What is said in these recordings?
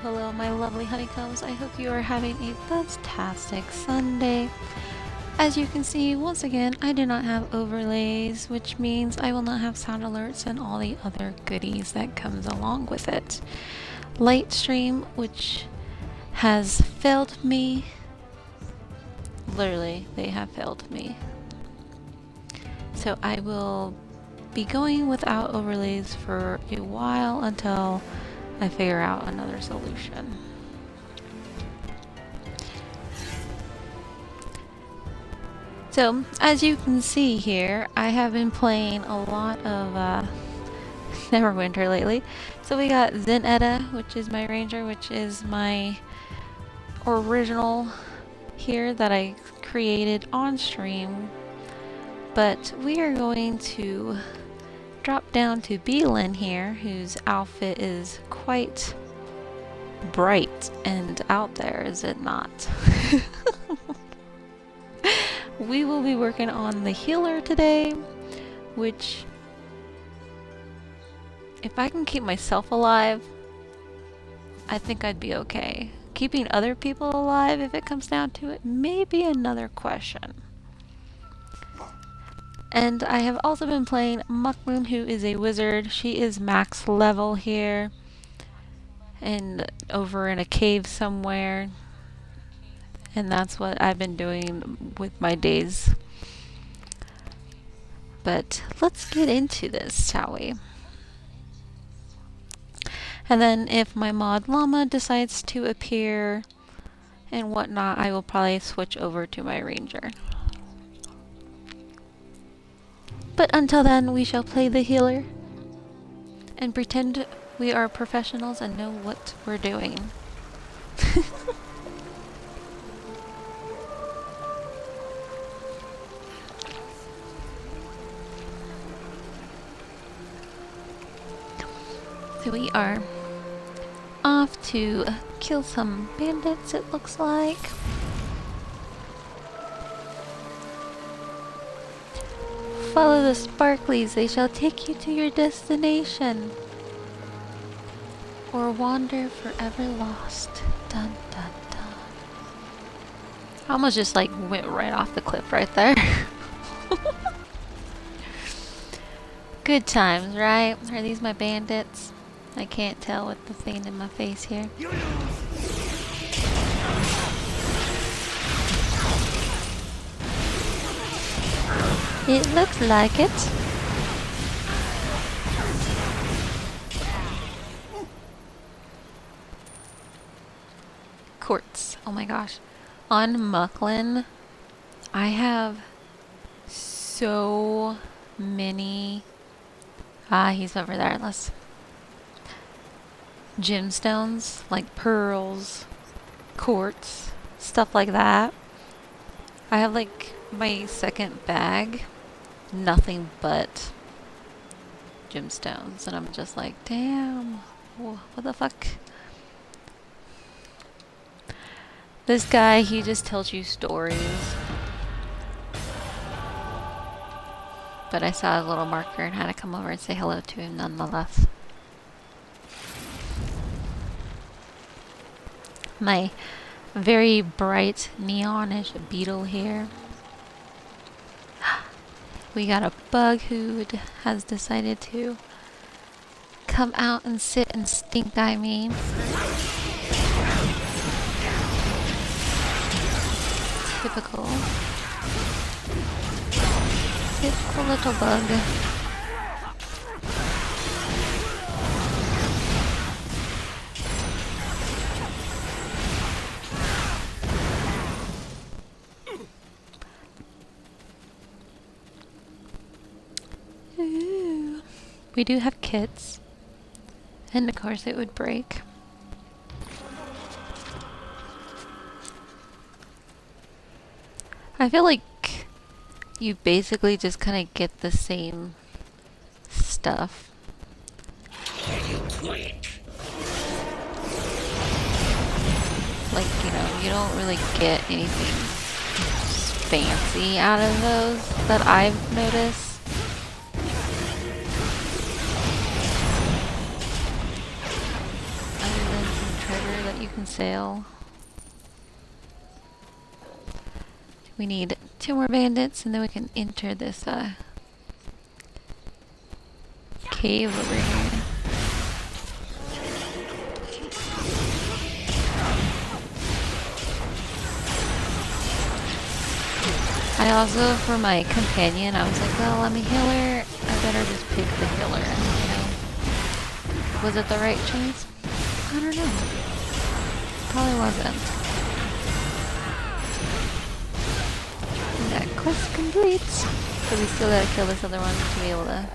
hello, my lovely honeycombs. I hope you are having a fantastic Sunday. As you can see, once again, I do not have overlays, which means I will not have sound alerts and all the other goodies that comes along with it. Lightstream, which has failed me. Literally, they have failed me. So I will be going without overlays for a while until I figure out another solution. So, as you can see here, I have been playing a lot of Neverwinter lately. So we got Zenetta, which is my ranger, which is my original here that I created on stream. But we are going to drop down to Beelin here, whose outfit is quite bright and out there, is it not? We will be working on the healer today, which, if I can keep myself alive, I think I'd be okay. Keeping other people alive, if it comes down to it, may be another question. And I have also been playing Muckmoon, who is a wizard. She is max level here and over in a cave somewhere. And that's what I've been doing with my days. But let's get into this, shall we? And then if my mod llama decides to appear and whatnot, I will probably switch over to my ranger. But until then, we shall play the healer and pretend we are professionals and know what we're doing. So we are off to kill some bandits, it looks like. Follow the sparklies, they shall take you to your destination. Or wander forever lost. Dun dun dun. I almost just like went right off the cliff right there. Good times, right? Are these my bandits? I can't tell with the thing in my face here. It looks like it. Quartz. Oh my gosh. On Mucklin, I have so many... he's over there. Let's... gemstones, like pearls, quartz, stuff like that. I have like my second bag, nothing but gemstones, and I'm just like, damn, what the fuck? This guy, he just tells you stories. But I saw a little marker and had to come over and say hello to him nonetheless. My very bright neonish beetle here. We got a bug who has decided to come out and sit and stink, I mean. Typical. Typical little bug. Ooh. We do have kits. And of course it would break. I feel like you basically just kind of get the same stuff. Like, you know, you don't really get anything fancy out of those that I've noticed. Other than some treasures on sale. We need 2 more bandits and then we can enter this cave over here. I also, for my companion, I was like, well, I'm a healer, I better just pick the healer, you know. Was it the right choice? I don't know. Probably wasn't. That quest complete. So we still gotta kill this other one to be able to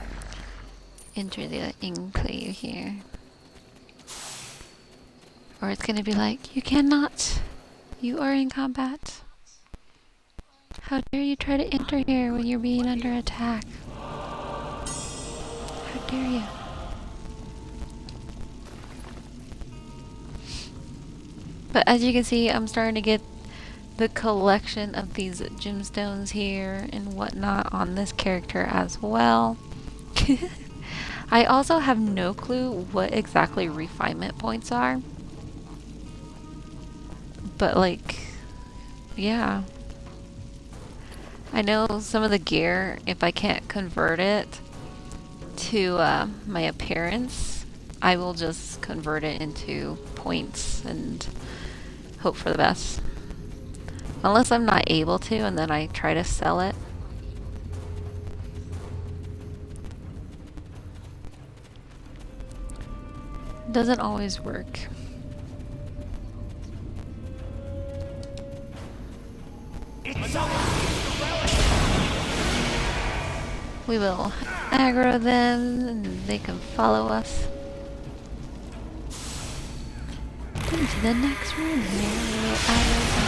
enter the enclave here. Or it's gonna be like, you cannot. You are in combat. How dare you try to enter here when you're being under attack? How dare you? But as you can see, I'm starting to get the collection of these gemstones here and whatnot on this character as well. I also have no clue what exactly refinement points are. But like, yeah. I know some of the gear, if I can't convert it to my appearance, I will just convert it into points and hope for the best. Unless I'm not able to, and then I try to sell it. Doesn't always work. We will aggro them and they can follow us into the next room here. We will aggro them.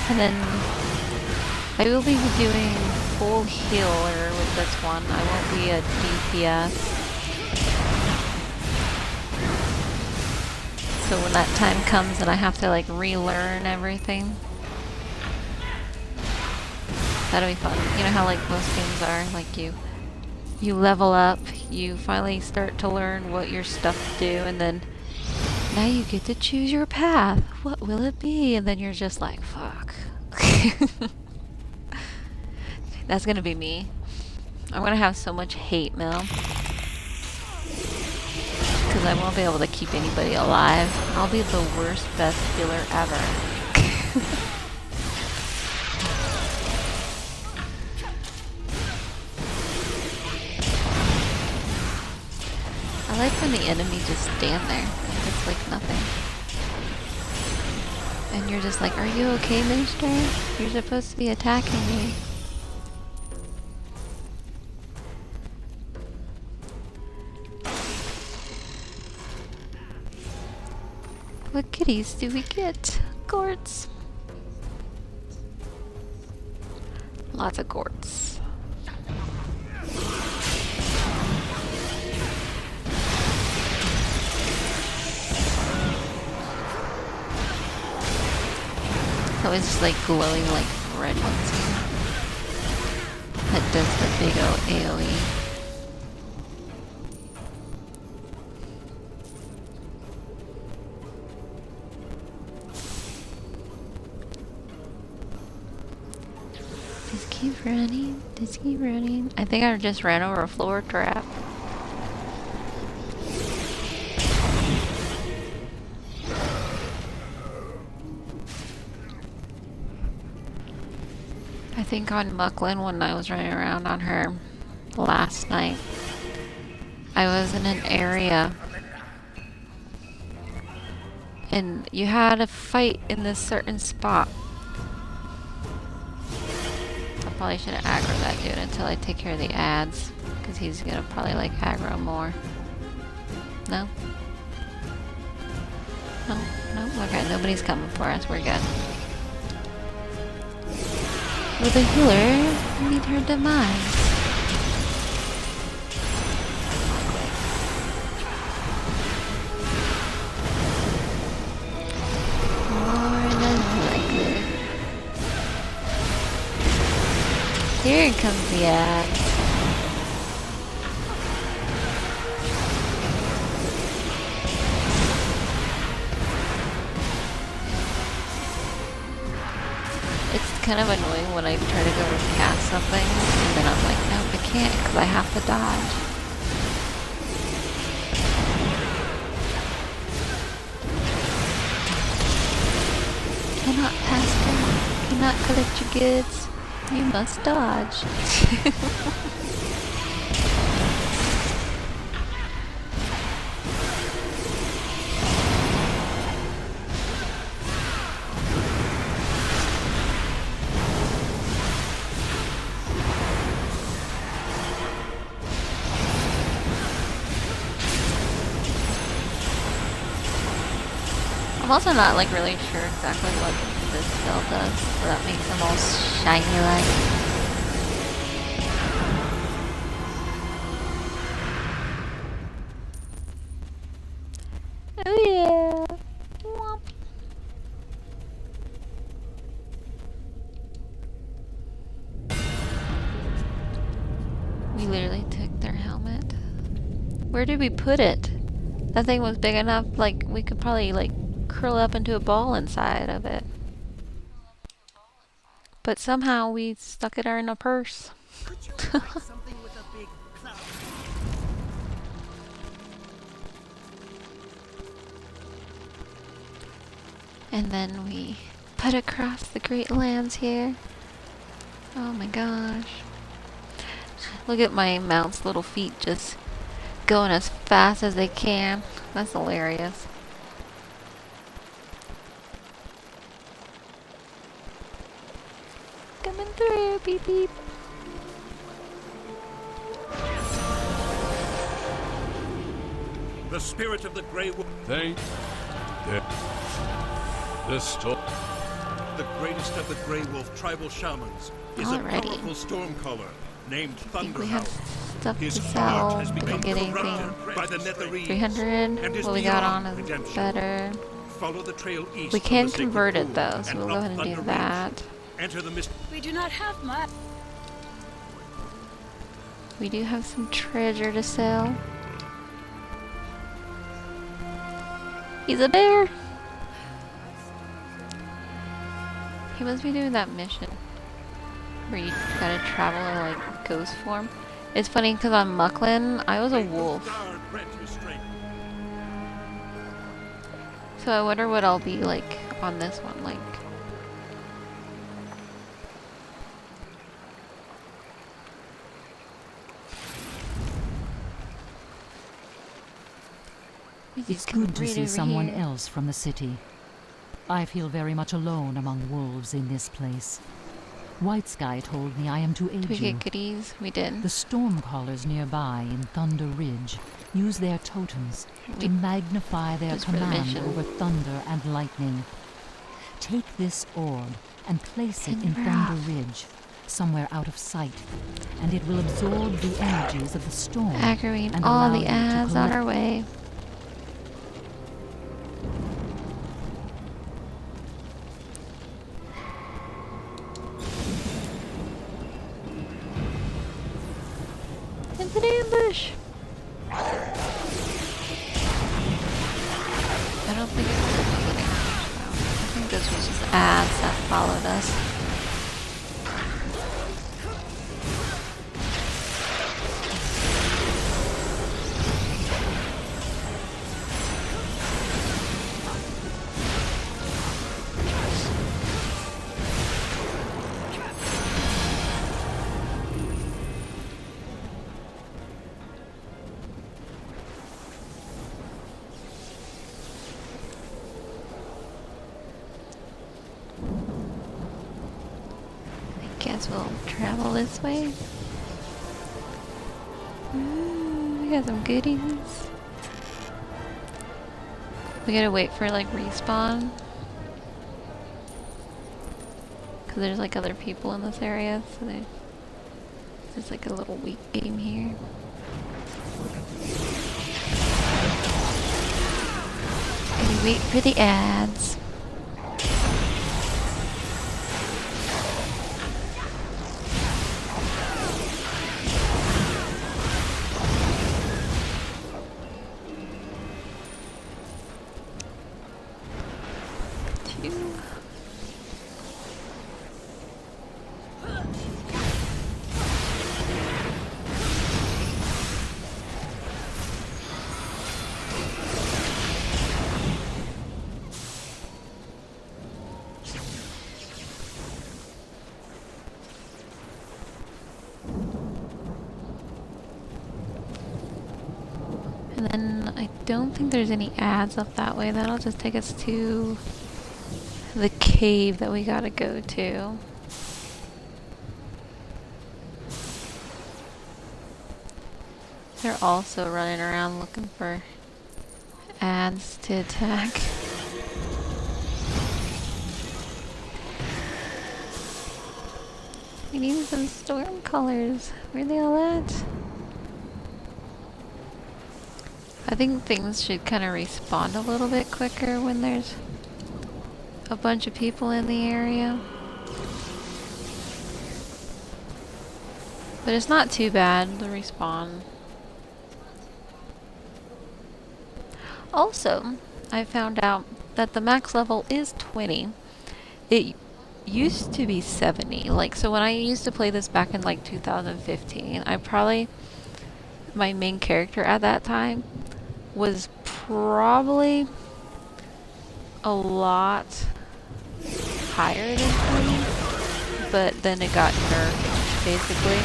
And then I will be doing full healer with this one. I won't be a DPS. So when that time comes and I have to like relearn everything, that'll be fun. You know how like most games are, like you level up, you finally start to learn what your stuff do, and then now you get to choose your path. What will it be? And then you're just like, fuck. That's gonna be me. I'm gonna have so much hate mail. Because I won't be able to keep anybody alive. I'll be the worst best healer ever. I like when the enemy just stand there. It's like nothing. And you're just like, are you okay, mister? You're supposed to be attacking me. What kitties do we get? Gourds. Lots of gourds. So it's just like glowing like red ones here. That does the big old AoE. Just keep running. Just keep running. I think I just ran over a floor trap. I think on Mucklin, when I was running around on her last night, I was in an area and you had a fight in this certain spot. I probably should have aggroed that dude until I take care of the ads, because he's gonna probably like aggro more. No? No? No? Okay, nobody's coming for us, we're good. Will the healer meet her demise? More than likely. Here comes the axe. It's kind of annoying when I try to go to cast something, and then I'm like, nope, I can't, because I have to dodge. Cannot pass through, cannot collect your goods, you must dodge. I'm also not like really sure exactly what this spell does, so that makes them all shiny like. Oh yeah! Womp. We literally took their helmet. Where did we put it? That thing was big enough, like we could probably like curl up into a ball inside of it. But somehow we stuck it in a purse. And then we put across the great lands here. Oh my gosh. Look at my mount's little feet just going as fast as they can. That's hilarious. Coming through, beep beep. The spirit of the Grey Wolf. The greatest of the Grey Wolf tribal shamans is a powerful storm caller named We have Thunderhound. stuff to His sell. heart has Did we become get anything? corrupted by the Netherese 300? What we got on is redemption. better. Follow the trail east We from can the sacred convert it pool though, so we'll go up ahead and do Thunder that. Ridge. Enter the mist. We do not have much. We do have some treasure to sell. He's a bear! He must be doing that mission where you gotta travel in like ghost form. It's funny because on Mucklin, I was a wolf. So I wonder what I'll be like on this one, like. It's good to see someone else from the city. I feel very much alone among wolves in this place. White Sky told me I am to aid Did we you. get goodies? We did. The storm callers nearby in Thunder Ridge use their totems to magnify their command over thunder and lightning. Take this orb and place it in Thunder Ridge, somewhere out of sight, and it will absorb the energies of the storm. Aggravating and all allow the you to ads on our way. It's an ambush! I don't think it was an ambush though. I think this was just ads that followed us. Guess we'll travel this way. Ooh, we got some goodies. We gotta wait for like respawn. Because there's like other people in this area, so there's like a little weak game here. Gotta wait for the ads. And then I don't think there's any ads up that way. That'll just take us to the cave that we gotta go to. They're also running around looking for ads to attack. We need some storm colors. Where are they all at? I think things should kind of respawn a little bit quicker when there's a bunch of people in the area. But it's not too bad, the respawn. Also, I found out that the max level is 20. It used to be 70. Like, so when I used to play this back in like 2015, my main character at that time was probably a lot higher than 20, but then it got nerfed, basically.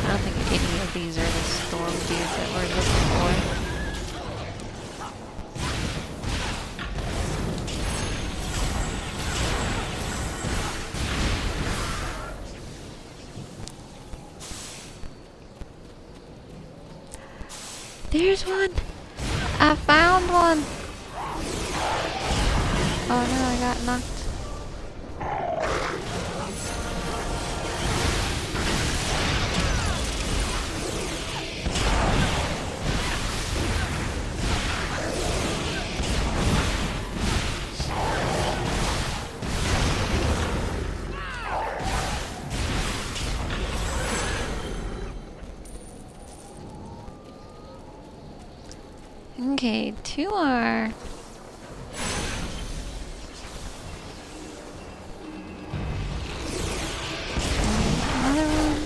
I don't think any of these are the storm dudes that we're looking for. There's one! I found one! Oh no, I got knocked. Okay, 2 more. Another one.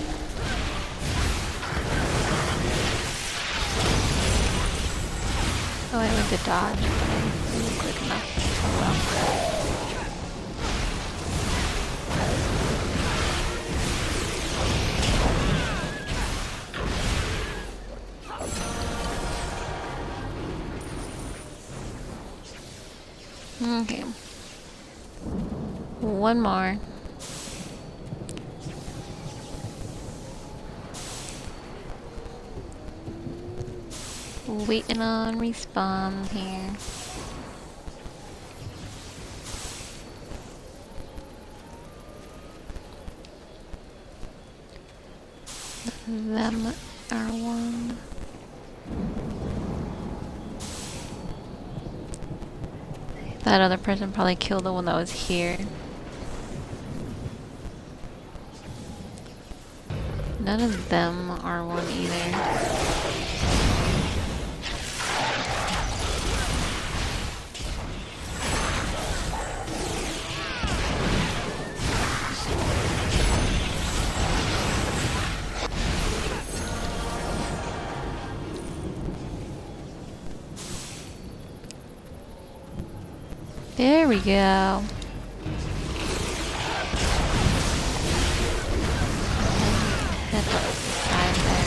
Oh, I went to dodge, but I didn't quick enough. Oh well. Okay. One more. Waiting on respawn here. Them are one. That other person probably killed the one that was here. None of them are one either. There we go. Head up the side there.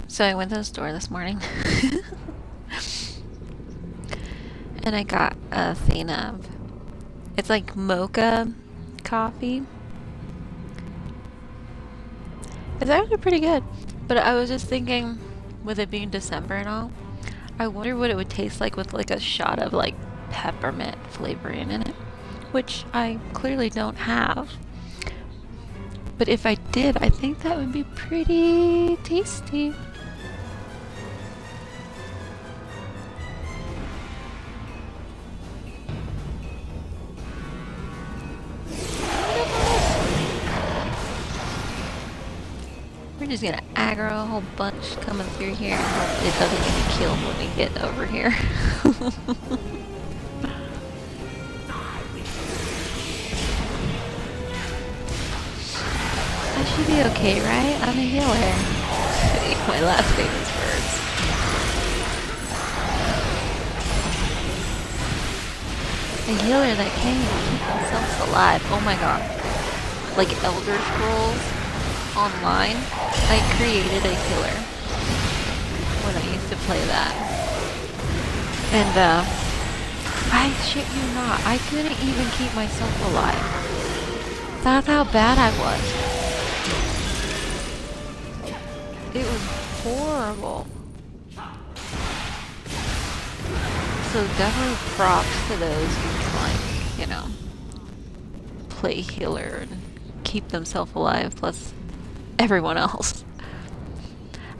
So I went to the store this morning. And I got a thing of, it's like mocha coffee. It's actually pretty good. But I was just thinking, with it being December and all, I wonder what it would taste like with like a shot of like peppermint flavoring in it, which I clearly don't have. But if I did, I think that would be pretty tasty. We're just gonna aggro a whole bunch coming through here and hope it doesn't get killed when we get over here. I should be okay, right? I'm a healer. My last famous words. A healer that can keep themselves alive. Oh my god. Like Elder Scrolls Online, I created a healer when I used to play that. And I shit you not, I couldn't even keep myself alive. That's how bad I was. It was horrible. So definitely props to those who can, like, you know, play healer and keep themselves alive, plus everyone else.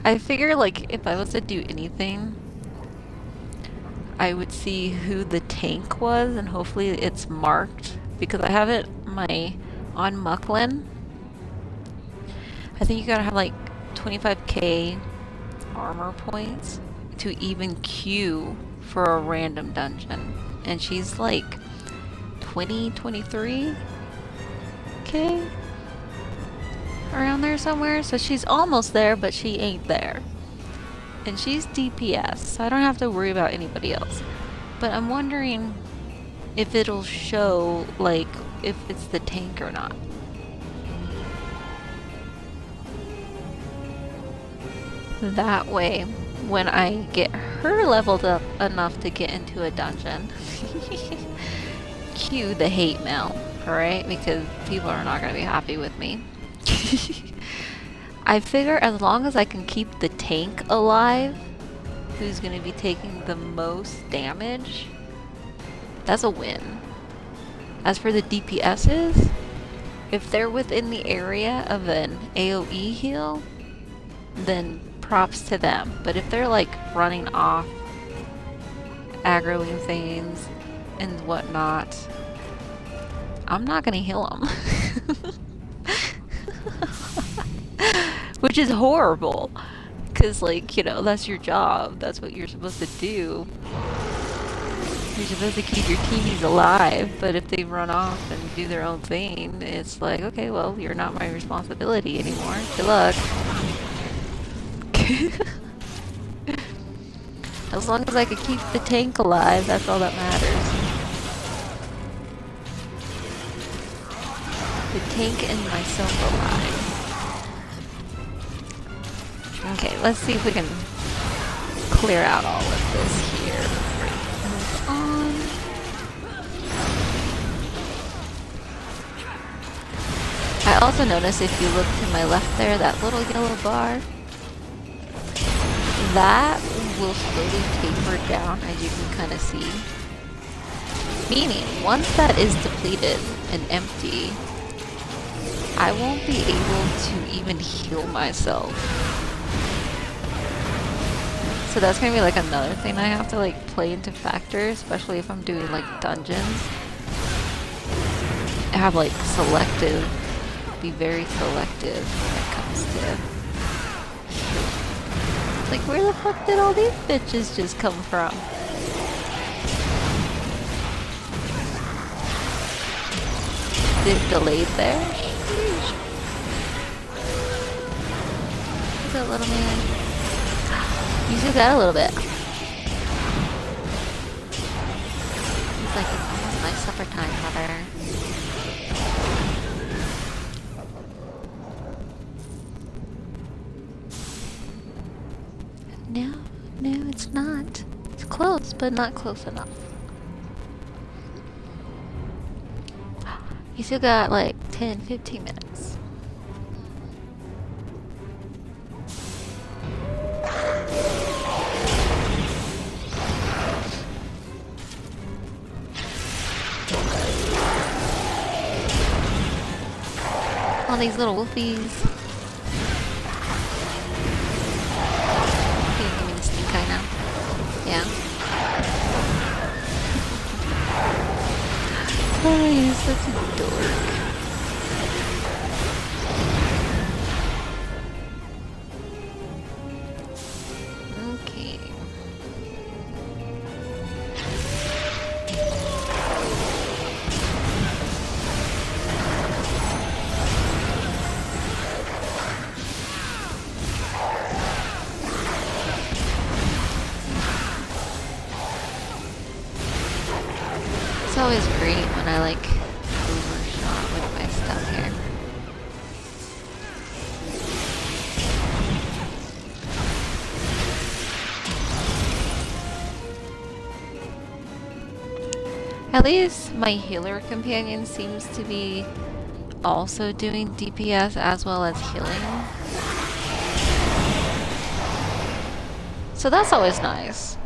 I figure, like, if I was to do anything, I would see who the tank was, and hopefully it's marked, because I have it on Mucklin. I think you gotta have like 25k armor points to even queue for a random dungeon, and she's like 23k around there somewhere, so she's almost there, but she ain't there. And she's DPS, so I don't have to worry about anybody else. But I'm wondering if it'll show, like, if it's the tank or not. That way, when I get her leveled up enough to get into a dungeon, cue the hate mail, alright? Because people are not going to be happy with me. I figure as long as I can keep the tank alive, who's going to be taking the most damage, that's a win. As for the DPSs, if they're within the area of an AoE heal, then props to them. But if they're like running off, aggroing things and whatnot, I'm not gonna heal them. Which is horrible, because, like, you know, that's your job. That's what you're supposed to do. You're supposed to keep your teamies alive, but if they run off and do their own thing, it's like, okay, well, you're not my responsibility anymore. Good luck. As long as I can keep the tank alive, that's all that matters. The tank and myself alive. Okay, let's see if we can clear out all of this here. Move on. I also noticed, if you look to my left there, that little yellow bar, that will slowly taper down, as you can kind of see. Meaning, once that is depleted and empty, I won't be able to even heal myself. So that's gonna be like another thing I have to like play into factor, especially if I'm doing like dungeons. I have like selective, be very selective when it comes to, like, where the fuck did all these bitches just come from? Is it delayed there? Sheesh. What's up, little man? You took that a little bit. He's like, it's almost my supper time, mother. it's not. It's close, but not close enough. You still got like 10, 15 minutes. All these little wolfies. You give me the stink eye now. Yeah. Oh, you're such a dork. Okay. It's always great when I like overshot with my stuff here. At least my healer companion seems to be also doing DPS as well as healing. So that's always nice.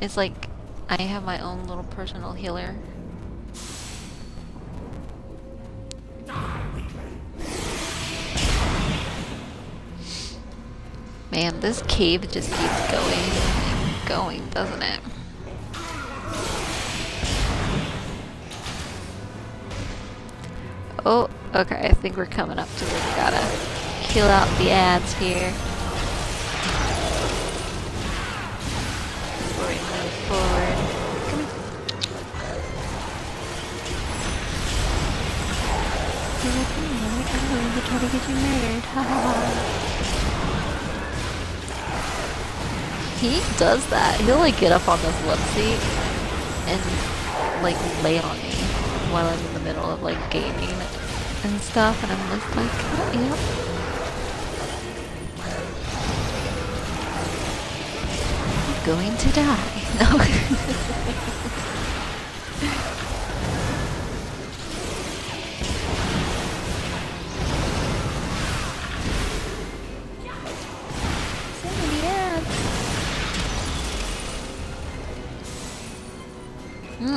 It's like I have my own little personal healer. Man, this cave just keeps going and going, doesn't it? Oh, okay, I think we're coming up to where we gotta kill out the ads here. Before we move forward. Come here. You're like, I'm going to try to get you murdered. Ha ha ha. He does that. He'll like get up on this love seat and like lay on me while I'm in the middle of like gaming and stuff, and I'm just like, oh, yep. I'm going to die. No. So many ads.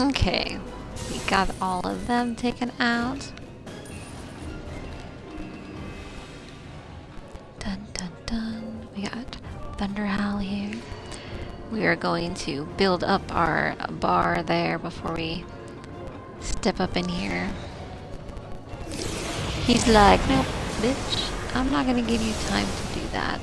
Okay. We got all of them taken out. Dun dun dun. We got Thunderhowl here. We are going to build up our bar there before we step up in here. He's like, nope, bitch, I'm not gonna give you time to do that.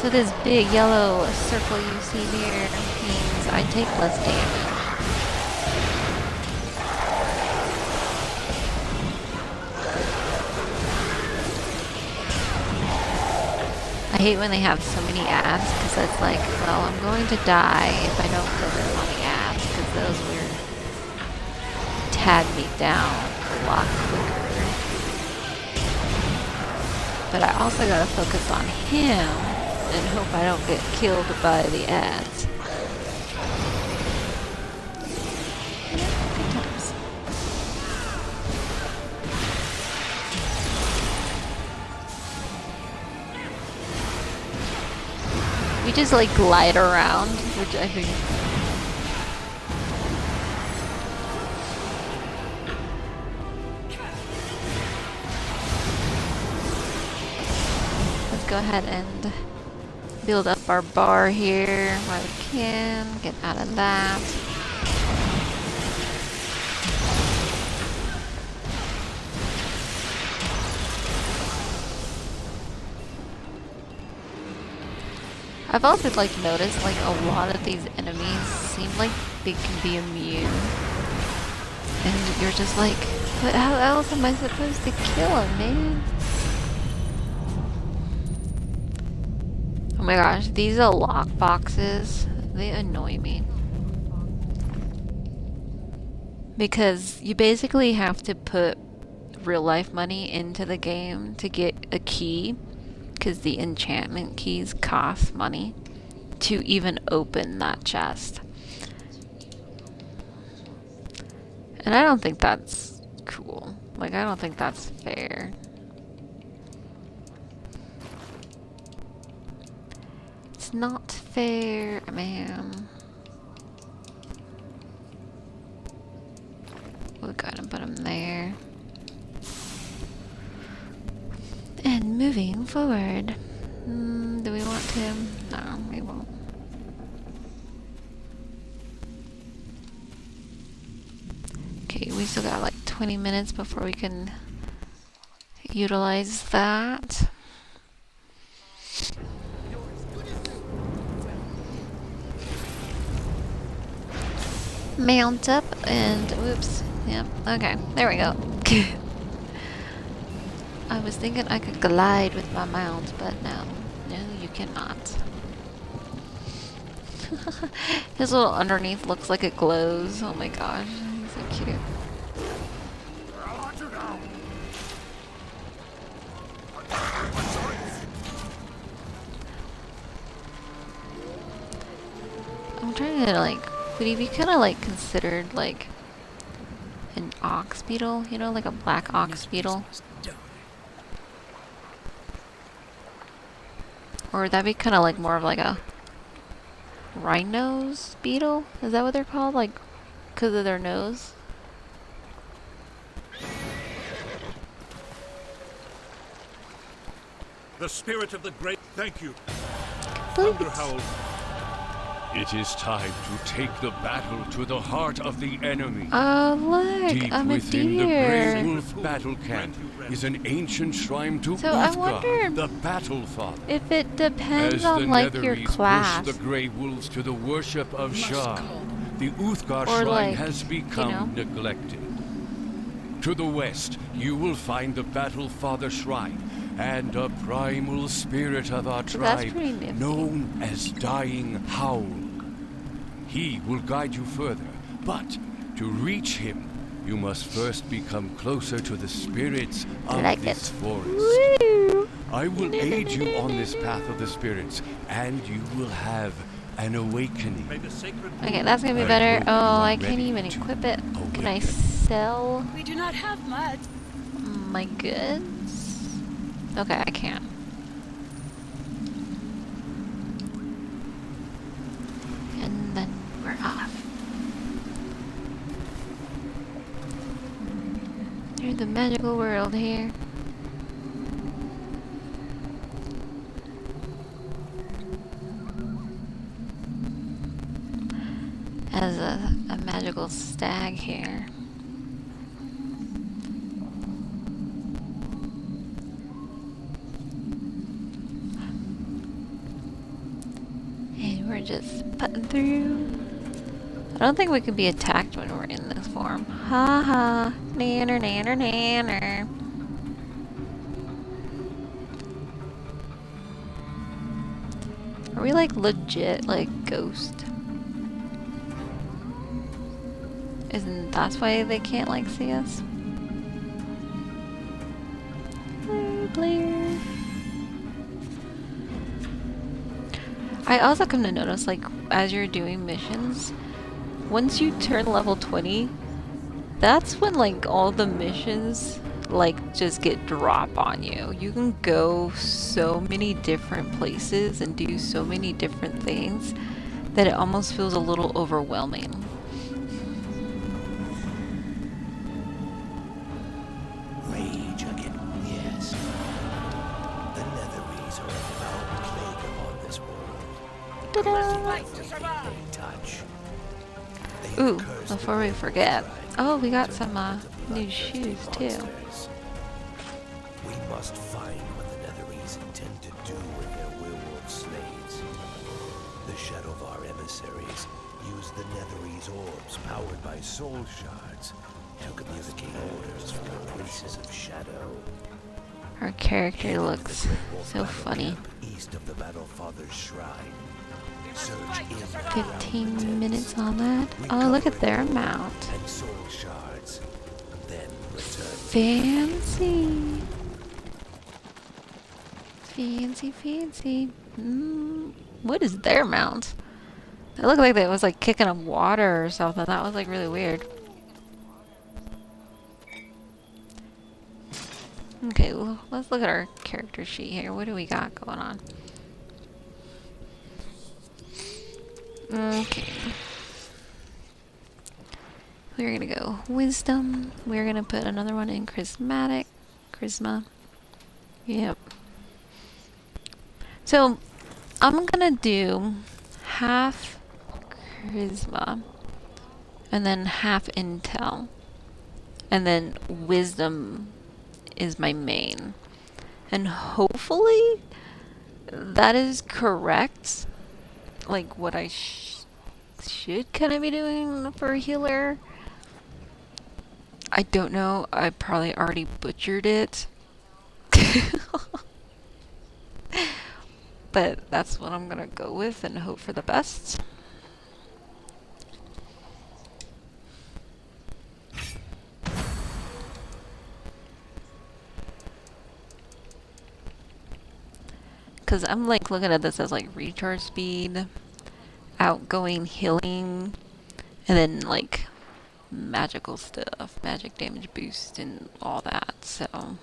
So this big yellow circle you see here means I take less damage. I hate when they have so many ads, because it's like, well, I'm going to die if I don't kill them on the ads, because those will tag me down a lot quicker. But I also gotta focus on him and hope I don't get killed by the ads. Good times. We just like glide around, which I think let's go ahead and build up our bar here while we can. Get out of that. I've also like noticed like a lot of these enemies seem like they can be immune. And you're just like, but how else am I supposed to kill him, man? Oh my gosh, these are lock boxes. They annoy me. Because you basically have to put real life money into the game to get a key. because the enchantment keys cost money to even open that chest. And I don't think that's cool. Like, I don't think that's fair. It's not fair, man. We'll go ahead and put him there. And moving forward. Do we want to? No, we won't. Okay, we still got like 20 minutes before we can utilize that. Mount up and whoops. Yep, okay, there we go. I was thinking I could glide with my mount, but no, you cannot. His little underneath looks like it glows. Oh my gosh, he's so cute. I'm trying to like, would he be kind of like considered like an ox beetle? You know, like a black ox beetle? Or would that be kind of like more of like a rhino's beetle? Is that what they're called? Like, because of their nose? The spirit of the great. Thank you. Thunder howl. It is time to take the battle to the heart of the enemy. Oh, look, Deep I'm a within the deer. Grey Wolf battle camp is an ancient shrine to So I Uthgar, wonder the battle father. if it depends As the on like your Netheries class. push the Grey Wolves to the worship of Shar, the Uthgar Or shrine like, has become you know? neglected. To the west, you will find the Battle Father Shrine and a primal spirit of our So that's tribe pretty nifty. known as Dying Howl. He will guide you further, but to reach him, you must first become closer to the spirits of Like this it. forest. Woo! I will aid you on this path of the spirits, and you will have an awakening. May the sacred Okay, that's gonna be I better. hope you Oh, are I can't ready even to equip it. Can I awaken. sell We do not have much. my goods? Okay, I can. And then we're off. There's the magical world here. Has a magical stag here. And we're just putting through. I don't think we can be attacked when we're in this form. Ha ha. Nanner, nanner, nanner. Are we like legit like ghost? Isn't that why they can't like see us? Hello, player. I also come to notice, like, as you're doing missions, once you turn level 20, that's when, like, all the missions, like, just get drop on you. You can go so many different places and do so many different things that it almost feels a little overwhelming. Rage again, yes. The Netheries are a foul plague upon this world. Ta-da! They touch. They Ooh, curse before we the forget. Netheries Oh, we got to some hunt the new bloodthirsty shoes too. monsters. We must find what the Netheries intend to do with their werewolf slaves. The Shadowvar emissaries use the Netheries' orbs powered by soul shards to communicate orders from the princes of Shadow. Her character Head into looks the Great Wolf so Battle funny. Camp east of the Battle Father's shrine. Search in and around 15 the minutes tents. on that. Oh, look at Recover their gold mount. and soul shards. Then return. Fancy. Fancy, fancy. What is their mount? It looked like it was like kicking up water or something. That was like really weird. Okay, well, let's look at our character sheet here. What do we got going on? Okay. We're gonna go wisdom. We're gonna put another one in charismatic. Charisma. Yep. So, I'm gonna do half charisma and then half intel. And then wisdom is my main. And hopefully that is correct. Like what I should kind of be doing for a healer. I don't know. I probably already butchered it. But that's what I'm gonna go with and hope for the best. Because I'm like looking at this as like recharge speed, outgoing healing, and then like magical stuff, magic damage boost and all that, so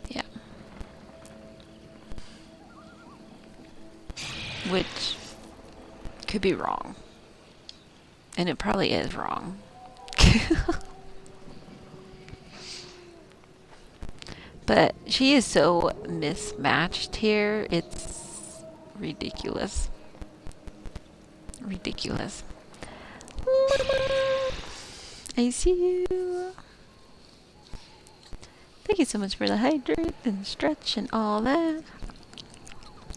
yeah. Which could be wrong. And it probably is wrong. But she is so mismatched here, it's ridiculous. Ridiculous. I see you. Thank you so much for the hydrate and stretch and all that.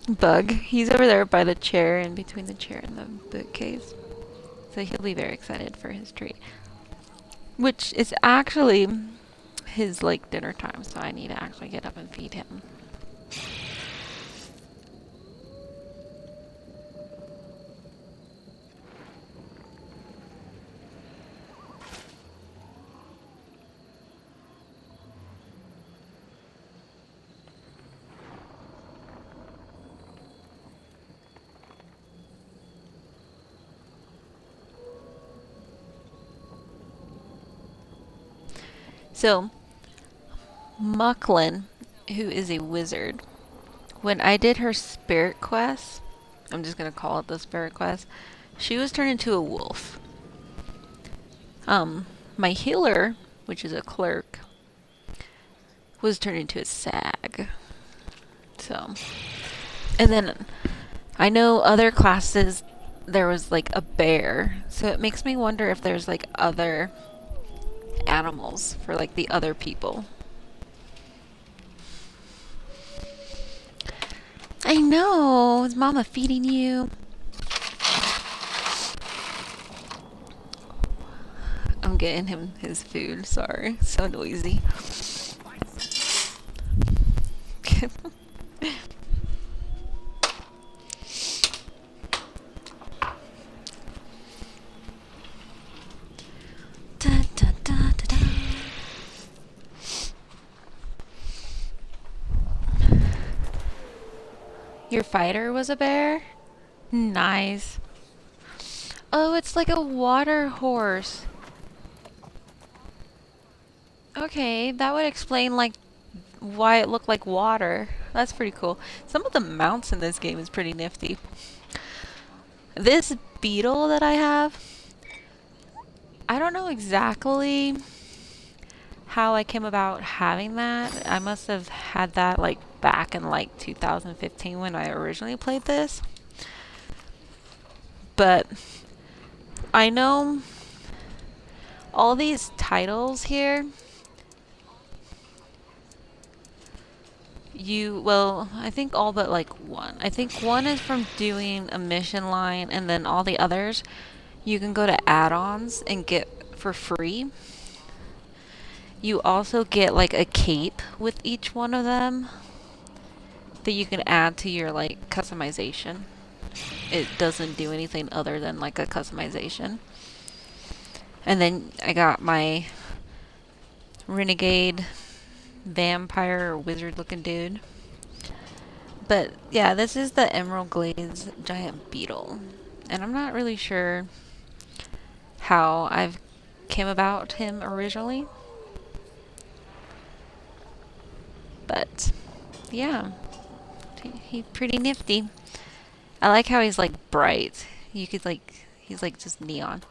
Bug. He's over there by the chair, in between the chair and the bookcase. So he'll be very excited for his treat. Which is actually his like dinner time, so I need to actually get up and feed him. So, Mucklin, who is a wizard, when I did her spirit quest, I'm just going to call it the spirit quest, she was turned into a wolf. My healer, which is a clerk, was turned into a stag. So, and then I know other classes, there was like a bear, so it makes me wonder if there's like other animals for like the other people. I know. Is Mama feeding you? I'm getting him his food. Sorry. So noisy. Your fighter was a bear? Nice. Oh, it's like a water horse. Okay, that would explain like why it looked like water. That's pretty cool. Some of the mounts in this game is pretty nifty. This beetle that I have, I don't know exactly how I came about having that. I must have had that like back in like 2015 when I originally played this. But I know all these titles here, well, I think all but like one. I think one is from doing a mission line, and then all the others you can go to add-ons and get for free. You also get like a cape with each one of them that you can add to your like customization. It doesn't do anything other than like a customization. And then I got my renegade vampire or wizard looking dude. But yeah, this is the Emerald Glaze giant beetle. And I'm not really sure how I've came about him originally. But yeah, he's pretty nifty. I like how he's like bright. You could like, he's like just neon.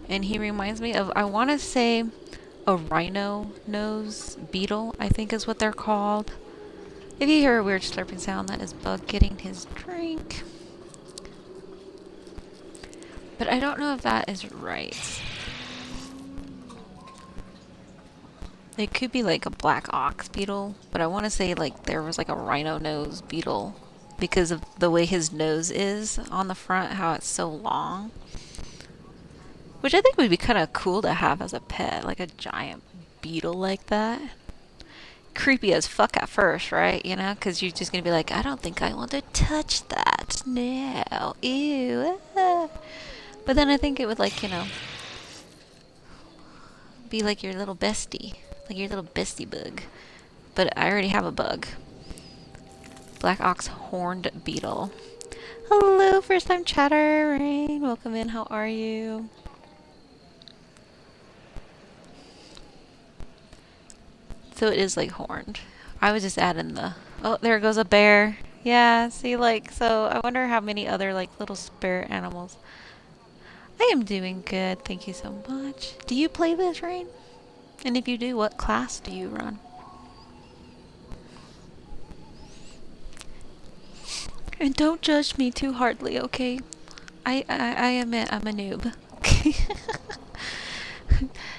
And he reminds me of, I want to say, a rhino nose beetle, I think is what they're called. If you hear a weird slurping sound, that is Bug getting his drink. But I don't know if that is right. It could be like a black ox beetle, but I want to say like there was like a rhino nose beetle because of the way his nose is on the front, how it's so long. Which I think would be kind of cool to have as a pet, like a giant beetle like that. Creepy as fuck at first, right? You know, because you're just going to be like, I don't think I want to touch that. No. Ew. Ah. But then I think it would like, you know, be like your little bestie. Like your little bestie bug. But I already have a bug. Black ox horned beetle. Hello, first time chatter. Rain, welcome in. How are you? So it is like horned. I was just adding the... Oh, there goes a bear. Yeah, see, like, so I wonder how many other, like, little spirit animals. I am doing good. Thank you so much. Do you play this, Rain? And if you do, what class do you run? And don't judge me too hardly, okay? I admit I'm a noob.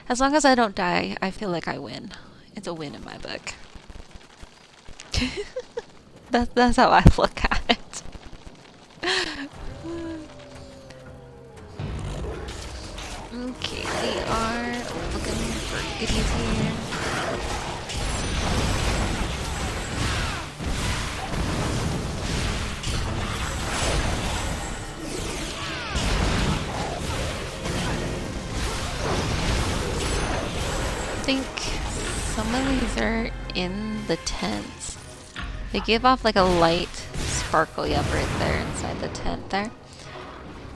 As long as I don't die, I feel like I win. It's a win in my book. That's how I look at it. Okay, we are looking for goodies here. I think some of these are in the tents. They give off like a light sparkle, yep, right there inside the tent there.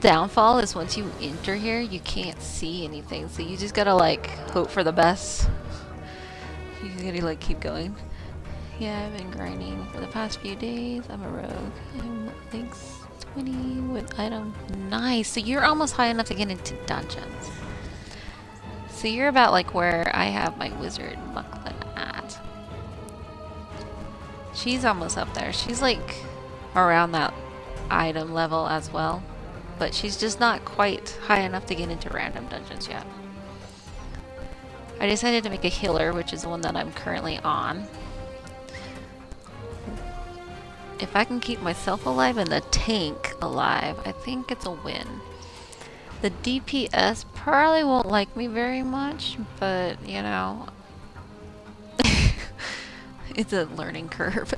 Downfall is once you enter here, you can't see anything, so you just gotta like hope for the best. You just gotta like keep going. Yeah, I've been grinding for the past few days. I'm a rogue. I'm thanks 20 with item. Nice. So you're almost high enough to get into dungeons. So you're about like where I have my wizard Mucklin at. She's almost up there. She's like around that item level as well. But she's just not quite high enough to get into random dungeons yet. I decided to make a healer, which is the one that I'm currently on. If I can keep myself alive and the tank alive, I think it's a win. The DPS probably won't like me very much, but you know, it's a learning curve,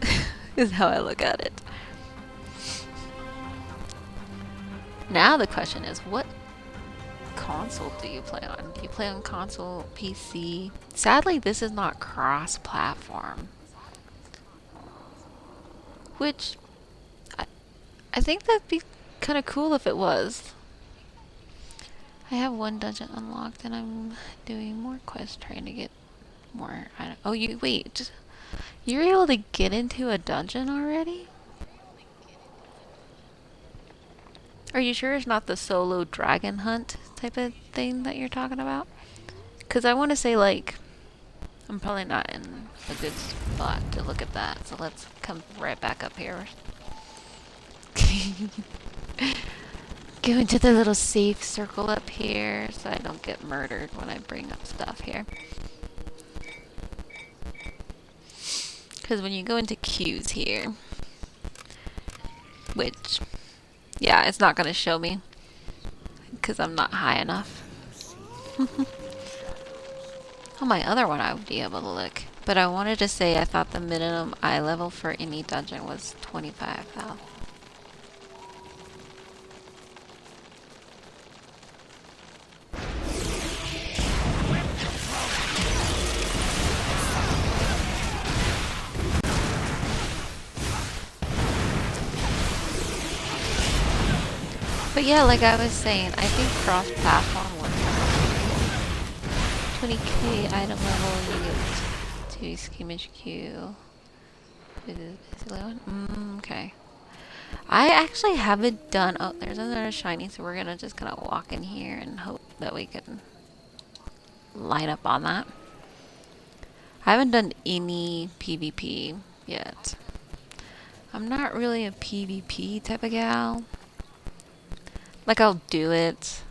is how I look at it. Now the question is, what console do you play on? Do you play on console, PC? Sadly, this is not cross-platform. Which, I think that'd be kind of cool if it was. I have one dungeon unlocked and I'm doing more quests trying to get more. Oh, wait. You're able to get into a dungeon already? Are you sure it's not the solo dragon hunt type of thing that you're talking about? Because I want to say, like, I'm probably not in a good spot to look at that. So let's come right back up here. Go into the little safe circle up here so I don't get murdered when I bring up stuff here. Because when you go into queues here, which, yeah, it's not going to show me because I'm not high enough. On my other one I would be able to look. But I wanted to say I thought the minimum eye level for any dungeon was 25,000. But yeah, like I was saying, I think cross-platform works. 20k item level, you get 2 skimmish Q. Okay. I actually haven't done... Oh, there's another shiny, so we're gonna just kind of walk in here and hope that we can line up on that. I haven't done any PvP yet. I'm not really a PvP type of gal. Like, I'll do it,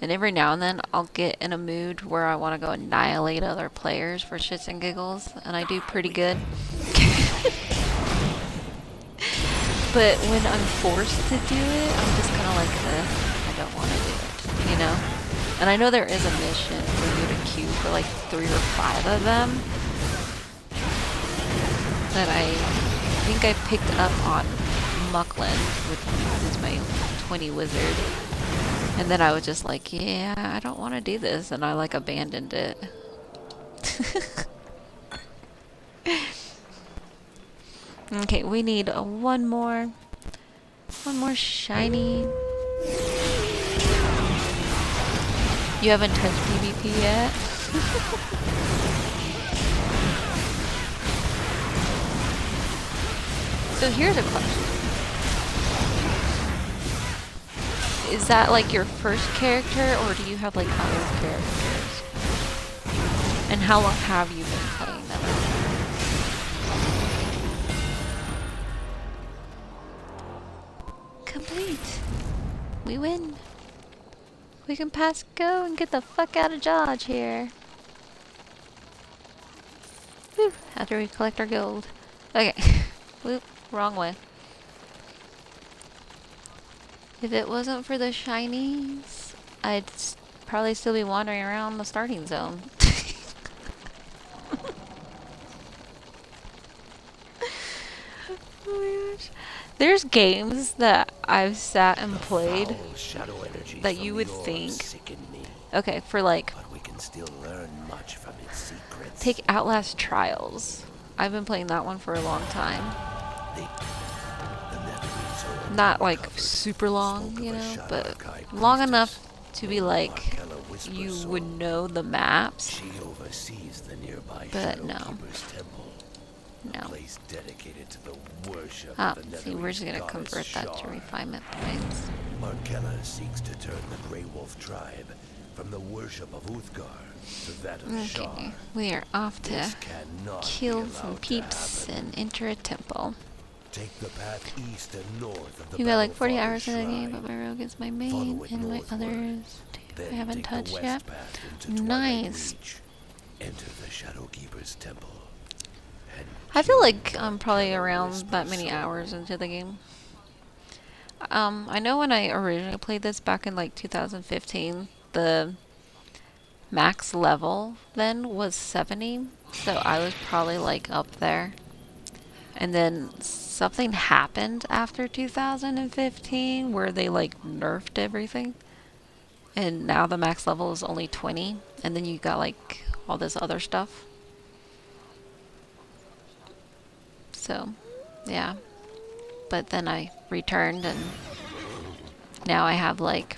and every now and then I'll get in a mood where I want to go annihilate other players for shits and giggles, and I do pretty good. But when I'm forced to do it, I'm just kind of like, I don't want to do it, you know? And I know there is a mission for you to queue for like 3 or 5 of them that I think I picked up on Muckland, which is my 20 wizard. And then I was just like, yeah, I don't want to do this, and I like abandoned it. Okay, we need one more shiny. You haven't touched PvP yet? So here's a question. Is that like your first character, or do you have like other characters? And how long have you been playing them? Complete. We win. We can pass go and get the fuck out of Dodge here. Whew, after we collect our gold. Okay. Whoop, wrong way. If it wasn't for the shinies, I'd probably still be wandering around the starting zone. Oh my gosh. There's games that I've sat and played that you would think, okay, for like, but we can still learn much from its secrets. take Outlast Trials. I've been playing that one for a long time. Not like super long, you know, but long enough to be like, you would know the maps. She oversees the nearby But no. Shadowkeeper's temple. No. Place dedicated to the worship Ah, of the see, we're just gonna Netherese convert that to Shar. refinement points. Markella seeks to turn the Grey Wolf tribe from the worship of Uthgar to that of Shar. Okay, we are off to This cannot kill be some allowed to peeps happen. and enter a temple. Take the path east and north of the You got like 40 Battlefather's hours in the game, shrine. but my rogue is my main, Follow it and my northward. others too, I Then haven't take the touched west yet. path into Twilight Nice. Reach. Enter the Shadowkeeper's temple. And I feel kill like I'm probably Markella around that Whisper's many soul. hours into the game. I know when I originally played this back in like 2015, the max level then was 70, so I was probably like up there. And then something happened after 2015 where they like nerfed everything. And now the max level is only 20, and then you got like all this other stuff. So, yeah. But then I returned, and now I have like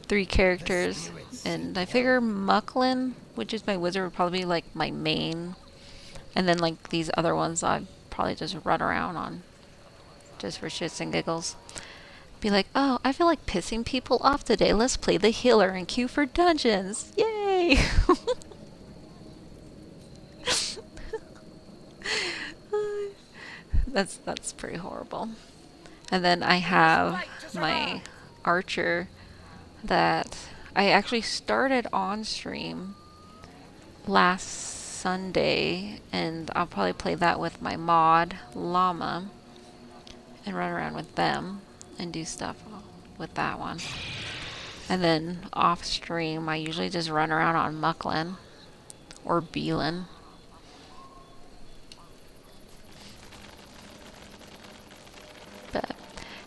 3 characters, and I figure Mucklin, which is my wizard, would probably be like my main, and then like these other ones I'd probably just run around on just for shits and giggles. Be like, oh, I feel like pissing people off today, let's play the healer and queue for dungeons, yay! That's pretty horrible. And then I have my archer that I actually started on stream last Sunday, and I'll probably play that with my mod llama and run around with them and do stuff with that one. And then off stream I usually just run around on Mucklin or Beelin. But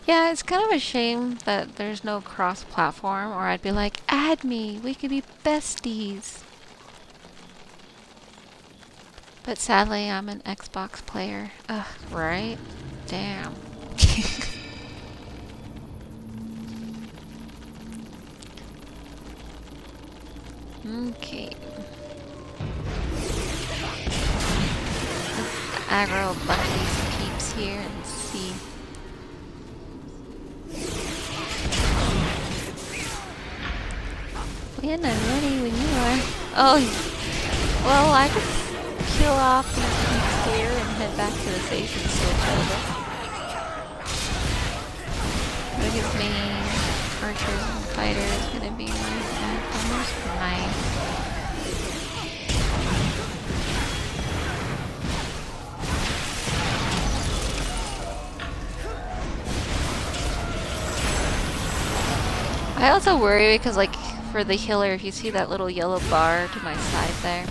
yeah, it's kind of a shame that there's no cross-platform, or I'd be like, add me, we could be besties. But sadly, I'm an Xbox player. Ugh, right? Damn. Okay. Let's aggro a bunch of these peeps here and see. When I'm ready when you are. Oh, well, I just kill off these peeps here and head back to the station and switch over. What gives me archers and fighters gonna be almost nice. I also worry because, like, for the healer, if you see that little yellow bar to my side there.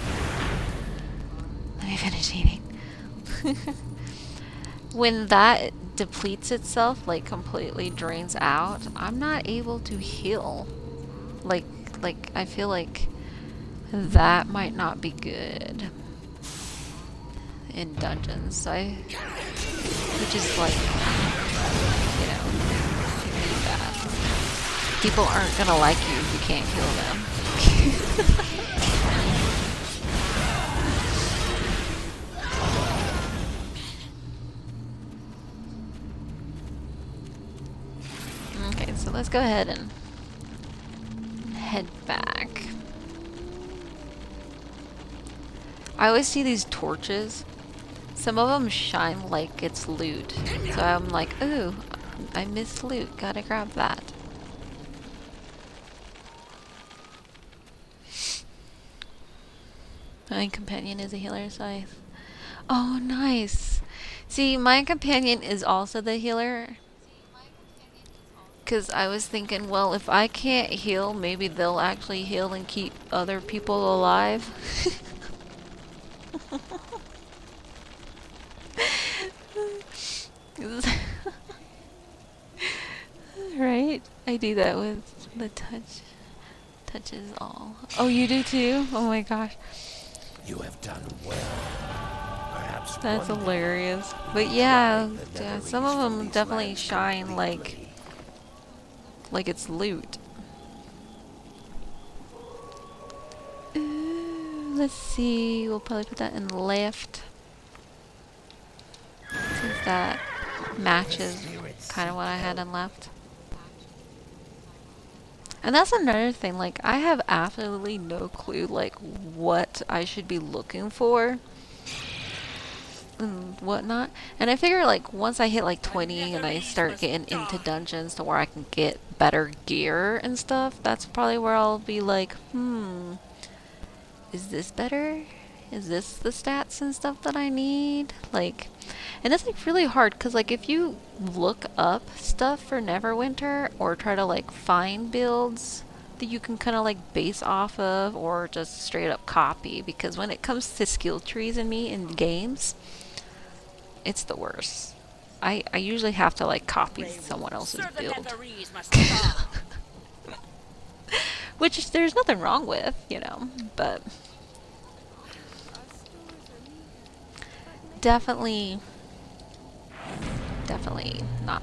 Let me finish eating. When that depletes itself, like completely drains out, I'm not able to heal. Like I feel like that might not be good in dungeons. So which is like, you know, really bad. People aren't gonna like you if you can't heal them. Okay, so let's go ahead and head back. I always see these torches. Some of them shine like it's loot. So I'm like, ooh, I missed loot. Gotta grab that. My companion is a healer, so oh, nice. See, my companion is also the healer. Because I was thinking, well, if I can't heal, maybe they'll actually heal and keep other people alive. Right? I do that with the touches all. Oh, you do too? Oh my gosh. You have done well. Perhaps that's hilarious. But yeah, some of them definitely shine like it's loot. Ooh, let's see. We'll probably put that in left. Since that matches kind of what I had in left. And that's another thing, like, I have absolutely no clue, like, what I should be looking for and whatnot. And I figure, like, once I hit, like, 20 and I start getting into dungeons to where I can get better gear and stuff, that's probably where I'll be like, is this better? Is this the stats and stuff that I need? Like, and it's like really hard because like if you look up stuff for Neverwinter or try to like find builds that you can kind of like base off of or just straight up copy, because when it comes to skill trees in games, it's the worst. I usually have to like copy someone else's build. Which there's nothing wrong with, you know, but definitely not.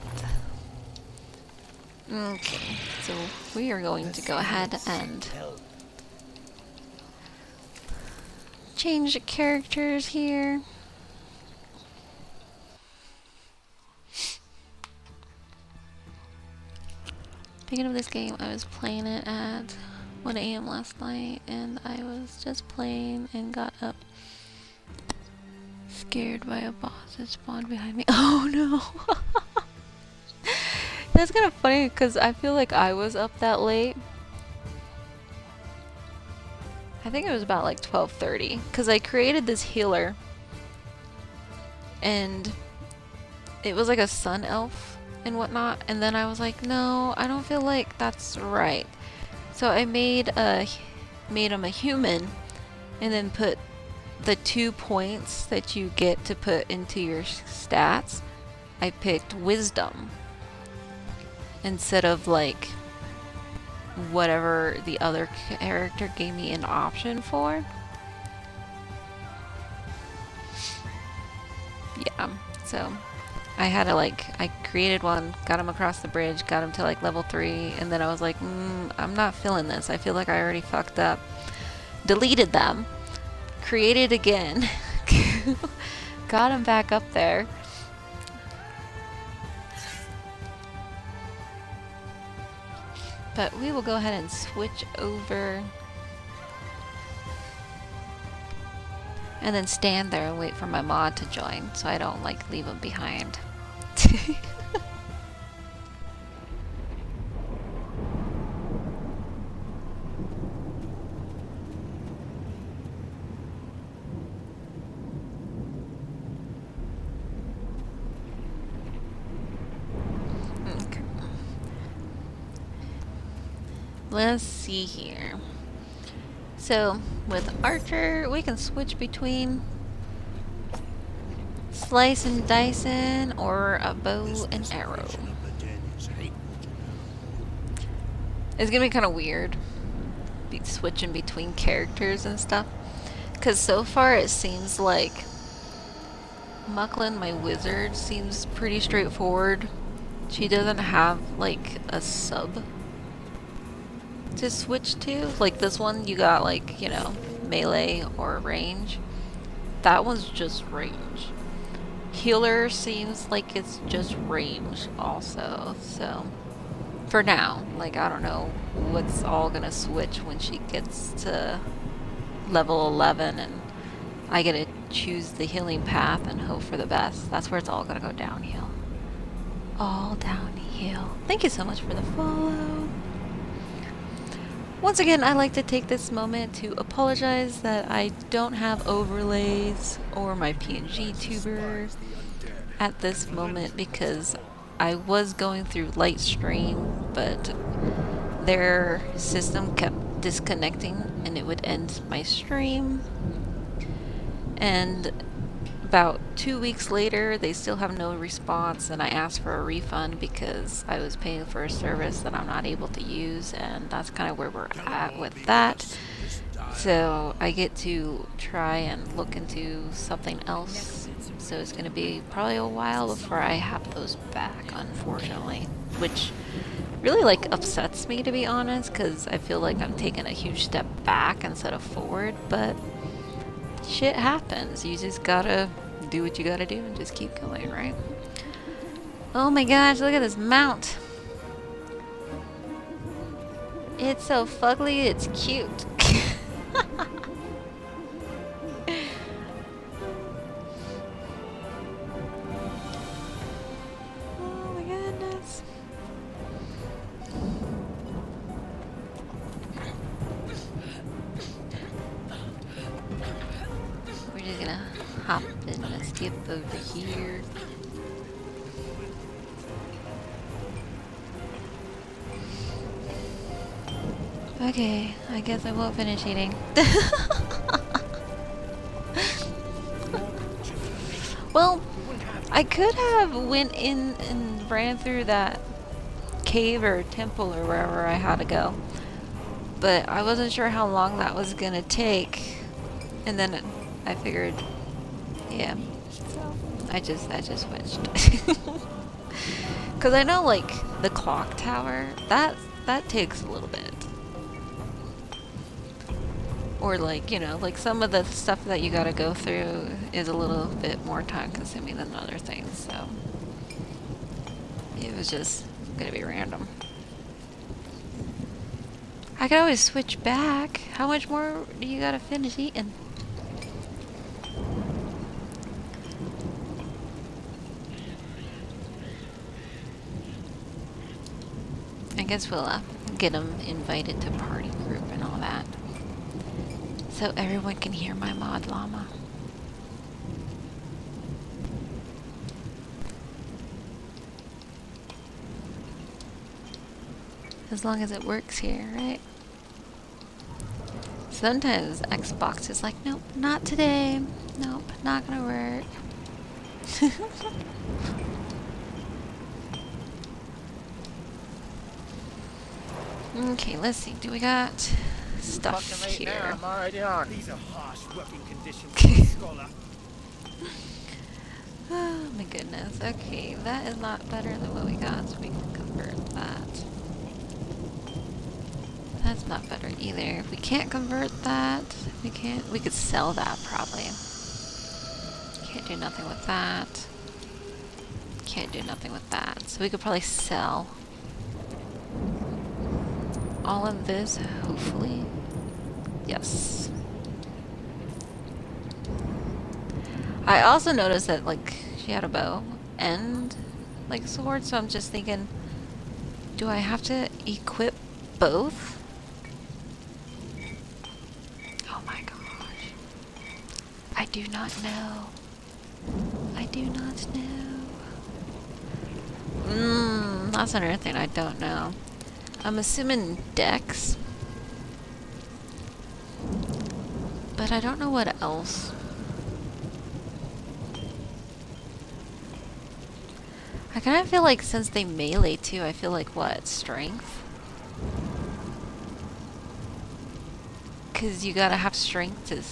Okay, so we are going to go ahead and change the characters here. Speaking of this game, I was playing it at 1 AM last night, and I was just playing and got up scared by a boss that spawned behind me. Oh no! That's kind of funny because I feel like I was up that late. I think it was about like 12:30 because I created this healer and it was like a sun elf and whatnot, and then I was like, no, I don't feel like that's right. So I made him a human and then put the 2 points that you get to put into your stats. I picked wisdom instead of like whatever the other character gave me an option for. Yeah, so I had to I created one, got him across the bridge, got him to like level 3, and then I was like, I'm not feeling this. I feel like I already fucked up. deleted them, created again, got him back up there. But we will go ahead and switch over and then stand there and wait for my mod to join so I don't like leave him behind. Okay. Let's see here. So, with Archer, we can switch between slice and dicing or a bow and arrow. It's gonna be kind of weird switching between characters and stuff, because so far it seems like Mucklin, my wizard, seems pretty straightforward. She doesn't have like a sub to switch to. Like this one, you got like, you know, melee or range. That one's just range. Healer seems like it's just range also. So for now, like I don't know what's all gonna switch when she gets to level 11 and I get to choose the healing path and hope for the best. That's where it's all gonna go downhill. All downhill. Thank you so much for the follow. Once again, I'd like to take this moment to apologize that I don't have overlays or my PNG tuber at this moment because I was going through Lightstream, but their system kept disconnecting and it would end my stream. And about 2 weeks later, they still have no response, and I asked for a refund because I was paying for a service that I'm not able to use, and that's kind of where we're at with that. So I get to try and look into something else. So it's going to be probably a while before I have those back, unfortunately, which really like upsets me, to be honest, because I feel like I'm taking a huge step back instead of forward, but shit happens. You just gotta do what you gotta do and just keep going, right? Oh my gosh, look at this mount. It's so fugly, it's cute. Oh my goodness. We're just gonna hop in and skip over here. Okay, I guess I won't finish eating. Well, I could have went in and ran through that cave or temple or wherever I had to go, but I wasn't sure how long that was gonna take, and then I figured, yeah, so I just switched. Cause I know like the clock tower, that takes a little bit. Or like, you know, like some of the stuff that you gotta go through is a little bit more time consuming than other things, so it was just gonna be random. I could always switch back. How much more do you gotta finish eating? I guess we'll get them invited to party group and all that, so everyone can hear my mod llama. As long as it works here, right? Sometimes Xbox is like, nope, not today. Nope, not gonna work. Okay, let's see. Do we got stuff here? These are harsh working conditions, scholar. Oh my goodness. Okay, that is not better than what we got, so we can convert that. That's not better either. If we can't convert that, we could sell that probably. Can't do nothing with that. Can't do nothing with that. So we could probably sell all of this, hopefully. Yes. I also noticed that, like, she had a bow and, like, sword, so I'm just thinking, do I have to equip both? Oh my gosh. I do not know. I do not know. That's another thing I don't know. I'm assuming Dex. But I don't know what else. I kind of feel like since they melee too, I feel like what? Strength? Because you gotta have strength to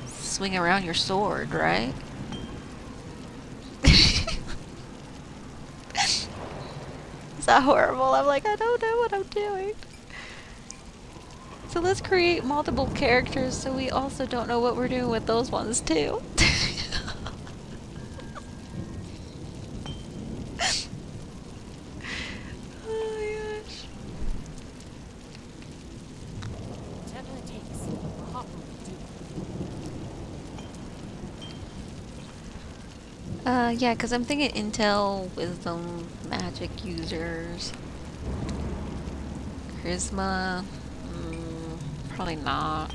swing around your sword, right? Is that horrible? I'm like, I don't know what I'm doing. So let's create multiple characters so we also don't know what we're doing with those ones too. Yeah, because I'm thinking Intel, Wisdom, Magic users, Charisma, probably not.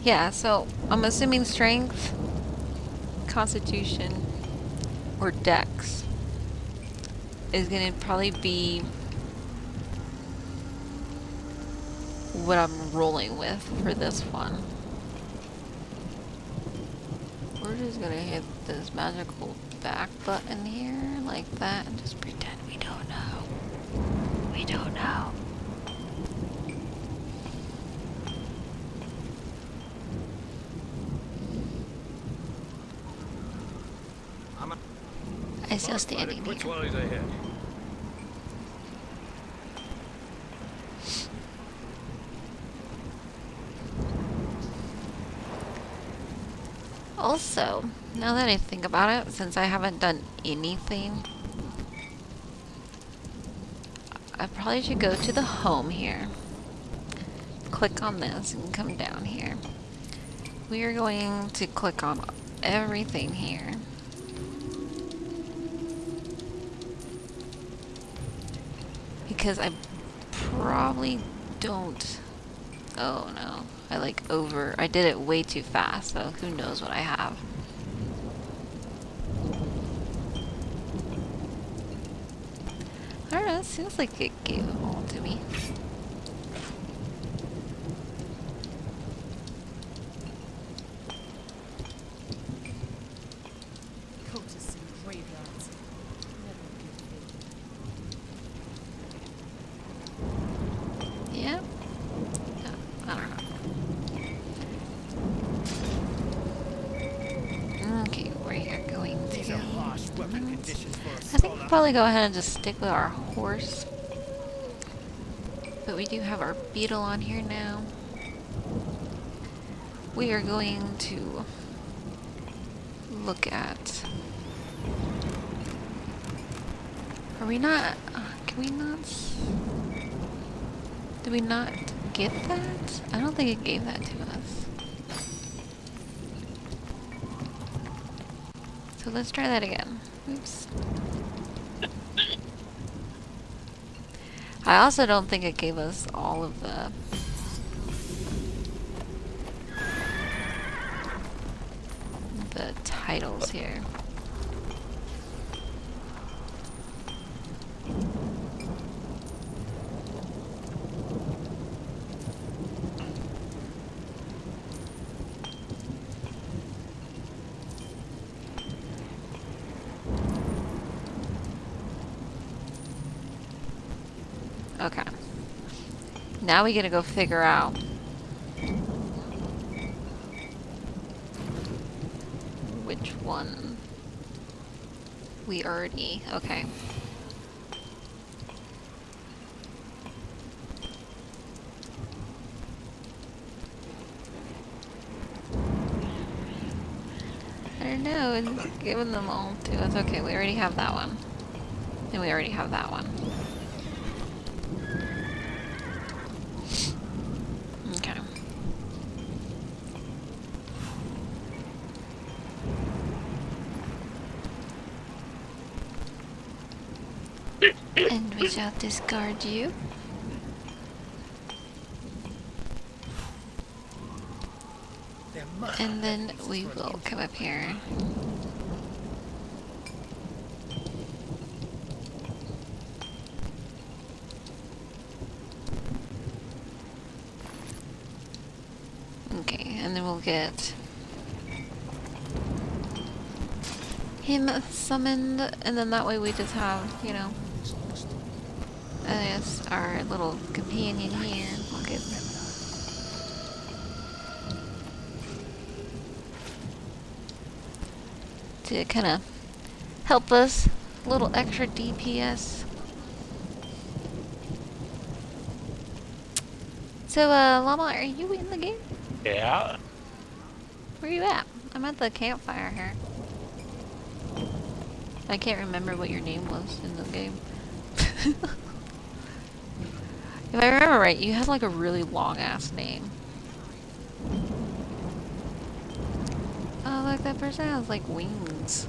Yeah, so I'm assuming Strength, Constitution, or Dex is gonna probably be what I'm rolling with for this one. We're just gonna hit this magical back button here, like that, and just pretend we don't know. We don't know. I'm still standing here. Also, now that I think about it, since I haven't done anything, I probably should go to the home here. Click on this and come down here. We are going to click on everything here. Because I probably don't... Oh no. I did it way too fast, so who knows what I have. I don't know, it seems like it gave it all to me. Yeah? I don't know. Okay, we're going to... I think we'll probably go ahead and just stick with our horse. But we do have our beetle on here now. We are going to look at... Are we not... can we not... Did we not get that? I don't think it gave that to us. So let's try that again. Oops. I also don't think it gave us all of the... titles here. Okay. Now we gotta go figure out which one we already... Okay. it's giving them all to us. Okay, we already have that one. And we already have that one. Okay. And we shall discard you. And then we will come up here. Okay, and then we'll get him summoned, and then that way we just have, you know, I guess our little companion here. We'll get to kind of help us, a little extra DPS. So, Llama, are you in the game? Yeah. Where are you at? I'm at the campfire here. I can't remember what your name was in the game. If I remember right, you had like a really long ass name. Oh, look, that person has like wings.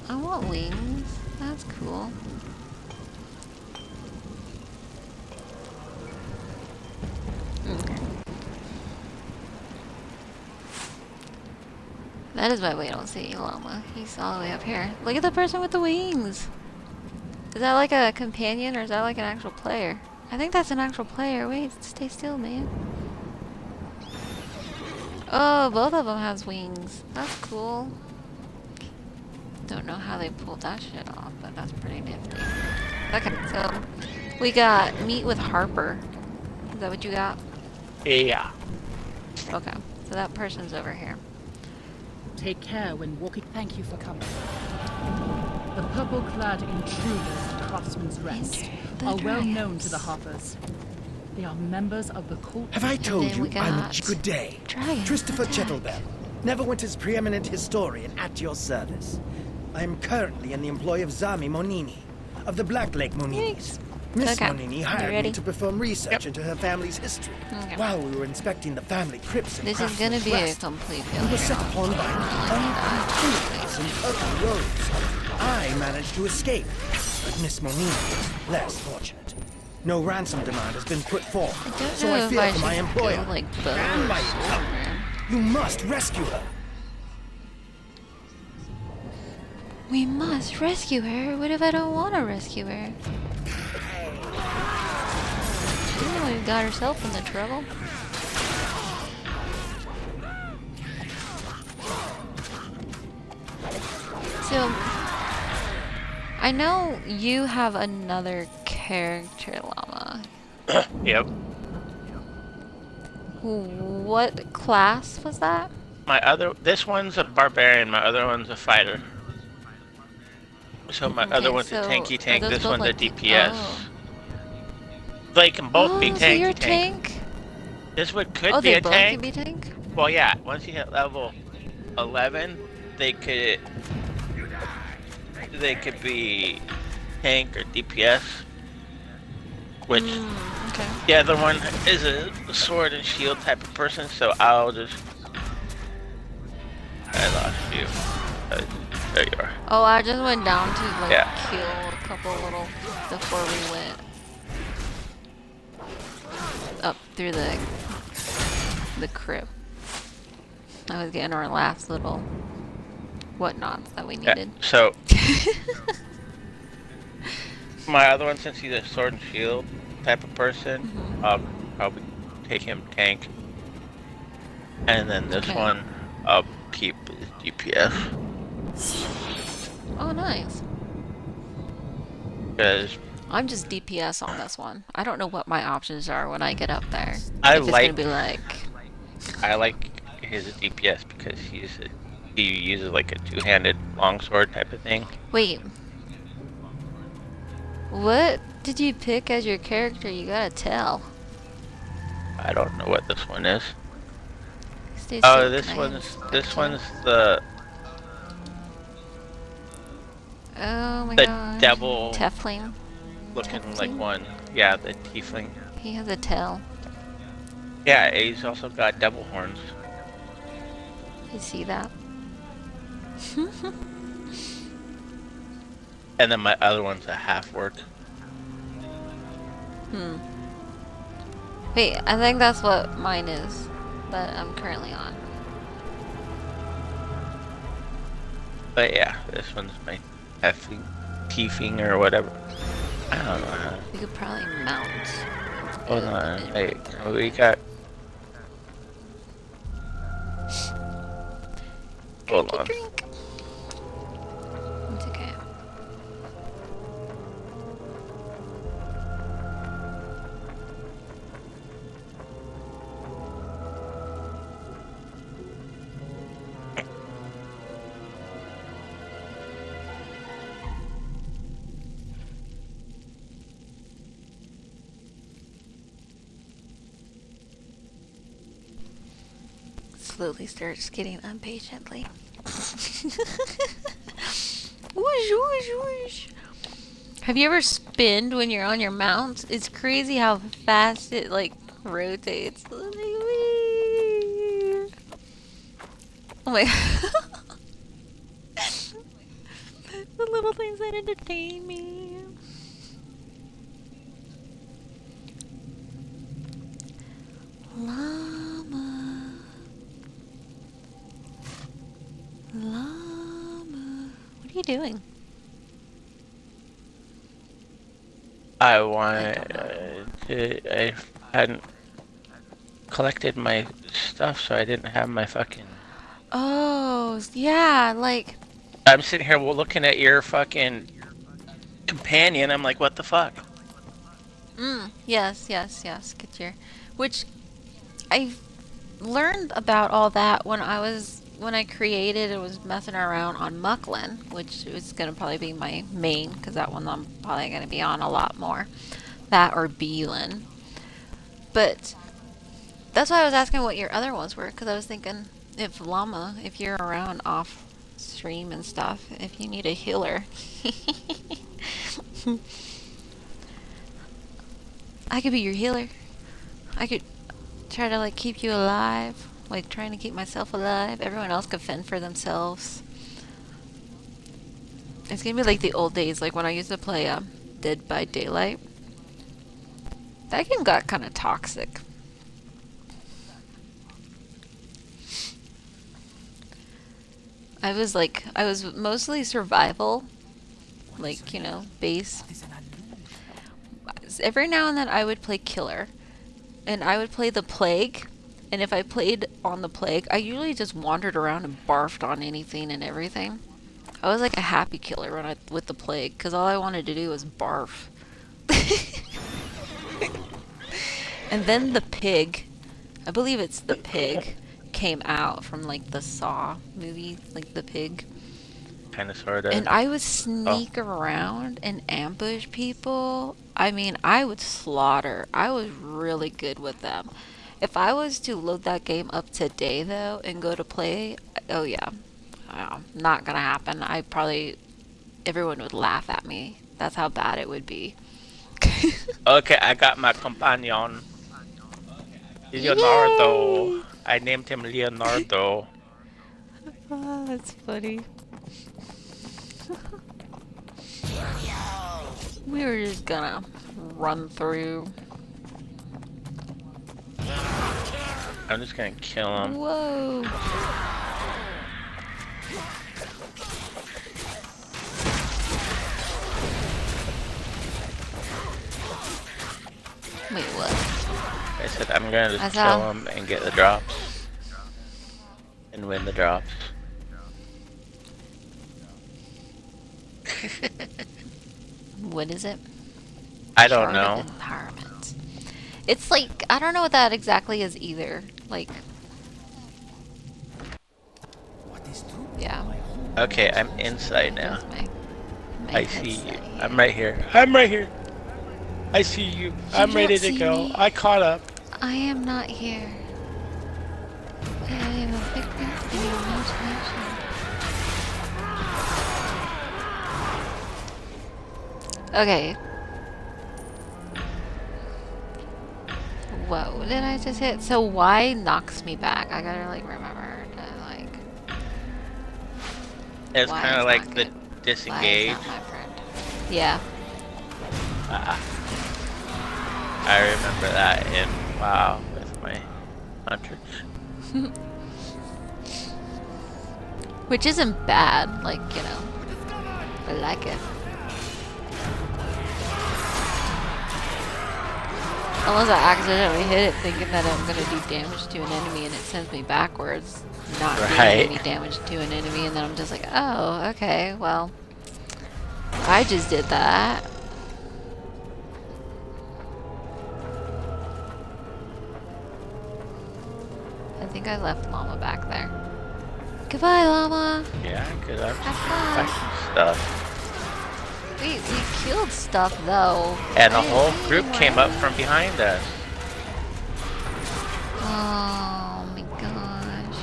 I want wings. That's cool. Okay. That is why we don't see Llama. He's all the way up here. Look at the person with the wings! Is that like a companion or is that like an actual player? I think that's an actual player. Wait, stay still, man. Oh, both of them has wings. That's cool. Don't know how they pulled that shit off, but that's pretty nifty. Okay, so we got meet with Harper. Is that what you got? Yeah. Okay, so that person's over here. Take care when walking. Thank you for coming. The purple-clad intruders at Craftsman's Rest are well known to the Harpers. They are members of the cult. Have I told you I'm good day? Dragon Christopher attack. Chettlebell, Neverwinter's preeminent historian at your service. I am currently in the employ of Zami Monini, of the Black Lake Moninis. Thanks. Miss Okay. Monini You hired ready? me to perform research into her family's history. Okay. While we were inspecting the family crypts in This is gonna Craftsman's be a Rest, complete we were failure. set upon by unconscious and ugly roads. I managed to escape, but Miss Monini, less fortunate. No ransom demand has been put forth, I don't so know I if fear I for my should employer. go, like, bow And or my sword, income. man. You must rescue her. We must rescue her. What if I don't want to rescue her? Ooh, we got herself in the trouble. So, I know you have another character, Llama. Yep. What class was that? This one's a barbarian, my other one's a fighter. So my other one's a tanky are tank, those this both one's like a DPS. Oh. They can both be Oh, tanky so you're a tank. tank? This one could Oh, be they a both tank. can be tank? Well, yeah, once you hit level 11, they could be tank or DPS. Which Okay. the other one is a sword and shield type of person, so I'll just. I lost you. There you are. Oh, I just went down to like Yeah. kill a couple little before we went up through the crypt. I was getting our last little whatnots that we Yeah, needed. so my other one, since he's a sword and shield type of person, I'll probably take him tank, and then this Okay. one I'll keep his DPS Oh, nice. because I'm just DPS on this one. I don't know what my options are when I get up there. I If it's like- gonna be like, I like his DPS because he uses like a two-handed longsword type of thing. wait, what did you pick as your character? You gotta tell. I don't know what this one is. Stay Oh, still. this Can I one's have this a one's tail? Oh my the god. devil Tefling. looking like Tefling? one. Yeah, the tiefling. He has a tail. Yeah, he's also got devil horns. You see that? And then my other one's a half orc. Wait, I think that's what mine is that I'm currently on. But yeah, this one's my tiefling or whatever. I don't know how. We could probably mount. Hold on, hey, we got. Hold on. Drink. It's okay. Slowly starts getting impatiently. Whoosh, whoosh, whoosh. Have you ever spinned when you're on your mount? It's crazy how fast it like rotates. Oh my the little things that entertain me. Llama. Llama. What are you doing? I hadn't collected my stuff, so I didn't have my fucking. Oh, yeah, like. I'm sitting here looking at your fucking companion. I'm like, what the fuck? Yes. Get your. Which I learned about all that when I created and was messing around on Mucklin, which is gonna probably be my main, because that one I'm probably gonna be on a lot more. That or Beelin. But that's why I was asking what your other ones were, because I was thinking if Llama, if you're around off stream and stuff, if you need a healer. I could be your healer. I could try to like keep you alive, like trying to keep myself alive. Everyone else could fend for themselves. It's gonna be like the old days, like when I used to play Dead by Daylight. That game got kind of toxic. I was mostly survival, like, you know, base. Every now and then I would play killer, and I would play the plague, and if I played on the plague, I usually just wandered around and barfed on anything and everything. I was like a happy killer with the plague, because all I wanted to do was barf. And then the pig, I believe it's the pig, came out from like the Saw movie, like the pig. Kind of, sort of. And I would sneak around and ambush people. I mean, I would slaughter. I was really good with them. If I was to load that game up today, though, and go to play, oh yeah, not gonna happen. Everyone would laugh at me. That's how bad it would be. Okay, I got my companion. Leonardo. Yay! I named him Leonardo. Oh, that's funny. We were just gonna run through. I'm just gonna kill him. Whoa. Wait, what? I said I'm gonna just kill him and get the drops. And win the drops. What is it? I don't know. Empowerment. It's like, I don't know what that exactly is either. Like, yeah. Okay, I'm inside now. My I see you. I'm right here. I'm right here. I see you. I'm ready to go. I caught up. I am not here. I Okay. Whoa, what did I just hit? So Y knocks me back. I gotta like remember to like. It's Y kind is of like not the good. Y disengage. is not my friend. Yeah. I remember that in WoW with my hunters. Which isn't bad, like, you know. I like it. Unless I accidentally hit it thinking that I'm gonna do damage to an enemy and it sends me backwards, not doing any damage to an enemy, and then I'm just like, oh, okay, well, I just did that. I think I left Llama back there. Goodbye, Llama! Yeah, because I'm Have fighting stuff. We killed stuff though. And the whole group came up from behind us. Oh my gosh.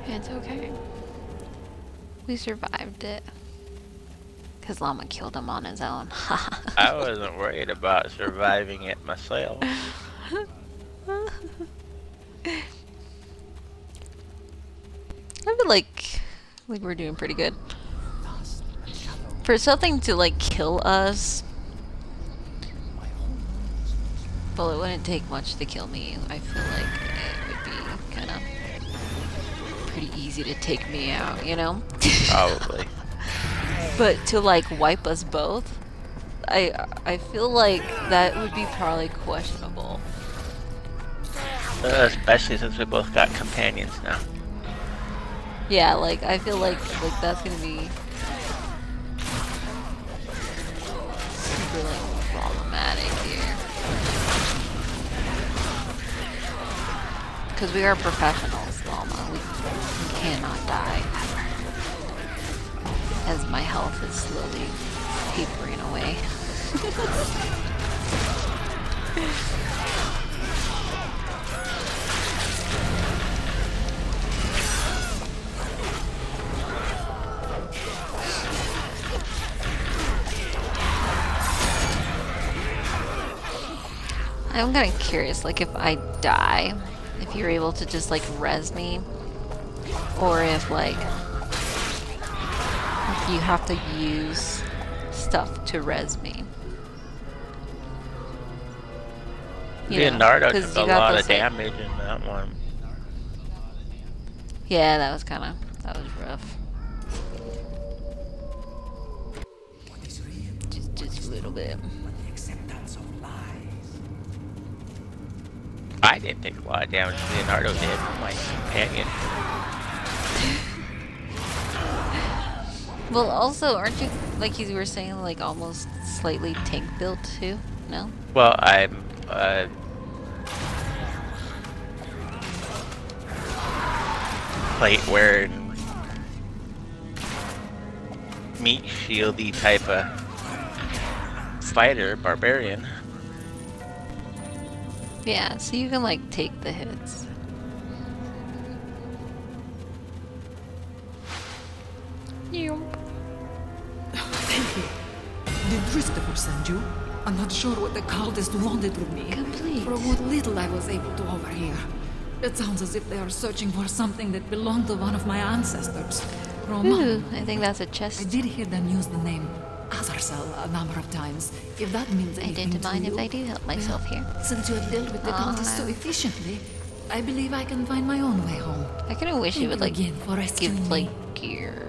It's okay. We survived it. Because Llama killed him on his own. I wasn't worried about surviving it myself. I feel like we're doing pretty good. For something to like kill us, well, it wouldn't take much to kill me. I feel like it would be kind of pretty easy to take me out, you know? Probably. But to like wipe us both, I feel like that would be probably questionable. Especially since we both got companions now. Yeah, like I feel like that's gonna be super like problematic here. Because we are professionals, Llama. We cannot die ever. As my health is slowly tapering away. I'm kind of curious, like if I die, if you're able to just like res me, or if like if you have to use stuff to res me. Leonardo took a lot of damage in that one. Yeah, that was rough. Just a little bit. I didn't take a lot of damage. Leonardo did, my companion. Well, also, aren't you, like you were saying, like almost slightly tank built too? No? Well, I'm plate wearing meat shieldy type of fighter, barbarian. Yeah, so you can like take the hits. Thank you. Did Christopher send you? I'm not sure what the cultist wanted with me. Complete. For what little I was able to overhear. It sounds as if they are searching for something that belonged to one of my ancestors. Ooh, I think that's a chest. I did hear them use the name Azarsel a number of times. If that means anything I don't mind to you, if I do help myself here. Since you have dealt with the cultists so efficiently, I believe I can find my own way home. I kind of wish Thank it would you like again for rescuing give me. like gear.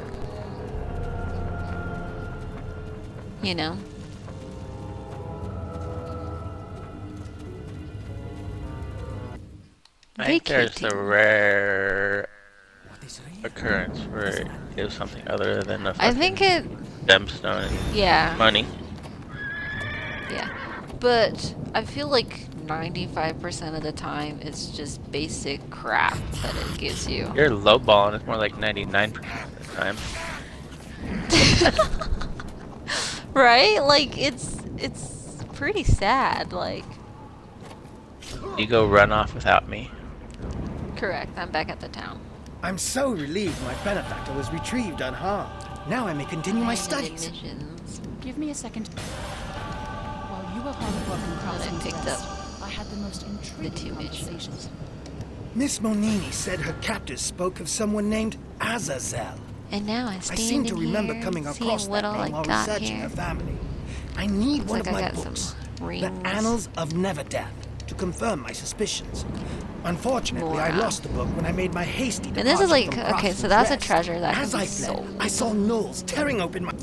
You know? I think there's a rare occurrence where it gives something other than a I think it gemstone and money. Yeah. But I feel like 95% of the time it's just basic crap that it gives you. You're lowballing, it's more like 99% of the time. Right? Like it's pretty sad, like. You go run off without me. Correct. I'm back at the town. I'm so relieved my benefactor was retrieved unharmed. Now I may continue my studies. Missions. Give me a second. While you were hard at work in Craftsman's picked Rest, up I had the most intriguing two conversations. missions. Miss Monini said her captors spoke of someone named Azazel. And now I'm I standing seem to remember here, coming seeing across what that all I name while got researching here. her family. I need Looks one like of I my got some books, rings. The Annals of Never Death, to confirm my suspicions. Unfortunately, I Wow. lost the book when I made my hasty departure And this is like, from okay, so Craftsman's that's a Rest. treasure that As can I be fled, sold. I saw gnolls tearing open my...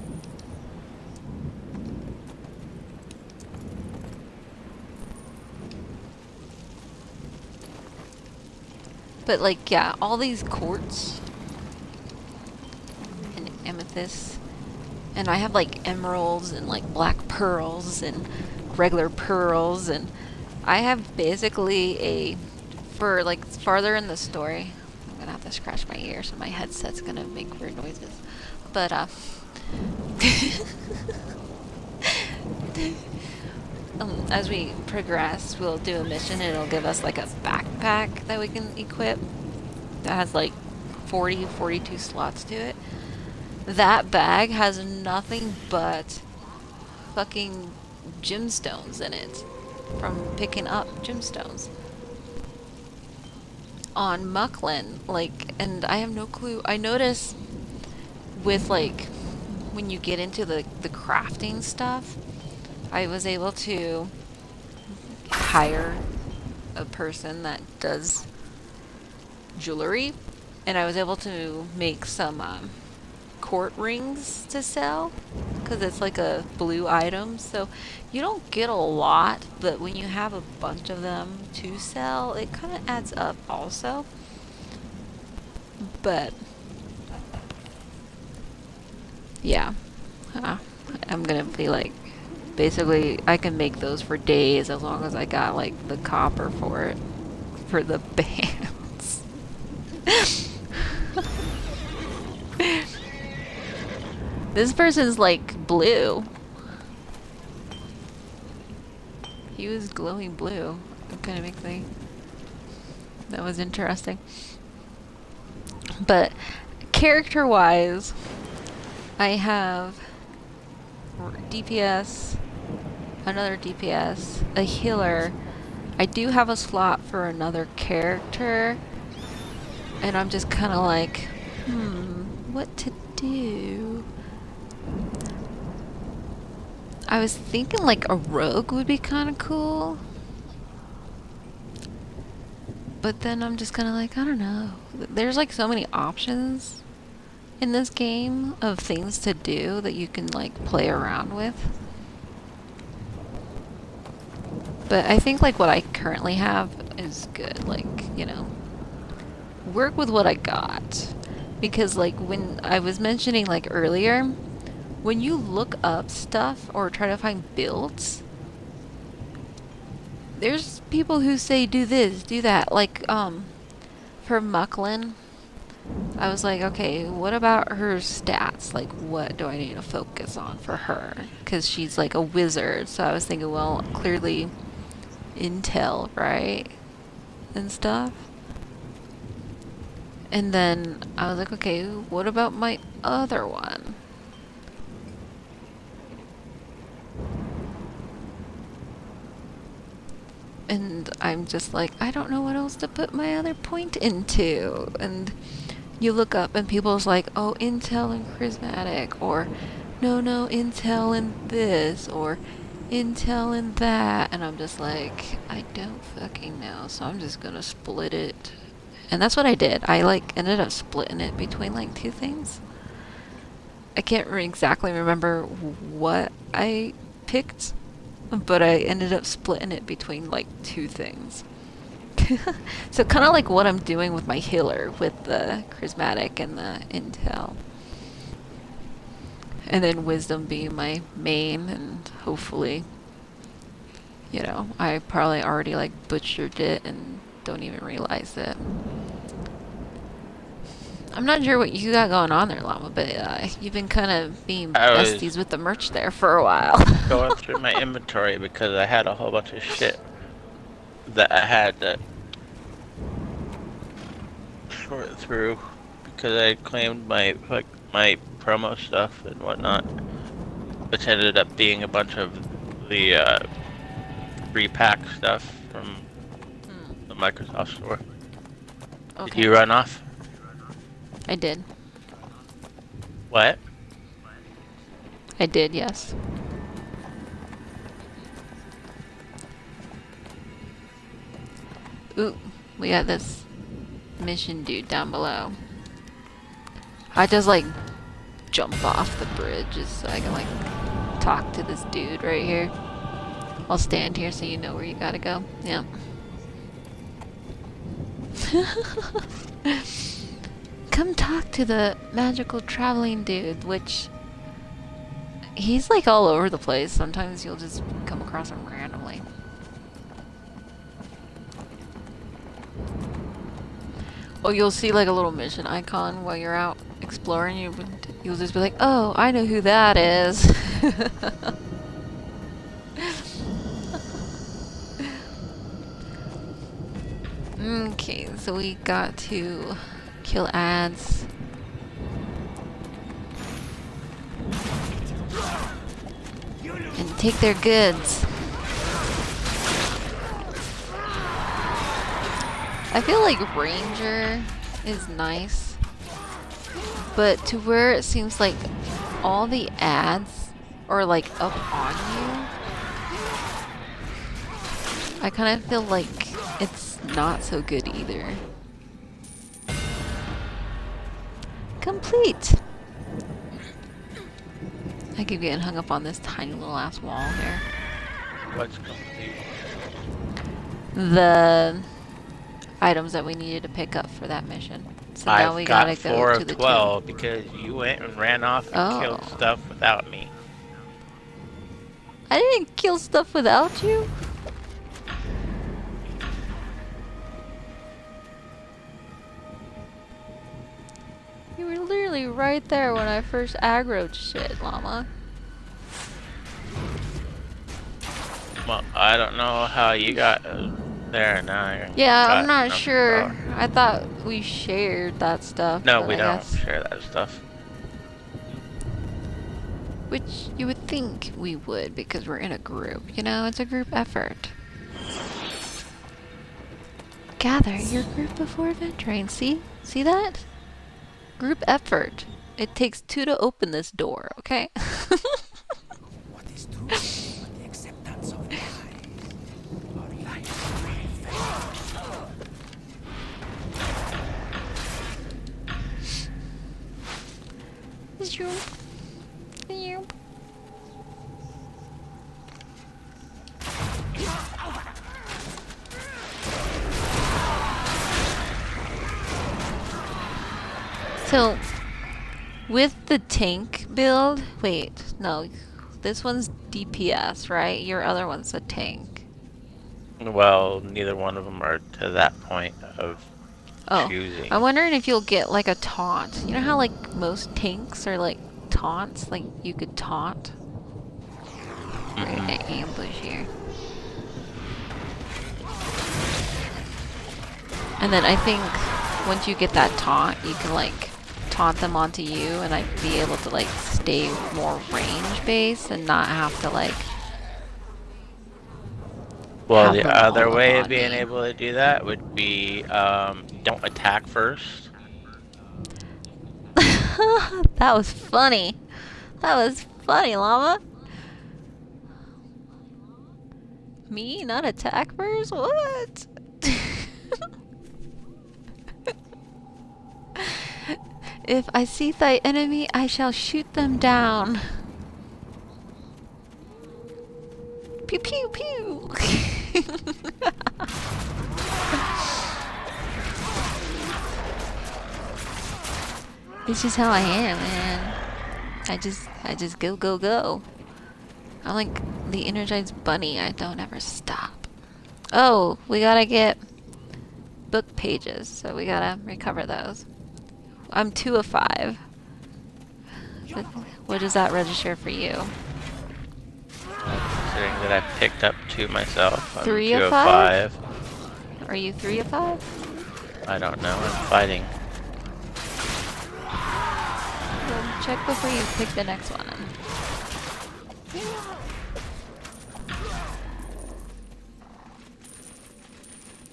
But like, yeah, all these quartz and amethysts, and I have like emeralds and like black pearls and regular pearls, and I have basically a, for like farther in the story, I'm gonna have to scratch my ear so my headset's gonna make weird noises, but as we progress, we'll do a mission and it'll give us like a backpack that we can equip that has like 42 slots to it. That bag has nothing but fucking gemstones in it from picking up gemstones on Mucklin. Like, and I have no clue. I notice with like when you get into the crafting stuff, I was able to hire a person that does jewelry, and I was able to make some court rings to sell because it's like a blue item, so you don't get a lot, but when you have a bunch of them to sell, it kind of adds up also. But yeah, I'm gonna be like, basically I can make those for days as long as I got like the copper for it, for the bands. This person's like blue. He was glowing blue. It kind of makes me... That was interesting. But character-wise, I have DPS, another DPS, a healer. I do have a slot for another character, and I'm just kind of like, what to do? I was thinking like a rogue would be kind of cool, but then I'm just kind of like, I don't know. There's like so many options in this game of things to do that you can like play around with. But I think like what I currently have is good. Like, you know, work with what I got. Because like when I was mentioning like earlier, when you look up stuff or try to find builds, there's people who say do this, do that. Like for Mucklin, I was like, okay, what about her stats? Like, what do I need to focus on for her? Because she's like a wizard. So I was thinking, well, clearly intel, right? And stuff. And then I was like, okay, what about my other one? And I'm just like, I don't know what else to put my other point into. And you look up and people's like, oh, intel and charismatic, or no, intel and this, or intel and that. And I'm just like, I don't fucking know. So I'm just gonna split it. And that's what I did. I like ended up splitting it between like two things. I can't exactly remember what I picked, but I ended up splitting it between like two things. So kind of like what I'm doing with my healer with the charismatic and the intel. And then wisdom being my main, and hopefully, you know, I probably already like butchered it and don't even realize it. I'm not sure what you got going on there, Llama, but you've been kind of being besties with the merch there for a while. Going through my inventory because I had a whole bunch of shit that I had that short through because I claimed my promo stuff and whatnot, which ended up being a bunch of the repack stuff from the Microsoft store. Okay. Did you run off? I did. What? I did, yes. Ooh, we got this mission dude down below. I just like jump off the bridge just so I can like talk to this dude right here. I'll stand here so you know where you gotta go. Yeah. Come talk to the magical traveling dude, which he's like all over the place. Sometimes you'll just come across him randomly. Oh, you'll see like a little mission icon while you're out exploring. You'll just be like, oh, I know who that is. Okay, so we got to kill ads. And take their goods. I feel like Ranger is nice, but to where it seems like all the ads are like up on you, I kind of feel like it's not so good either. Complete! I keep getting hung up on this tiny little ass wall here. What's complete? The items that we needed to pick up for that mission. So now we gotta I've go got 4 to of the 12 because you went and ran off and killed Oh. stuff without me. I didn't kill stuff without you. You were literally right there when I first aggroed shit, llama. Well, I don't know how you got there now. Yeah, I'm got not enough sure. power. I thought we shared that stuff. No, but we I don't guess- share that stuff. Which you would think we would because we're in a group. You know, it's a group effort. Gather your group before venturing. See? See that? Group effort. It takes 2 to open this door, okay? What is true? The acceptance of lies. Our life. Zoom. Zoom. So, with the tank build, wait, no, this one's DPS, right? Your other one's a tank. Well, neither one of them are to that point of Oh, choosing. I'm wondering if you'll get like a taunt. You know how like most tanks are like taunts? Like you could taunt? We're in an ambush here. And then I think once you get that taunt, you can like taunt them onto you and like be able to like stay more range based and not have to like Well, have the them all other up way on of being me. able to do that would be don't attack first. That was funny. That was funny, llama. Me not attack first? What? If I see thy enemy, I shall shoot them down. Pew pew pew. It's just how I am, man. I just go go go. I'm like the energized bunny. I don't ever stop. Oh, we gotta get book pages, so we gotta recover those. I'm 2 of 5. What does that register for you? Considering that I picked up 2 myself, I'm 3 2 of of 5? 5. Are you 3 of 5? I don't know. I'm fighting. check before you pick the next one.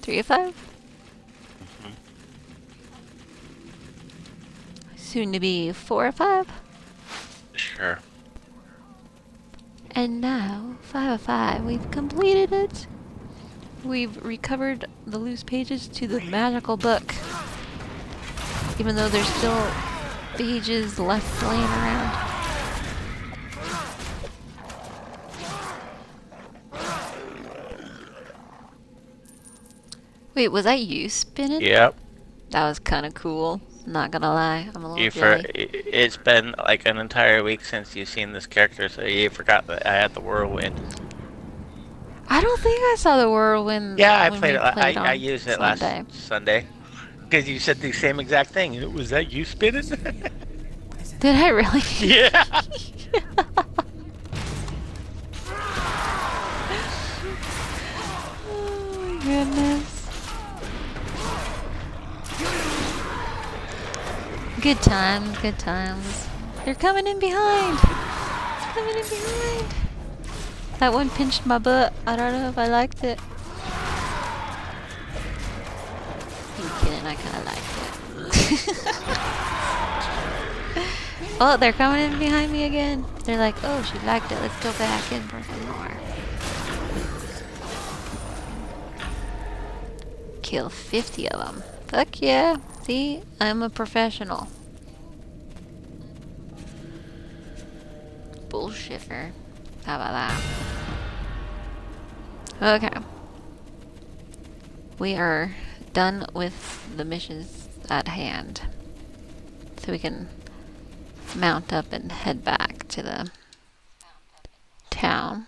3 of 5? Soon to be 4 of 5? Sure. And now, 5 of 5. We've completed it. We've recovered the loose pages to the magical book. Even though there's still pages left laying around. Wait, was that you spinning? Yep. That was kind of cool. Not gonna lie, I'm a little jelly. It's been like an entire week since you've seen this character, so you forgot that I had the whirlwind. I don't think I saw the whirlwind. Yeah, I when played we it. I used it last Sunday. Sunday. Because you said the same exact thing. Was that you spinning? Did I really? Yeah. Oh my goodness. Good times, good times. They're coming in behind. Coming in behind. That one pinched my butt. I don't know if I liked it. You kidding? I kind of liked it. Oh, they're coming in behind me again. They're like, oh, she liked it. Let's go back in for some more. Kill 50 of them. Fuck yeah. See, I'm a professional. Bullshitter. How about that? Okay. We are done with the missions at hand. So we can mount up and head back to the town.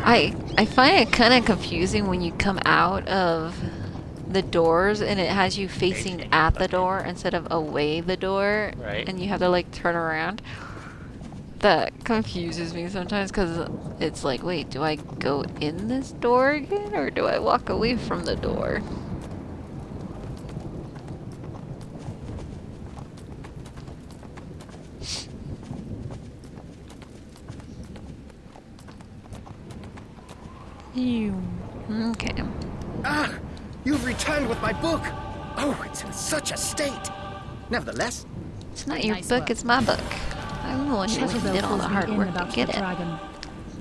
I find it kind of confusing when you come out of the doors and it has you facing at the door instead of away the door, Right. And you have to like turn around. That confuses me sometimes because it's like, wait, do I go in this door again or do I walk away from the door? Okay. Ah! You've returned with my book! Oh, it's in such a state! Nevertheless, It's not your Nice book, work. it's my book. I'm the one who Chatterbell did all the fills me hard in work about to get the it. dragon.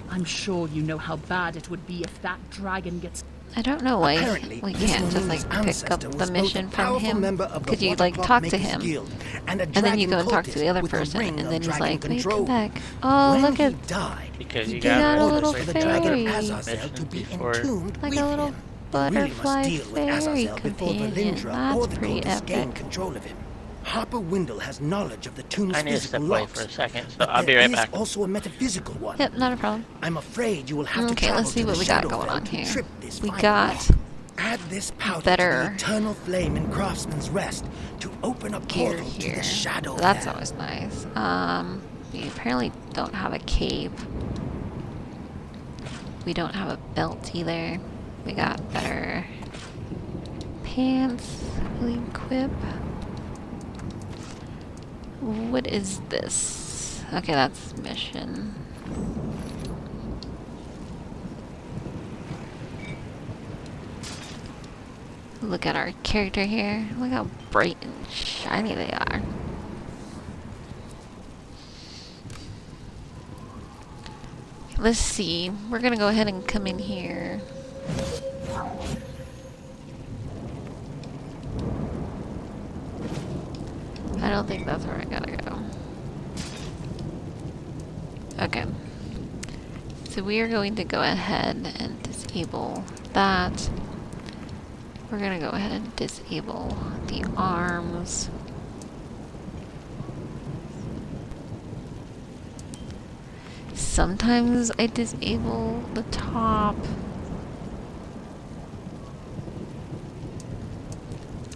I'm sure you know how bad it would be if that dragon gets... I don't know why apparently, we this can't just Morini's like pick up ancestor the was mission both a from powerful him. member of the Could you Water like Clock talk to Makers him? Guild, and then you go and talk to the other with a person, ring and of then he's dragon like, wait, control. come back. Oh, When look at he died, Because he you gave got a orders little for the dragon fairy. Azazel to be Before- entombed like with a little him. You really must butterfly deal with fairy Azazel before companion. Valindra That's or the pretty cultists gain epic. control of him. Harper Windle has knowledge of the tomb's I need to physical step away locks, for a second, so but I'll be there right is back. also a metaphysical one. Yep, not a problem. I'm afraid you will have to Okay, travel let's see to what the we got Shadow going Vale on to here. trip this We final got lock. Add this powder better to the eternal flame in Craftsman's Rest to open a gear portal to here. the Shadow So that's Vale. always nice. We apparently don't have a cape. We don't have a belt either. We got better pants. Really equip. What is this? Okay, that's mission. Look at our character here. Look how bright and shiny they are. Let's see. We're gonna go ahead and come in here. I don't think that's where I gotta go. Okay. So we are going to go ahead and disable that. We're gonna go ahead and disable the arms. Sometimes I disable the top.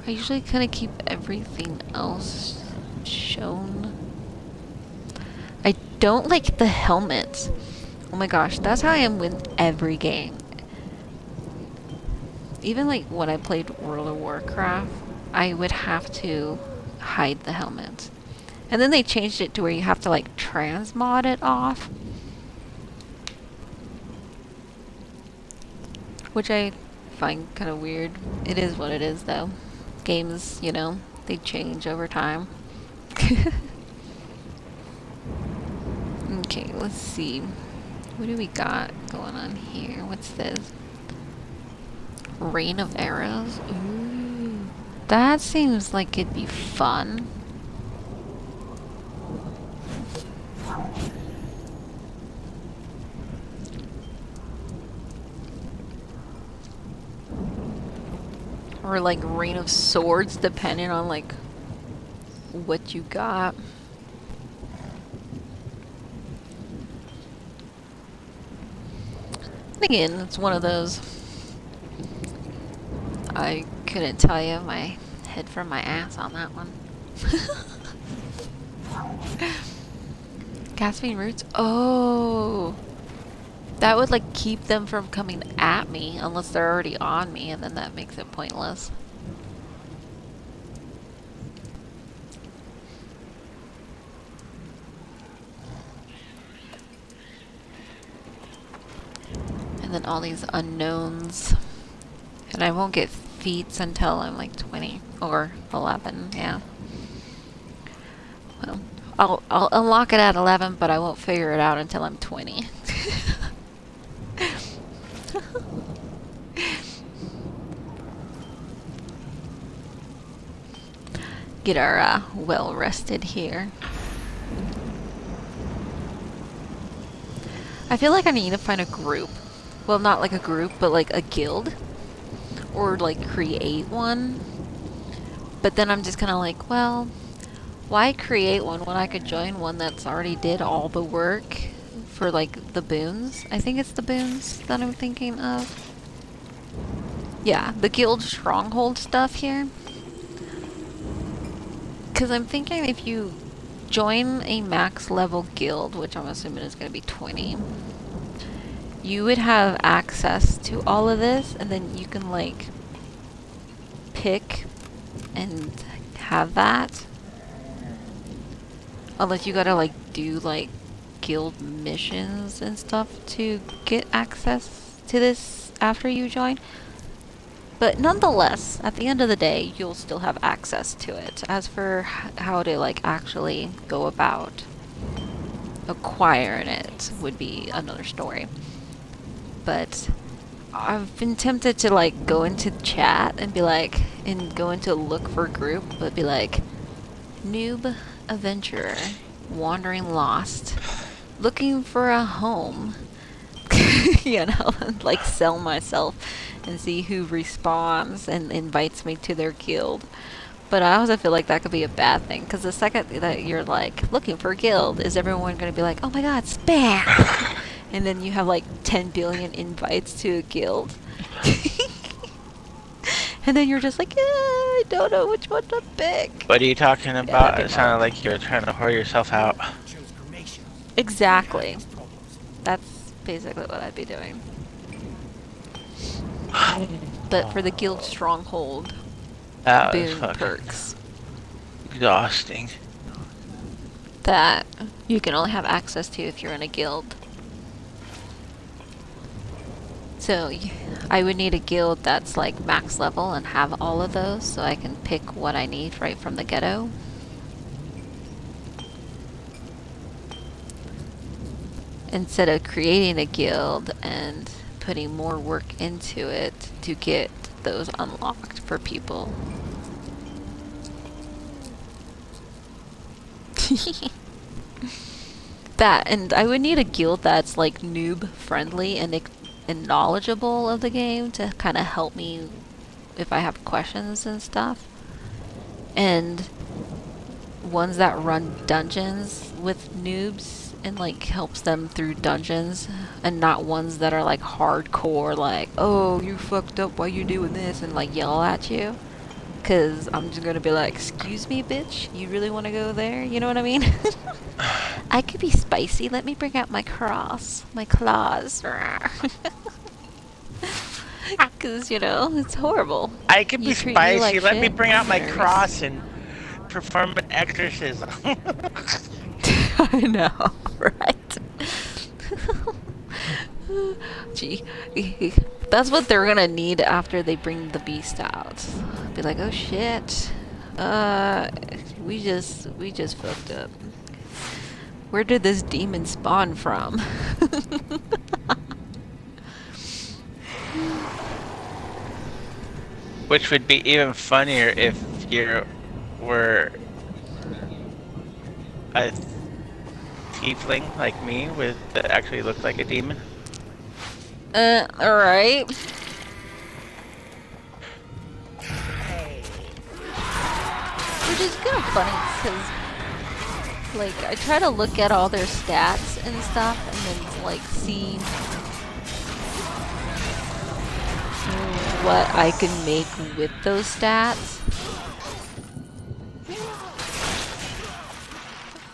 I usually kind of keep everything else shown. I don't like the helmet. Oh my gosh, that's how I am with every game. Even like when I played World of Warcraft, I would have to hide the helmet. And then they changed it to where you have to like transmod it off. Which I find kind of weird. It is what it is though. Games, you know, they change over time. Okay, let's see. What do we got going on here? What's this? Rain of Arrows? Ooh. That seems like it'd be fun. Or like Rain of Swords, depending on like what you got. Again, it's one of those. I couldn't tell you my head from my ass on that one. Gasping roots? Oh! That would like keep them from coming at me unless they're already on me, and then that makes it pointless. And then all these unknowns. And I won't get feats until I'm like 20 or 11, yeah. Well, I'll unlock it at 11, but I won't figure it out until I'm 20. Get our well rested here. I feel like I need to find a group. Well, not like a group, but like a guild. Or like create one. But then I'm just kind of like, well, why create one when I could join one that's already did all the work for like the boons? I think it's the boons that I'm thinking of. Yeah, the guild stronghold stuff here. Because I'm thinking if you join a max level guild, which I'm assuming is going to be 20, you would have access to all of this, and then you can like pick and have that. Unless you gotta like do like guild missions and stuff to get access to this after you join. But nonetheless, at the end of the day, you'll still have access to it. As for how to like actually go about acquiring it would be another story. But I've been tempted to like go into chat and be like, and go into look for group, but be like, noob adventurer, wandering lost, looking for a home. You know, and like sell myself and see who responds and invites me to their guild. But I also feel like that could be a bad thing, because the second that you're like looking for a guild, is everyone going to be like, oh my god, spam! And then you have like 10 billion invites to a guild. And then you're just like, I don't know which one to pick. What are you talking about? It sounded like you were trying to whore yourself out. Exactly. That's basically what I'd be doing. But for the guild stronghold, That was boon fucking perks exhausting. that you can only have access to if you're in a guild. So I would need a guild that's like max level and have all of those, so I can pick what I need right from the ghetto. Instead of creating a guild and putting more work into it to get those unlocked for people. That, and I would need a guild that's like noob friendly and knowledgeable of the game to kind of help me if I have questions and stuff. And ones that run dungeons with noobs and like helps them through dungeons, and not ones that are like hardcore, like, oh, you fucked up, why you doing this, and like yell at you. Cause I'm just gonna be like, excuse me, bitch, you really want to go there? You know what I mean? I could be spicy. Let me bring out my cross, my claws. Because, you know, it's horrible. I can You be treat me spicy. like Let me shit, bring out my Nerys. cross and perform an exorcism. I know, right? Gee, that's what they're gonna need after they bring the beast out. Be like, oh shit, we just fucked up. Where did this demon spawn from? Which would be even funnier if you were a tiefling like me with that actually looked like a demon. Alright. Which is kind of funny, because, like, I try to look at all their stats and stuff, and then, like, see what I can make with those stats.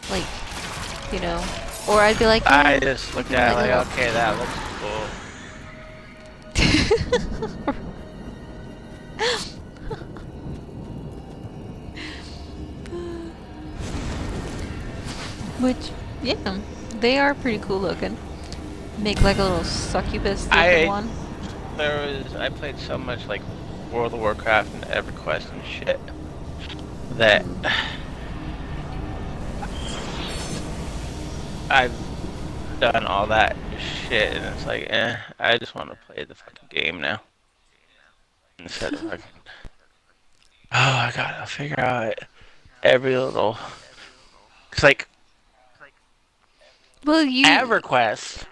Like, you know, or I'd be like, oh, I just looked at it like, okay, that looks cool. Which, yeah, they are pretty cool looking. Make like a little succubus looking one. I played so much like World of Warcraft and EverQuest and shit that I've done all that shit, and it's like, I just want to play the fucking game now. Instead of fucking, I gotta figure out every little. It's like, well, EverQuest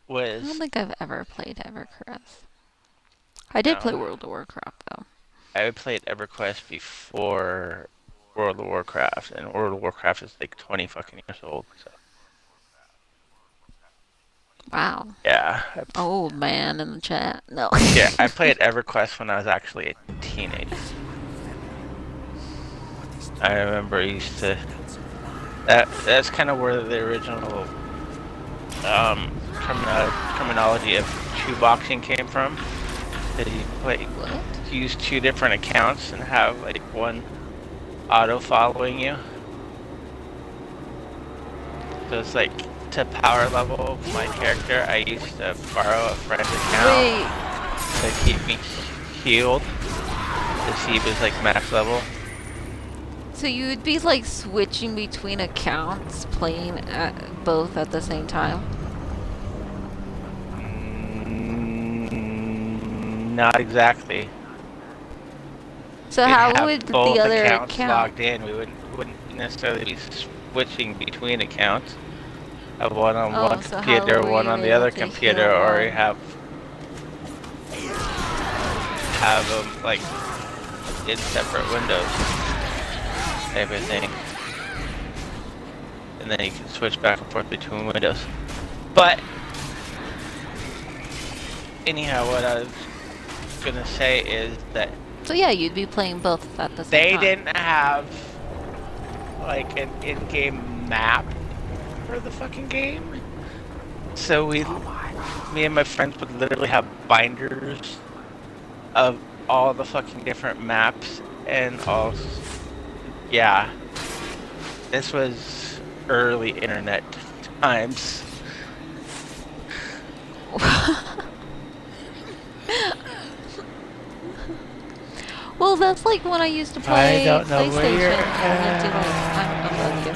was. I don't think I've ever played EverQuest. I did play World of Warcraft though. I played EverQuest before World of Warcraft, and World of Warcraft is like 20 fucking years old. So. Wow. Yeah. Old man in the chat. No. Yeah, I played EverQuest when I was actually a teenager. I remember I used to. That's kind of where the original terminology of shoeboxing came from. That you use two different accounts and have like one auto following you. So it's like to power level my character, I used to borrow a friend's account to keep me healed. To see if it's like max level. So you would be like switching between accounts, playing both at the same time? Not exactly. So how would the other accounts account logged in? We wouldn't necessarily be switching between accounts. Have one on one computer, one on the other computer, or you have them like in separate windows, everything, and then you can switch back and forth between windows. But anyhow, what I was gonna say is that. So yeah, you'd be playing both at the same time. They didn't have like an in-game map for the fucking game, so me and my friends would literally have binders of all the fucking different maps and all. Yeah, this was early internet times. Well, that's like when I used to play I don't know PlayStation. where you're I'm above you.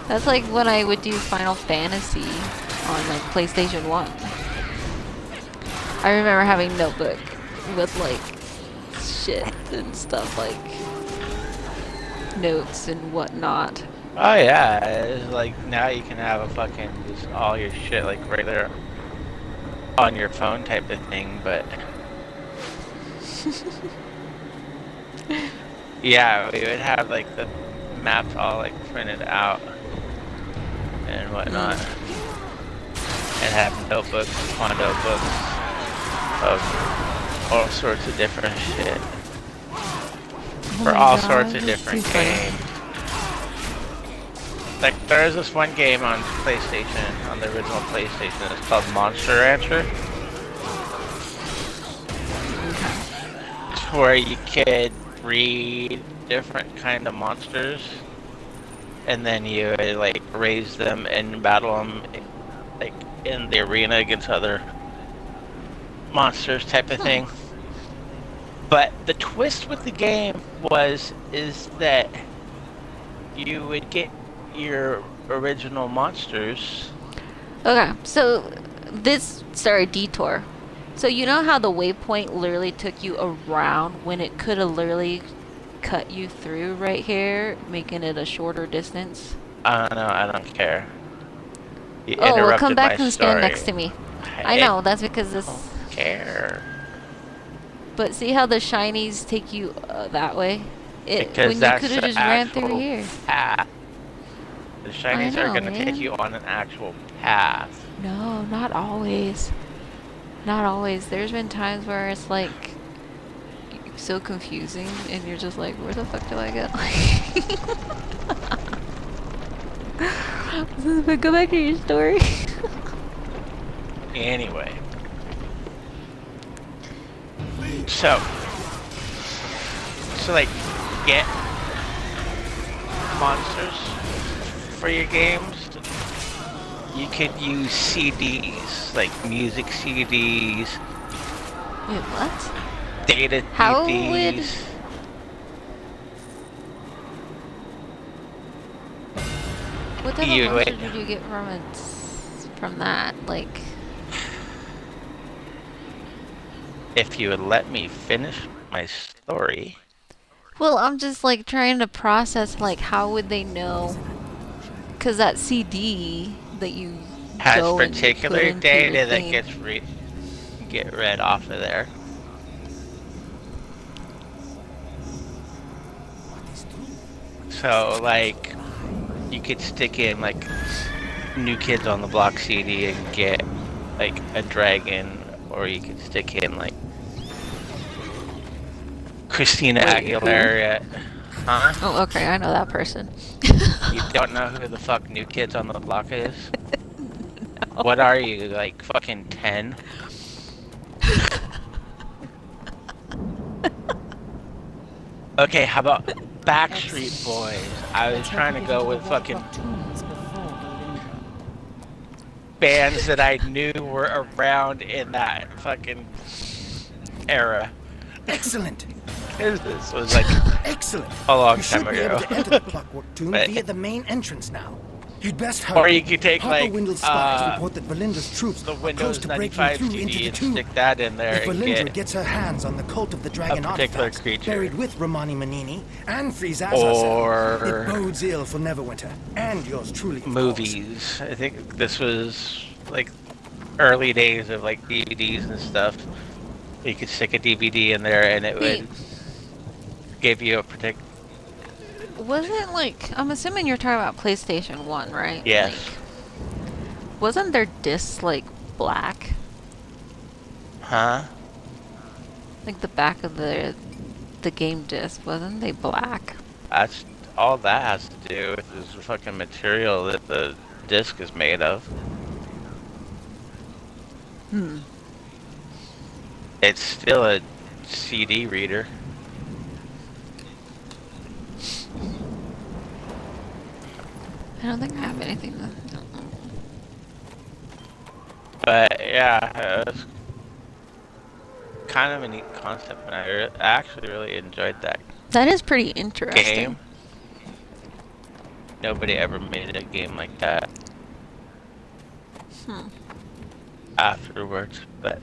That's like when I would do Final Fantasy on like PlayStation 1. I remember having Notebook with like shit and stuff, like notes and whatnot. Oh yeah, it's like now you can have a fucking just all your shit like right there on your phone type of thing, but yeah, we would have like the maps all like printed out and whatnot, and have notebooks, fun notebooks of all sorts of different shit for all sorts of different games. Like, there is this one game on PlayStation, on the original PlayStation, it's called Monster Rancher. Where you could breed different kind of monsters, and then you would, like, raise them and battle them, like, in the arena against other monsters type of thing. But the twist with the game is that you would get your original monsters. Okay, so sorry, detour. So you know how the waypoint literally took you around when it could have literally cut you through right here, making it a shorter distance? No, I don't care. You well, come interrupted back my and stand story. next to me. I know, that's because this... I don't care. But see how the shinies take you that way? Because when that's you could have the just ran through actual here. path. The shinies are going to take you on an actual path. No, not always. Not always. There's been times where it's like so confusing and you're just like, where the fuck do I go? But go back to your story. Anyway. So like, get monsters for your games. You could use CDs, like music CDs. Wait, what? Data How DVDs. What type of monsters would you get from that? Like, if you would let me finish my story. Well, I'm just like trying to process like how would they know? Because that CD that you has go particular and you data that gets get read off of there. So like you could stick in like New Kids on the Block CD and get like a dragon, or you could stick in like Christina Aguilera. Huh? Oh, okay, I know that person. You don't know who the fuck New Kids on the Block is? No. What are you, like fucking 10? Okay, how about Backstreet Boys? I was trying to go with fucking bands that I knew were around in that fucking era. Excellent. This was like excellent. A long you time should be ago. able to enter the Clockwork Tomb via the main entrance now. You'd best hurry. Or you could take like Windle's spies report that Valindra's troops the are close Windows to breaking 95 through into CD the and tomb. stick that in there If and Valindra get gets her hands on the Cult of the Dragon a particular artifacts creature. buried with Romani Manini and Frieza Or it bodes ill for Neverwinter and yours truly. Movies. I think this was like early days of like DVDs and stuff. You could stick a DVD in there and it would give you a particular. Wasn't like, I'm assuming you're talking about PlayStation 1, right? Yes. Like, wasn't their discs like black? Huh? Like the back of the game disc, wasn't they black? That's all that has to do with is the fucking material that the disc is made of. It's still a CD reader. I don't think I have anything. But yeah, it was kind of a neat concept, and I actually really enjoyed that. That is pretty interesting. Game. Nobody ever made a game like that. Afterwards, but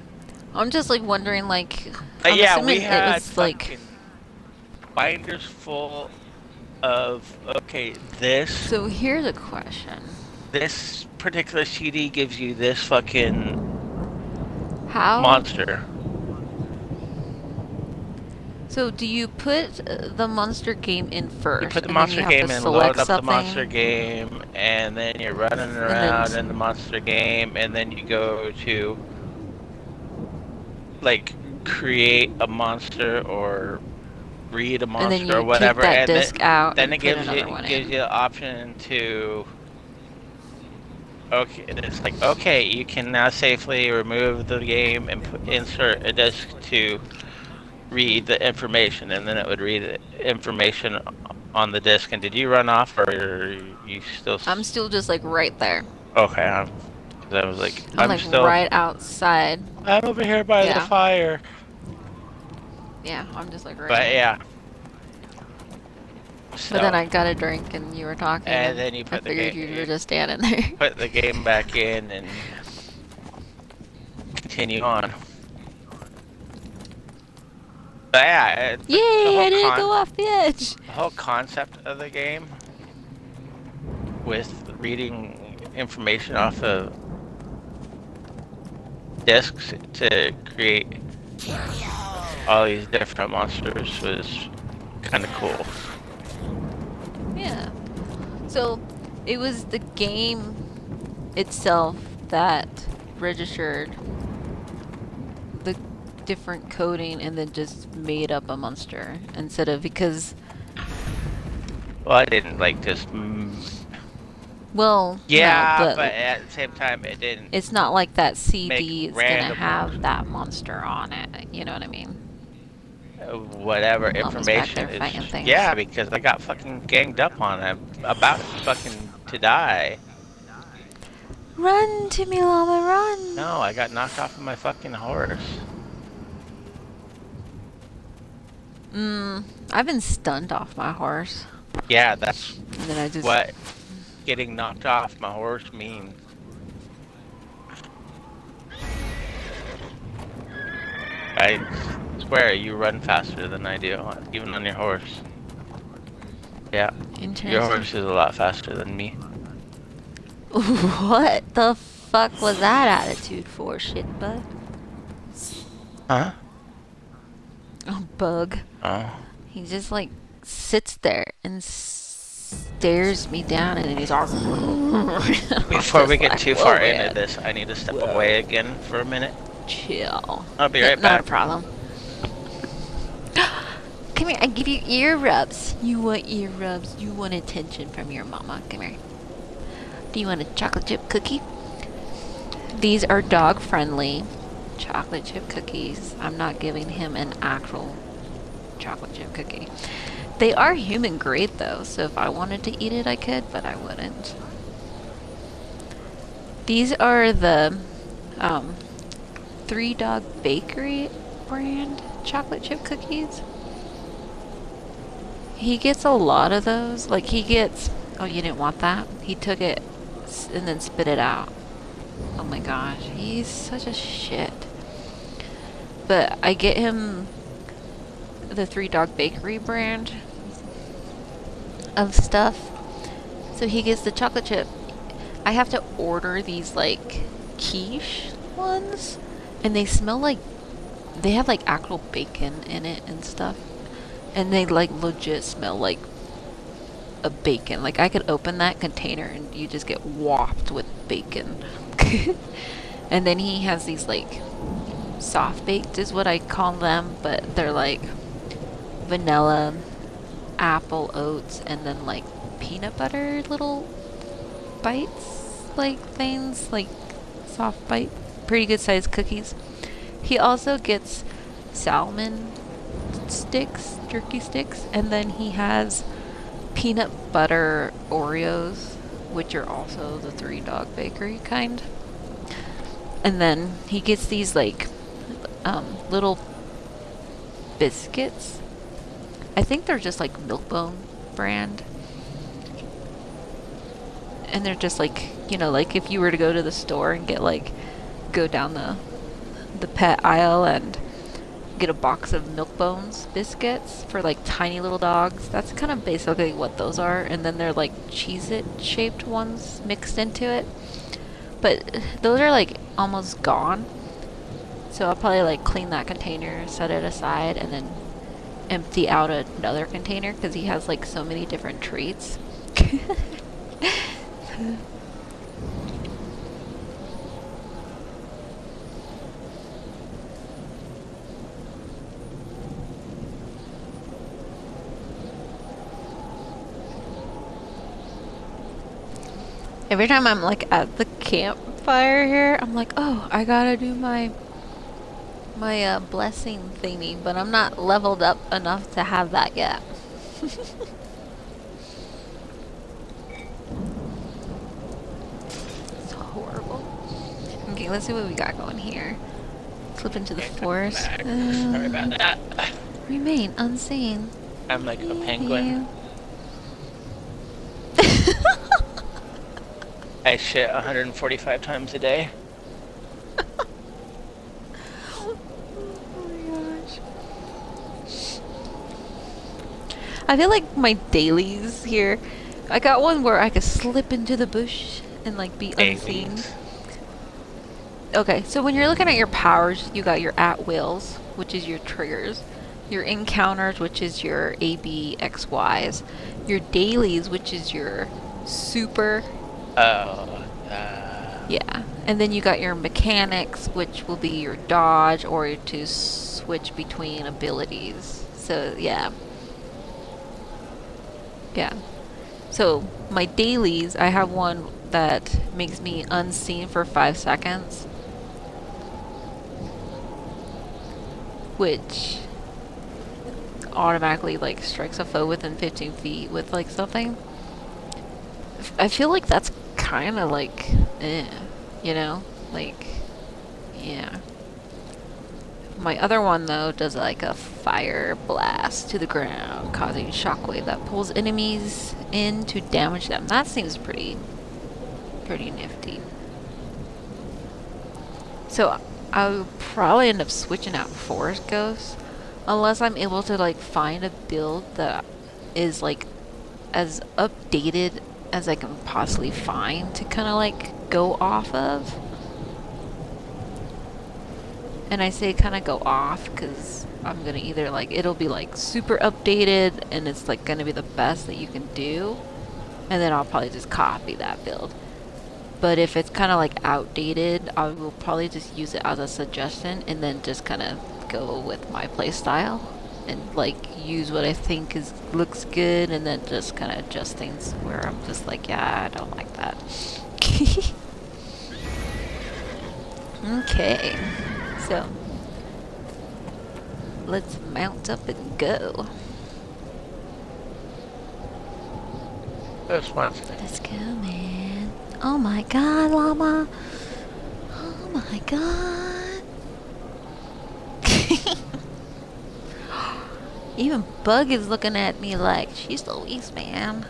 I'm just like wondering, like, I'm yeah, we assuming had it was like binders full of this. So here's a question. This particular CD gives you this fucking monster. So do you put the monster game in first? You put the monster game in, load up the monster game, and then you're running around in the monster game, and then you go to like create a monster or read a And then monster or you whatever, take that and disc out then and it put gives another one you in. the option to. Okay, it's like, okay, you can now safely remove the game and insert a disc to read the information, and then it would read the information on the disc. And did you run off, or are you still? I'm still just like right there. Okay, because I was like, I'm like right outside. I'm over here by the Yeah. fire. Yeah, I'm just like right But here. yeah. But then So, I got a drink and you were talking, and then you I put the figured you were just standing there. put the game back in and continue on. But yeah, Yay! I didn't go off the edge. The whole concept of the game with reading information off of discs to create all these different monsters was kind of cool. Yeah. So it was the game itself that registered the different coding and then just made up a monster instead of, because Well, I didn't like just. Well, yeah, no, but at the same time, it didn't. It's not like that CD is gonna have monsters. that monster on it. You know what I mean? Whatever Mama's information back there fighting is. things. Yeah, because I got fucking ganged up on. I'm about fucking to die. Run to me, llama, run! No, I got knocked off of my fucking horse. I've been stunned off my horse. Yeah, that's And then I just... what getting knocked off my horse means. I swear you run faster than I do, even on your horse. Yeah, your horse is a lot faster than me. What the fuck was that attitude for, shit bug? Huh? Oh, bug. Oh. He just like sits there and stares me down, and then he's all... Before we get like, too far man. into this, I need to step away again for a minute. Chill. I'll be right back. Not a problem. Come here, I give you ear rubs. You want ear rubs? You want attention from your mama. Come here. Do you want a chocolate chip cookie? These are dog friendly chocolate chip cookies. I'm not giving him an actual chocolate chip cookie. They are human grade though, so if I wanted to eat it I could, but I wouldn't. These are the Three Dog Bakery brand chocolate chip cookies. He gets a lot of those. Like he gets... Oh, you didn't want that? He took it and then spit it out. Oh my gosh, he's such a shit. But I get him the Three Dog Bakery brand of stuff. So he gets the chocolate chip. I have to order these like quiche ones, and they smell like they have like actual bacon in it and stuff, and they like legit smell like a bacon. Like I could open that container and you just get wafted with bacon. And then he has these like soft baked is what I call them, but they're like vanilla, apple, oats, and then like peanut butter little bites, like things, like soft bite, pretty good sized cookies. He also gets salmon sticks, jerky sticks, and then he has peanut butter Oreos, which are also the Three Dog Bakery kind. And then he gets these like little biscuits. I think they're just like Milk-Bone brand. And they're just like, you know, like if you were to go to the store and get like, go down the pet aisle and get a box of Milk-Bones biscuits for like tiny little dogs. That's kind of basically what those are. And then they're like Cheez-It shaped ones mixed into it. But those are like almost gone. So I'll probably like clean that container, set it aside, and then empty out another container because he has like so many different treats. Every time I'm like at the campfire here, I'm like, oh, I gotta do my blessing thingy, but I'm not leveled up enough to have that yet. It's horrible. Okay, let's see what we got going here. Slip into the forest. Sorry about that. Remain unseen. I'm like a penguin. I shit 145 times a day. Oh my gosh. I feel like my dailies here, I got one where I could slip into the bush and like be unseen. Okay, so when you're looking at your powers, you got your at-wills, which is your triggers, your encounters, which is your aBee XYs, your dailies, which is your super. Yeah, and then you got your mechanics, which will be your dodge or to switch between abilities. So yeah. Yeah. So my dailies, I have one that makes me unseen for 5 seconds, which automatically like strikes a foe within 15 feet with like something. I feel like that's kind of like, you know, like, yeah. My other one though does like a fire blast to the ground, causing shockwave that pulls enemies in to damage them. That seems pretty nifty. So I'll probably end up switching out Forest Ghost unless I'm able to like find a build that is like as updated as I can possibly find to kind of like go off of. And I say kind of go off because I'm gonna either like, it'll be like super updated and it's like gonna be the best that you can do, and then I'll probably just copy that build. But if it's kind of like outdated, I will probably just use it as a suggestion and then just kind of go with my playstyle and like use what I think looks good, and then just kind of adjust things where I'm just like, yeah, I don't like that. Okay, so let's mount up and go. This one. Let's go, man. Oh my god, llama. Oh my god. Even Bug is looking at me like, she's Louise, man.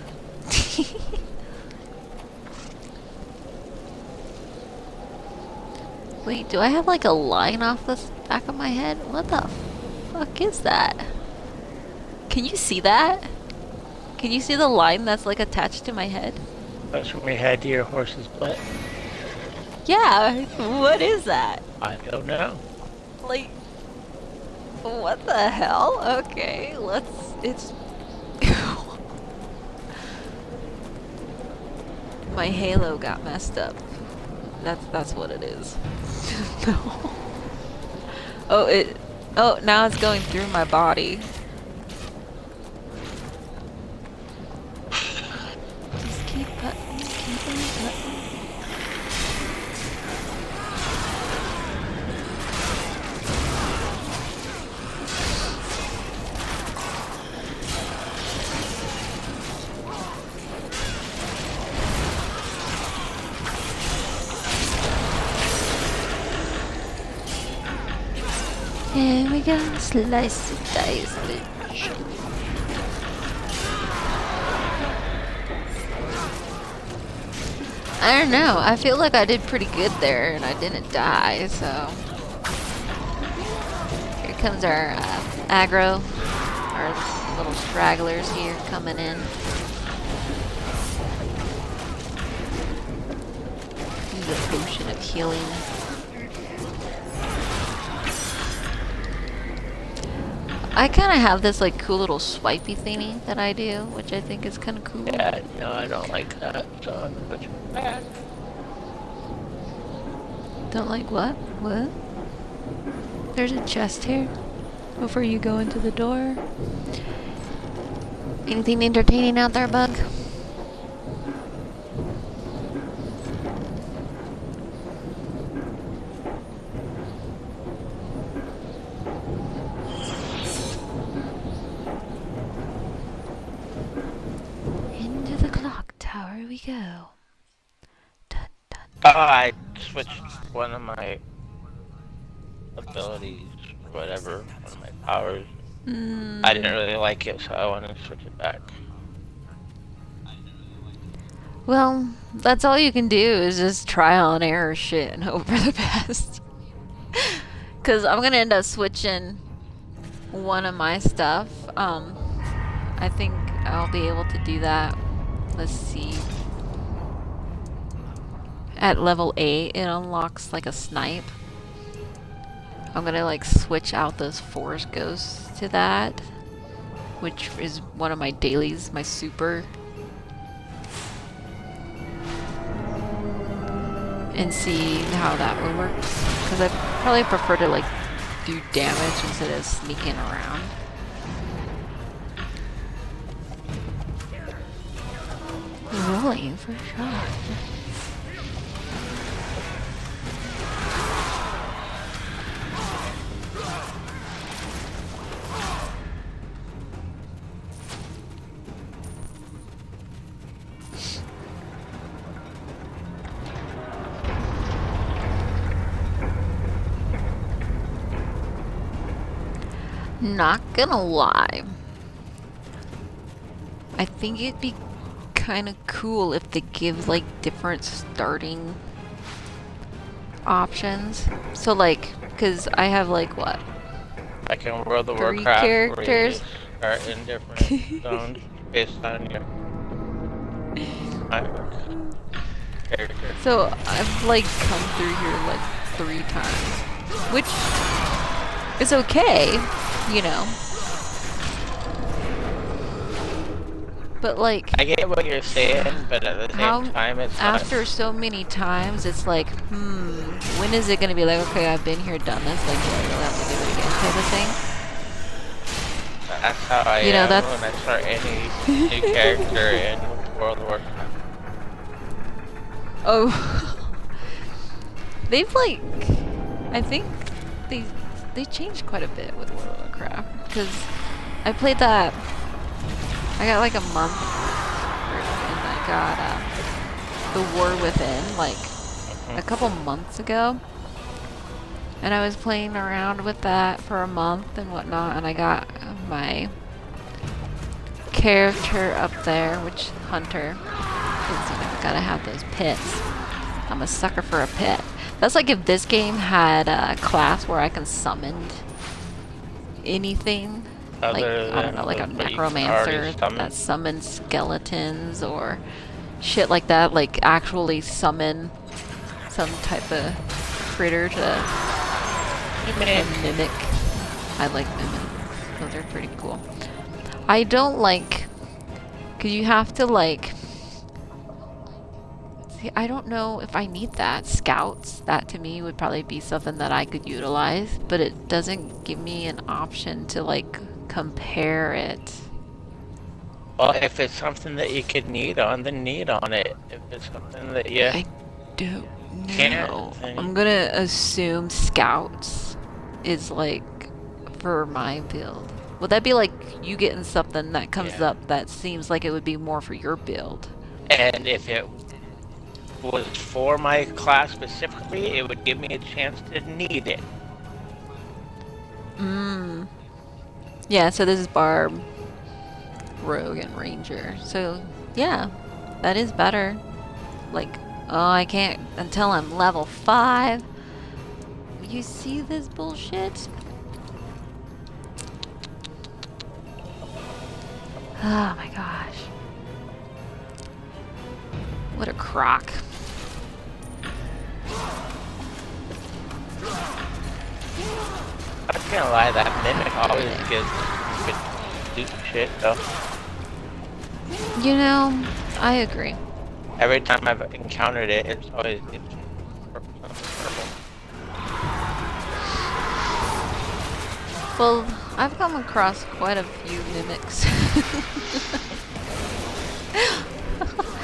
Wait, do I have like a line off the back of my head? What the fuck is that? Can you see that? Can you see the line that's like attached to my head? That's from your head to your horse's butt. Yeah, what is that? I don't know. Like, what the hell? Okay, it's... My halo got messed up. That's what it is. No. Oh, now it's going through my body. Just keep putting, keep on putting. Here we go, slice and dice, bitch. I don't know, I feel like I did pretty good there and I didn't die, so... Here comes our aggro, our little stragglers here coming in. Use a potion of healing. I kind of have this like cool little swipey thingy that I do, which I think is kind of cool. Yeah, no, I don't like that, so I'm gonna put you back. Don't like what? What? There's a chest here before you go into the door. Anything entertaining out there, Bug? go? Dun, dun, Oh, I switched one of my abilities, or whatever, one of my powers. I didn't really like it, so I wanted to switch it back. Well, that's all you can do is just trial and error shit and hope for the best. Because I'm going to end up switching one of my stuff. I think I'll be able to do that. Let's see. At level 8, it unlocks like a snipe. I'm gonna like switch out those forest ghosts to that, which is one of my dailies, my super. And see how that would work. Because I probably prefer to like do damage instead of sneaking around. Rolling for sure. Not gonna lie, I think it'd be kind of cool if they give like different starting options. So like, cause I have like what? Like in World of 3 Warcraft, characters. where you start in different zones based on your character. So I've like come through here like 3 times, which is okay, you know. But like, I get what you're saying, but at the same time, it's after so many times, it's like, when is it gonna be like, okay, I've been here, done this, like, do I really have to do it again, type of thing? That's how I am when I start any new character in World of Warcraft. Oh, they've like, I think they changed quite a bit with World of Warcraft, because I played that. I got like a month and I got the War Within like a couple months ago, and I was playing around with that for a month and whatnot, and I got my character up there, which Hunter, because you know, gotta have those pits. I'm a sucker for a pit. That's like if this game had a class where I can summon anything. Like, I don't know, like a necromancer that summons skeletons or shit like that, like actually summon some type of critter to mimic. I like mimics. Those are pretty cool. I don't like, because you have to like, see, I don't know if I need that. Scouts, that to me would probably be something that I could utilize, but it doesn't give me an option to like compare it. Well, if it's something that you could need on, then need on it. If it's something that you I don't know. I'm gonna assume scouts is like for my build. Would that be like you getting something that comes up that seems like it would be more for your build? And if it was for my class specifically, it would give me a chance to need it. Yeah, so this is Barb, Rogue, and Ranger. So, yeah, that is better. Like, oh, I can't until I'm level 5. You see this bullshit? Oh my gosh. What a crock. I'm not gonna lie, that mimic always gives good shit though. You know, I agree. Every time I've encountered it, it's always purple. Well, I've come across quite a few mimics.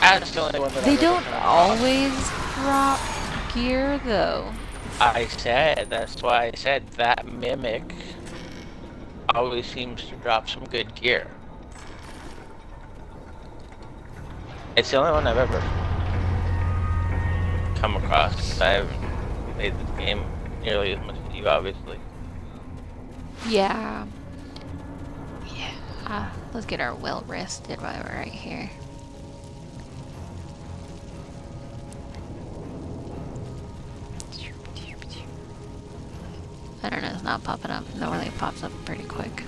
That's the only one that They don't always drop gear though. That's why I said that mimic always seems to drop some good gear. It's the only one I've ever come across, because I haven't played this game nearly as much as you, obviously. Yeah. Yeah. Let's get our well rested while we're right here. I don't know, it's not popping up. Normally it pops up pretty quick.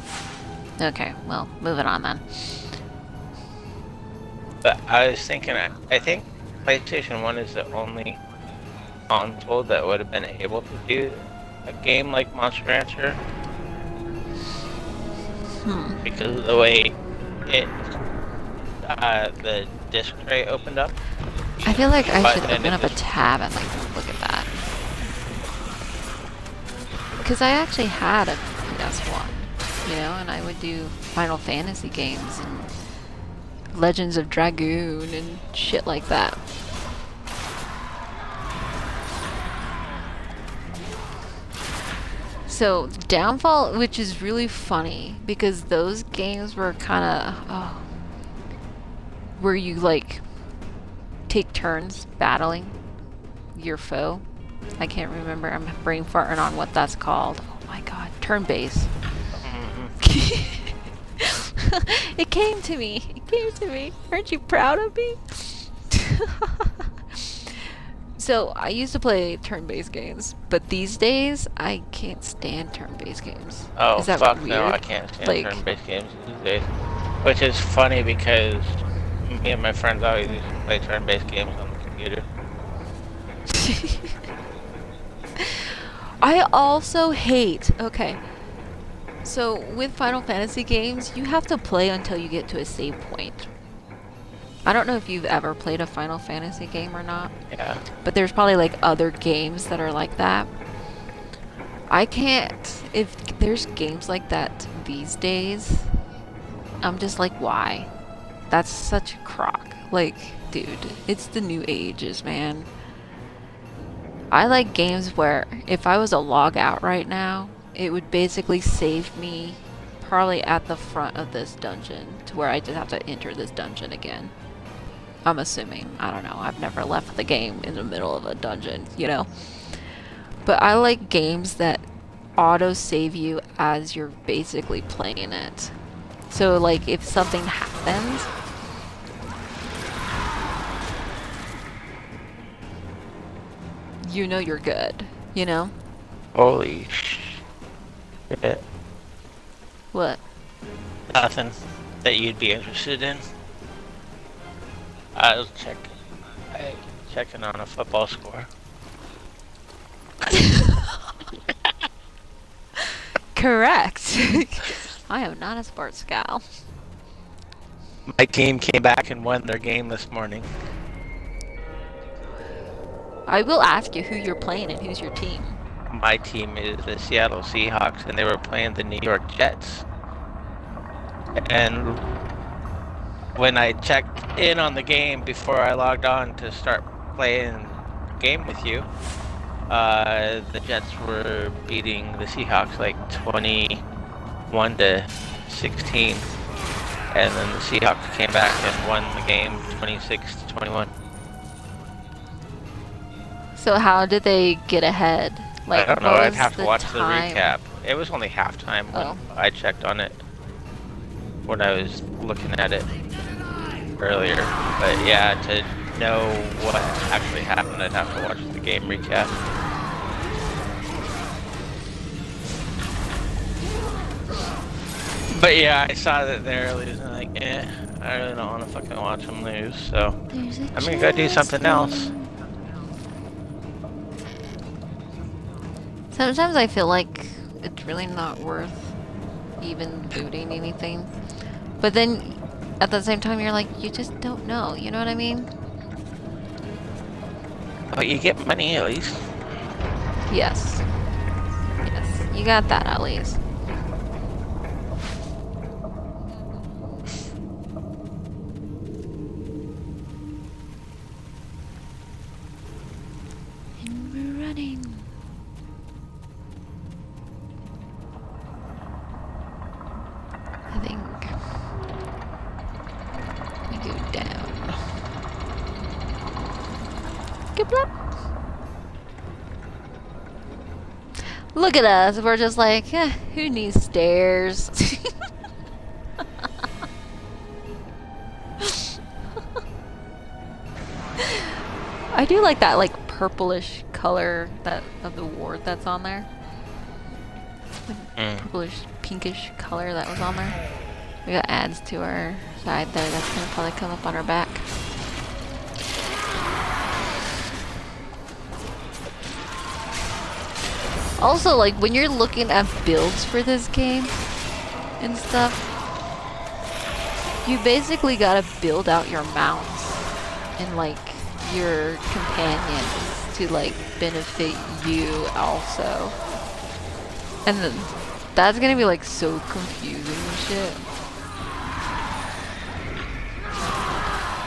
Okay, well, moving on then. But I was thinking, I think PlayStation 1 is the only console that would have been able to do a game like Monster Rancher. Because of the way it, the disc tray opened up. I feel like I But should then open up a tab and like look at that. Because I actually had a PS1, you know, and I would do Final Fantasy games and Legends of Dragoon and shit like that. So, Downfall, which is really funny, because those games were kind of, where you, like, take turns battling your foe. I can't remember, I'm brain farting on what that's called. Oh my god, turn-based. It came to me. Aren't you proud of me? So, I used to play turn-based games, but these days, I can't stand turn-based games. Oh, Is that fuck weird? no, I can't stand Like, turn-based games these days. Which is funny because me and my friends always used to play turn-based games on the computer. I also hate, okay, so with Final Fantasy games, you have to play until you get to a save point. I don't know if you've ever played a Final Fantasy game or not. Yeah. But there's probably like other games that are like that. I can't, if there's games like that these days, I'm just like, why? That's such a crock. Like, dude, it's the new ages, man. I like games where if I was to log out right now, it would basically save me probably at the front of this dungeon to where I just have to enter this dungeon again. I'm assuming. I don't know. I've never left the game in the middle of a dungeon, you know? But I like games that auto-save you as you're basically playing it. So, like, if something happens, you know you're good, you know? Holy shit. What? Nothing that you'd be interested in. I was checking on a football score. Correct. I am not a sports gal. My team came back and won their game this morning. I will ask you who you're playing and who's your team. My team is the Seattle Seahawks, and they were playing the New York Jets. And when I checked in on the game before I logged on to start playing the game with you, the Jets were beating the Seahawks like 21 to 16. And then the Seahawks came back and won the game 26 to 21. So how did they get ahead? Like, I don't know, what I'd was have to the watch time? the recap. It was only halftime when I checked on it. When I was looking at it earlier. But yeah, to know what actually happened, I'd have to watch the game recap. But yeah, I saw that they're losing, like, I really don't want to fucking watch them lose, so I'm gonna go do something else. Sometimes I feel like it's really not worth even booting anything. But then, at the same time, you're like, you just don't know, you know what I mean? But you get money at least. Yes. Yes, you got that at least. And we're running. I think we go down. Plop. Look at us. We're just like, who needs stairs? I do like that like purplish color that of the ward that's on there. The purplish pinkish color that was on there. We got ads to our side there. That's gonna probably come up on our back. Also, like when you're looking at builds for this game and stuff, you basically gotta build out your mounts and like your companions to like benefit you also. And then that's gonna be like so confusing and shit.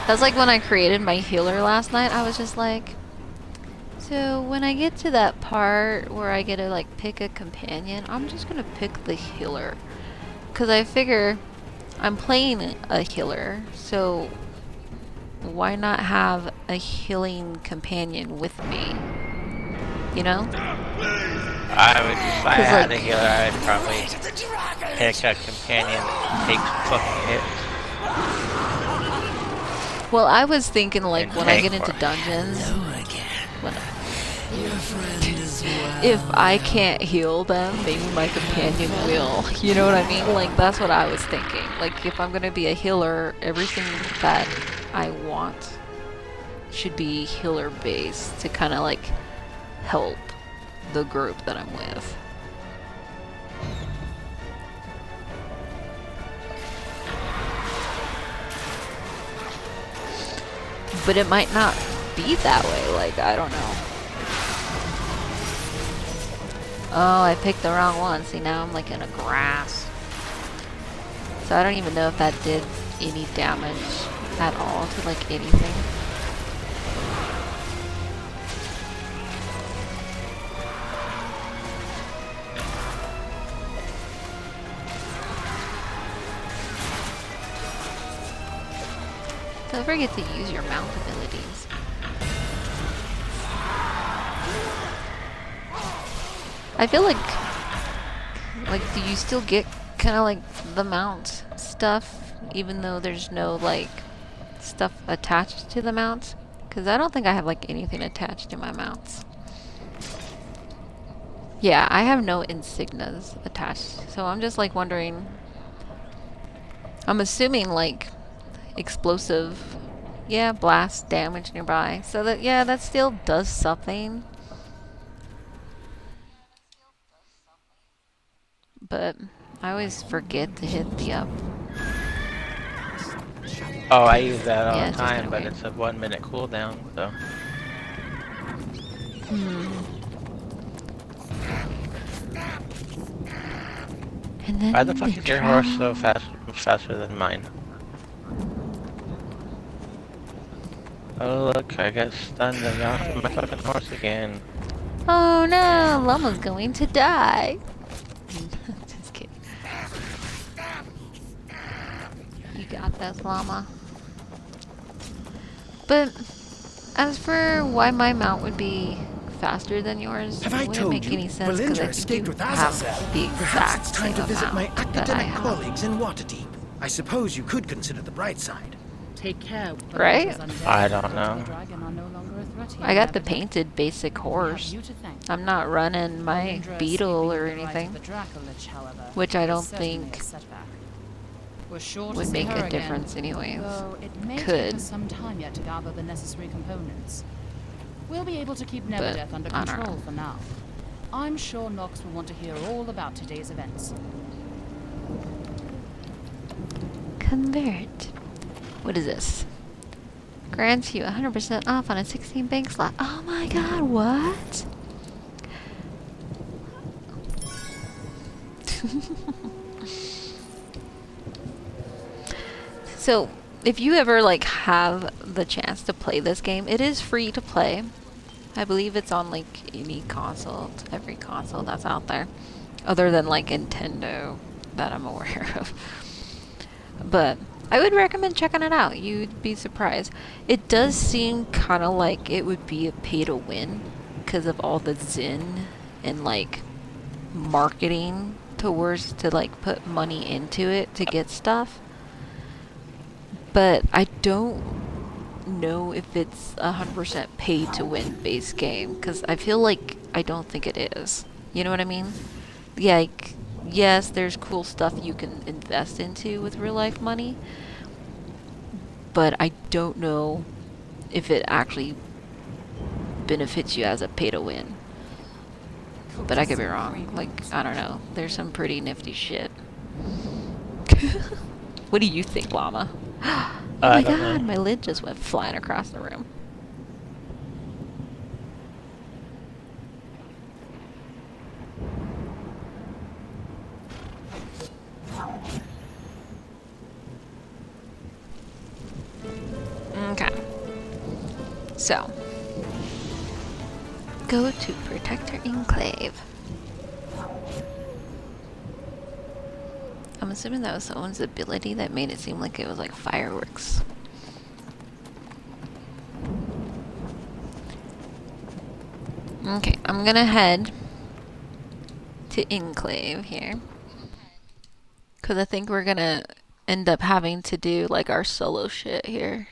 That's like when I created my healer last night, I was just like, so when I get to that part where I get to like pick a companion, I'm just gonna pick the healer. Cause I figure I'm playing a healer, so why not have a healing companion with me? You know? I would, if I had a healer, I'd probably pick a companion that takes fucking hits. Well, I was thinking like when I get into dungeons, if I can't heal them, maybe my companion will. You know what I mean? Like that's what I was thinking. Like if I'm gonna be a healer, everything that I want should be healer based to kind of like help the group that I'm with. But it might not be that way, like I don't know. Oh, I picked the wrong one. See, now I'm like in a grass. So I don't even know if that did any damage at all to like anything. Don't forget to use your mount abilities. I feel like do you still get kind of like the mount stuff even though there's no like stuff attached to the mount? Because I don't think I have like anything attached to my mounts. Yeah, I have no insignias attached. So I'm just like wondering, I'm assuming like explosive, yeah, blast damage nearby. So that, yeah, that still does something. But I always forget to hit the up. Oh, I use that all the time, but it's a 1 minute cooldown, so. And then why the fuck is your horse so faster than mine? Oh look, I got stunned and off my fucking horse again. Oh no, Llama's going to die. Just kidding. You got this, Llama. But as for why my mount would be faster than yours, it wouldn't make any sense because I think you have the exact same to visit my amount that I academic have. colleagues in Waterdeep. I suppose you could consider the bright side. Take care. Right? I don't know. I got the painted basic horse. I'm not running my beetle or anything, which I don't think would make a difference anyways. Could. Some time yet to gather the necessary components. We'll be able to keep But Neverdeath under I don't control know. for now. I'm sure Nox will want to hear all about today's events. Convert. What is this? Grants you 100% off on a 16 bank slot. Oh my god, what? So, if you ever like have the chance to play this game, it is free to play. I believe it's on like any console, every console that's out there, other than like Nintendo that I'm aware of. But I would recommend checking it out. You'd be surprised. It does seem kind of like it would be a pay to win because of all the Zin and like marketing towards to like put money into it to get stuff. But I don't know if it's 100% pay to win base game because I feel like I don't think it is. You know what I mean? Yeah, like, yes, there's cool stuff you can invest into with real life money, but I don't know if it actually benefits you as a pay to win. But I could be wrong. Like, I don't know. There's some pretty nifty shit. What do you think, Llama? Oh my god, my lid just went flying across the room. Okay. So, go to Protector Enclave. I'm assuming that was someone's ability that made it seem like it was like fireworks. Okay, I'm gonna head to Enclave here. Because I think we're gonna end up having to do like our solo shit here.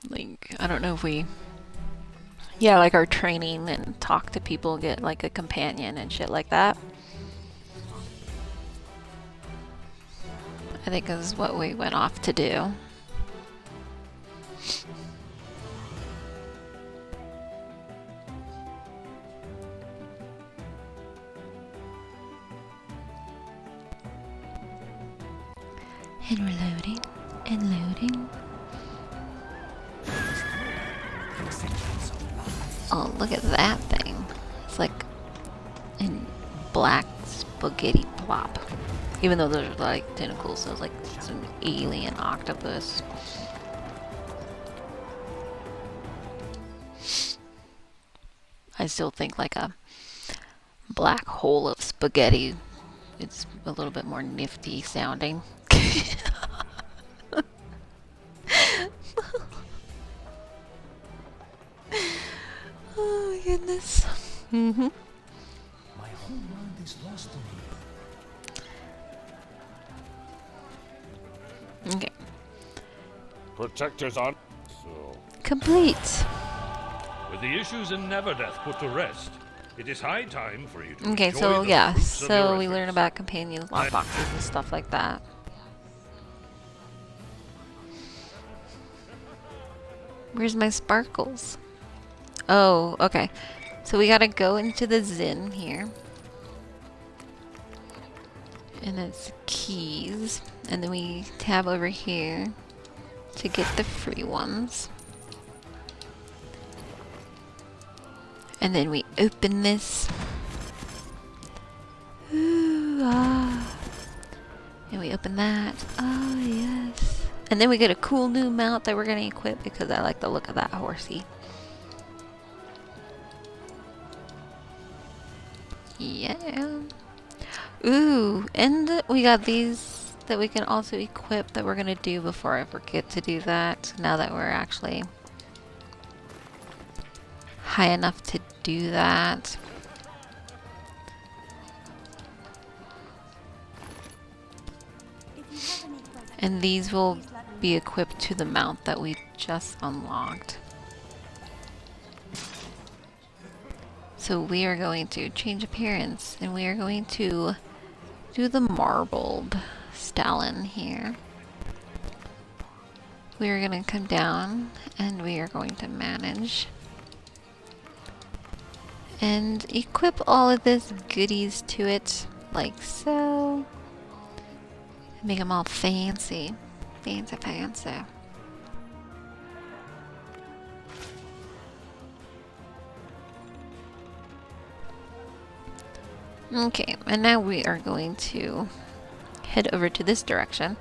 Like, I don't know if we... Yeah, like our training and talk to people, get like a companion and shit like that. I think is what we went off to do. And we're loading and loading. Oh, look at that thing. It's like in black spaghetti plop. Even though those are like tentacles, so it's like some alien octopus. I still think like a black hole of spaghetti. It's a little bit more nifty sounding. Oh my goodness. Mm-hmm. My homeland is lost to me. Okay. Protectors on. So, Complete. with the issues in Neverdeath put to rest, it is high time for you to Okay, enjoy so the yeah, fruits of so your we learn efforts. about companions, lockboxes, and stuff like that. Where's my sparkles? Oh, okay. So we gotta go into the Zin here. And it's keys. And then we tab over here to get the free ones. And then we open this. Ooh, ah. And we open that. Oh, yes. And then we get a cool new mount that we're going to equip because I like the look of that horsey. Yeah. Ooh, and we got these that we can also equip that we're going to do before I forget to do that. Now that we're actually high enough to do that. And these will be equipped to the mount that we just unlocked. So we are going to change appearance and we are going to do the marbled Stalin here. We are going to come down and we are going to manage and equip all of this goodies to it like so. Make them all fancy. Fancy, fancy. Okay, and now we are going to head over to this direction.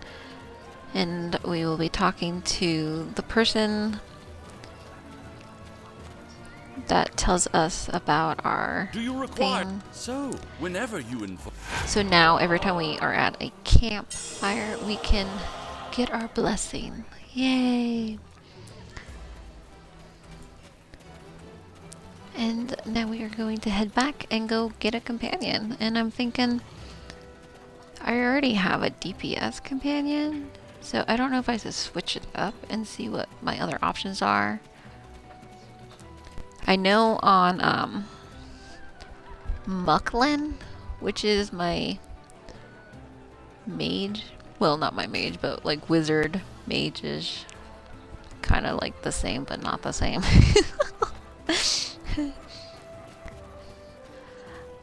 And we will be talking to the person that tells us about our Do you require? thing. So, whenever you So now every time we are at a campfire, we can get our blessing. Yay! And now we are going to head back and go get a companion. And I'm thinking, I already have a DPS companion, so I don't know if I should switch it up and see what my other options are. I know on Mucklin, which is my mage, well, not my mage, but like wizard mage-ish, kind of like the same but not the same.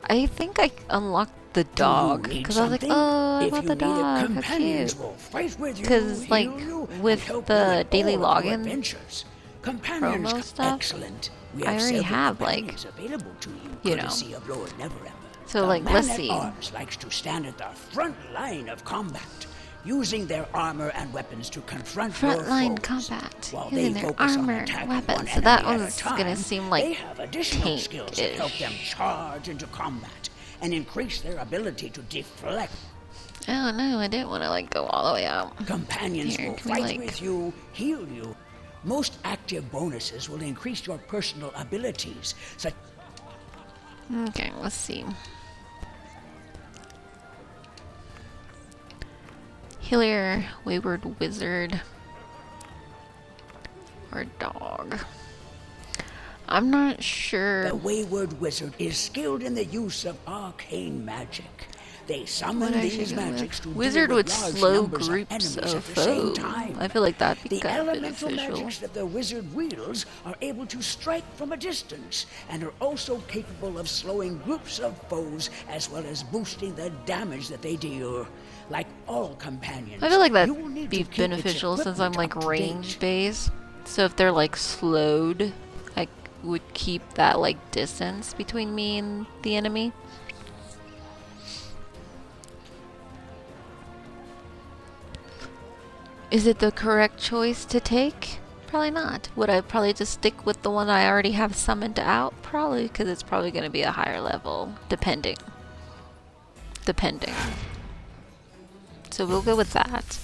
I think I unlocked the dog because I was like, oh, I want the dog. How cute. Because like with the daily login promo stuff, I already have like, you know. So like, let's see. Likes to stand at the front line of combat, using their armor and weapons to confront frontline combat, using their armor and weapons. So that was gonna seem like tank-ish. Help them charge into combat and increase their ability to deflect. Oh no, I didn't want to like go all the way out. Companions Here, will can we, fight like... with you, heal you. Most active bonuses will increase your personal abilities, such. Okay, let's see. Healer, wayward wizard, or dog. I'm not sure. The wayward wizard is skilled in the use of arcane magic. They summon these magics to wizard deal would with large slow numbers groups of enemies of at the same foes. time. I feel like that'd be The kind of elemental beneficial. magics that the wizard wields are able to strike from a distance and are also capable of slowing groups of foes as well as boosting the damage that they deal. Like all companions, I feel like you will that'd need be to keep its beneficial since I'm equipment like up to date. range based. So if they're like slowed, I would keep that like distance between me and the enemy. Is it the correct choice to take? Probably not. Would I probably just stick with the one I already have summoned out? Probably, because it's probably going to be a higher level, depending. So we'll go with that.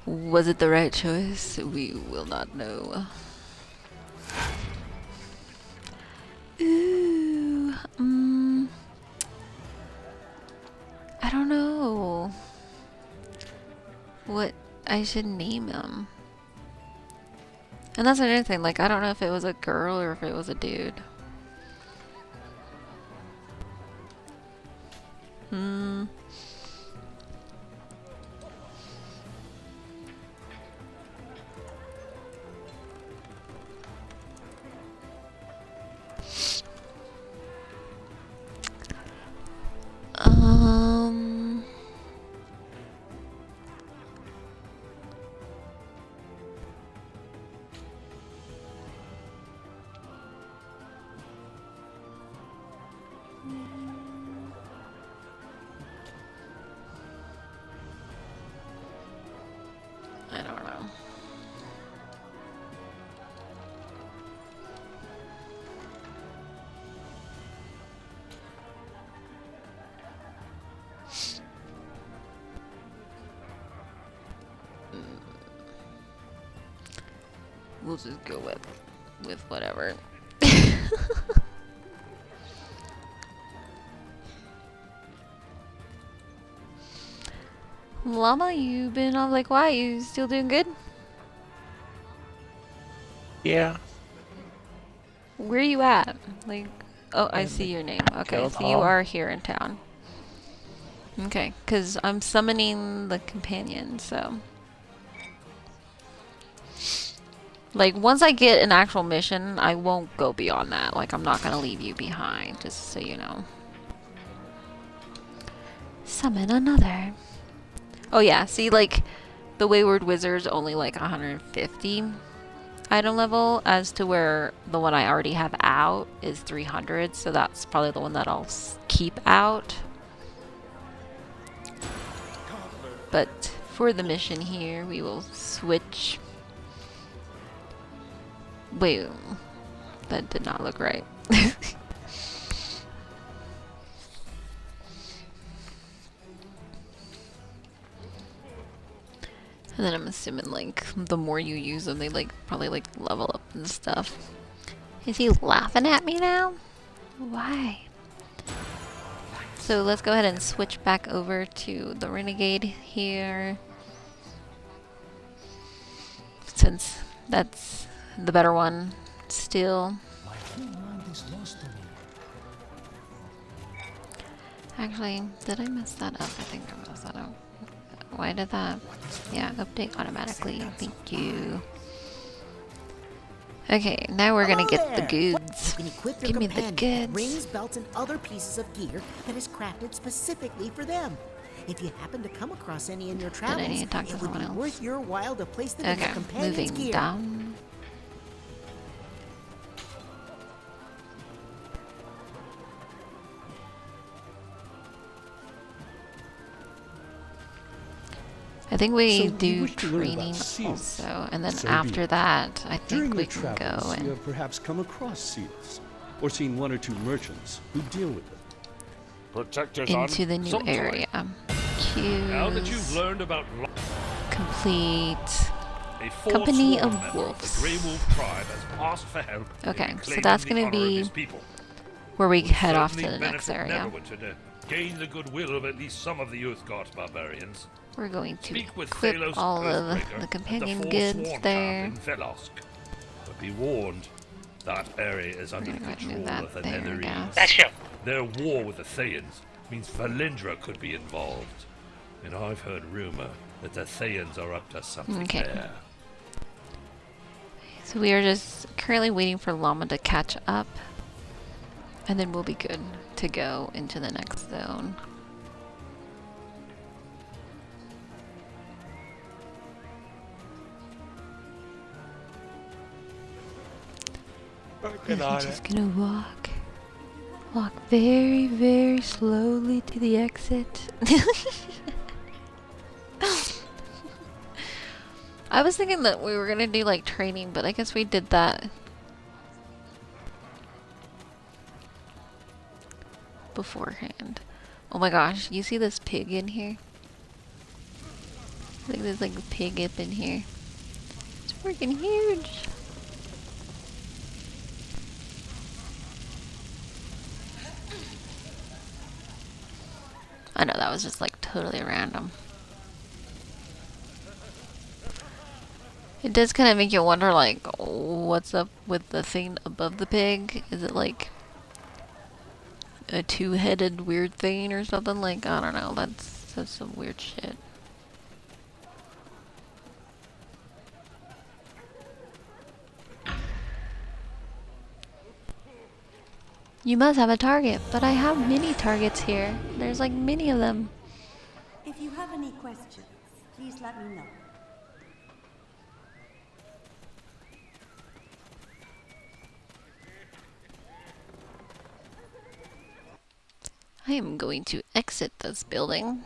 Was it the right choice? We will not know. Ooh, I don't know what I should name him. And that's another thing, like, I don't know if it was a girl or if it was a dude. I don't know. We'll just go with whatever. Llama, you been on like why? You still doing good? Yeah. Where you at? Like, oh, I see your name. Okay, so you are here in town. Okay, because I'm summoning the companion, so. Like, once I get an actual mission, I won't go beyond that. Like, I'm not going to leave you behind, just so you know. Summon another. Oh yeah, see, like, the Wayward Wizard's only like 150 item level, as to where the one I already have out is 300, so that's probably the one that I'll keep out. But for the mission here, we will switch. Wait, That did not look right. And then I'm assuming like the more you use them, they like probably like level up and stuff. Is he laughing at me now? Why? So let's go ahead and switch back over to the Renegade here. Since that's the better one still. My whole mind is lost to me. Actually, did I mess that up? I think I messed that up. Why did that? Yeah, update automatically. Thank you. Okay, now we're gonna get the goods. You can equip your Give me the companion goods. with rings, belts, and other pieces of gear that is crafted specifically for them. If you happen to come across any in your travels, I need to talk to it would someone be else? worth your while to place them in your Okay, companion's moving gear. down. I think we So do you wish to learn about training seals. also, and then So be after it. that, I During think we your can go travels, you and have perhaps come across seals, or seen one or two merchants who deal with them. Protectors into the new sometime. area. Now that you've Queues. learned about Complete. a Company forsworn of member Wolves. the Grey Wolf tribe has asked for help in Okay, so reclaiming that's the gonna honor of be his people. where we Would head off to certainly the next benefit area. Neverwinter to gain the goodwill of at least some of the Uthgard barbarians. We're going to Speak with equip Thalos all of Oathbreaker the at companion the goods Forsworn there. camp in Velosk. But be warned, that area is under the gonna go ahead and do control that of the there, I Netherese. guess. That's you. Their war with the Thayans means Valindra could be involved. And I've heard rumor that the Thayans are up to something Okay. there. So we are just currently waiting for Llama to catch up, and then we'll be good to go into the next zone. Working I'm on just it. gonna walk very, very slowly to the exit. I was thinking that we were gonna do like training, but I guess we did that beforehand. Oh my gosh, you see this pig in here? Like there's like a pig up in here. It's freaking huge. I know that was just like totally random. It does kind of make you wonder, like, what's up with the thing above the pig? Is it like a two-headed weird thing or something? Like, I don't know. That's some weird shit. You must have a target, but I have many targets here. There's like many of them. If you have any questions, please let me know. I am going to exit this building.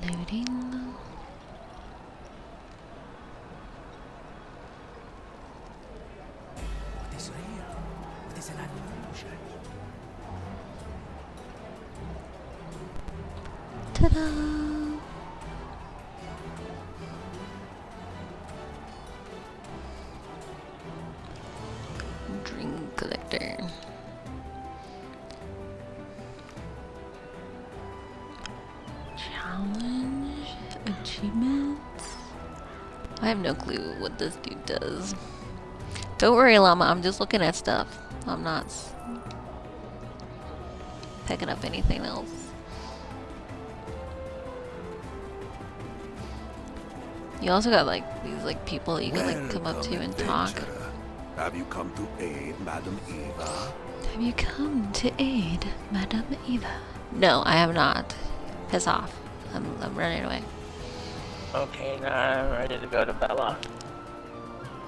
Loading. What is real? What is an illusion? Ta-da! Dream collector. Challenge achievements. I have no clue what this dude does. Don't worry, Llama. I'm just looking at stuff. I'm not picking up anything else. You also got like these like people that you can like come up to and talk. Have you come to aid Madam Eva? Have you come to aid Madame Eva? No, I have not. Piss off. I'm running away. Okay, now I'm ready to go to Bella.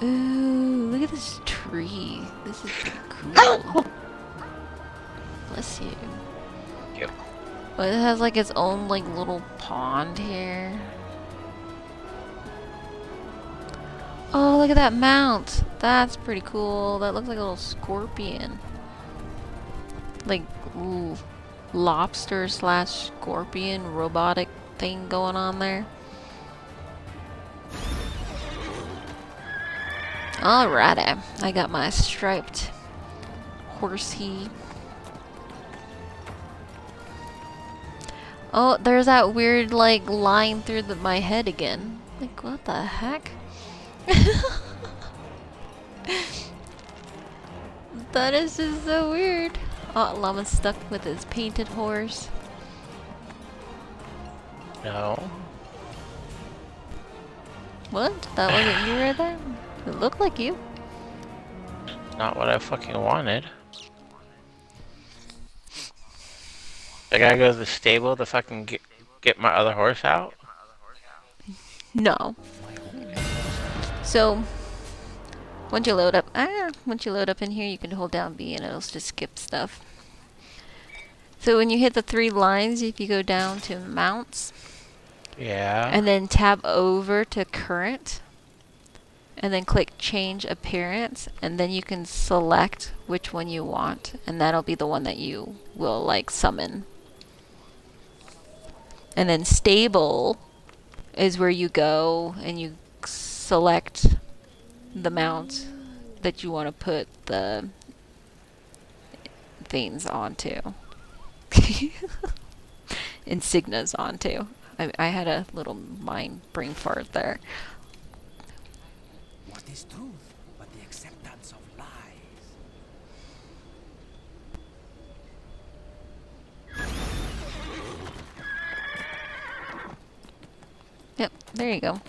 Ooh, look at this tree. This is pretty cool. Bless you. Yep. But it has like its own like little pond here. Oh, look at that mount. That's pretty cool. That looks like a little scorpion. Like, ooh, lobster slash scorpion robotic thing going on there. Alrighty, I got my striped horsey. Oh, there's that weird like line through my head again. Like, what the heck? That is just so weird. Oh, Llama's stuck with his painted horse. No. What? That wasn't you right there? It looked like you. Not what I fucking wanted. I gotta go to the stable to fucking get my other horse out? No. So, once you load up in here, you can hold down B and it'll just skip stuff. So when you hit the 3 lines, if you go down to mounts, yeah, and then tab over to current, and then click change appearance, and then you can select which one you want, and that'll be the one that you will like summon. And then stable is where you go and you select the mount that you want to put the things onto. Insignias onto. I had a little mind brain fart there. What is truth but the acceptance of lies? Yep, there you go.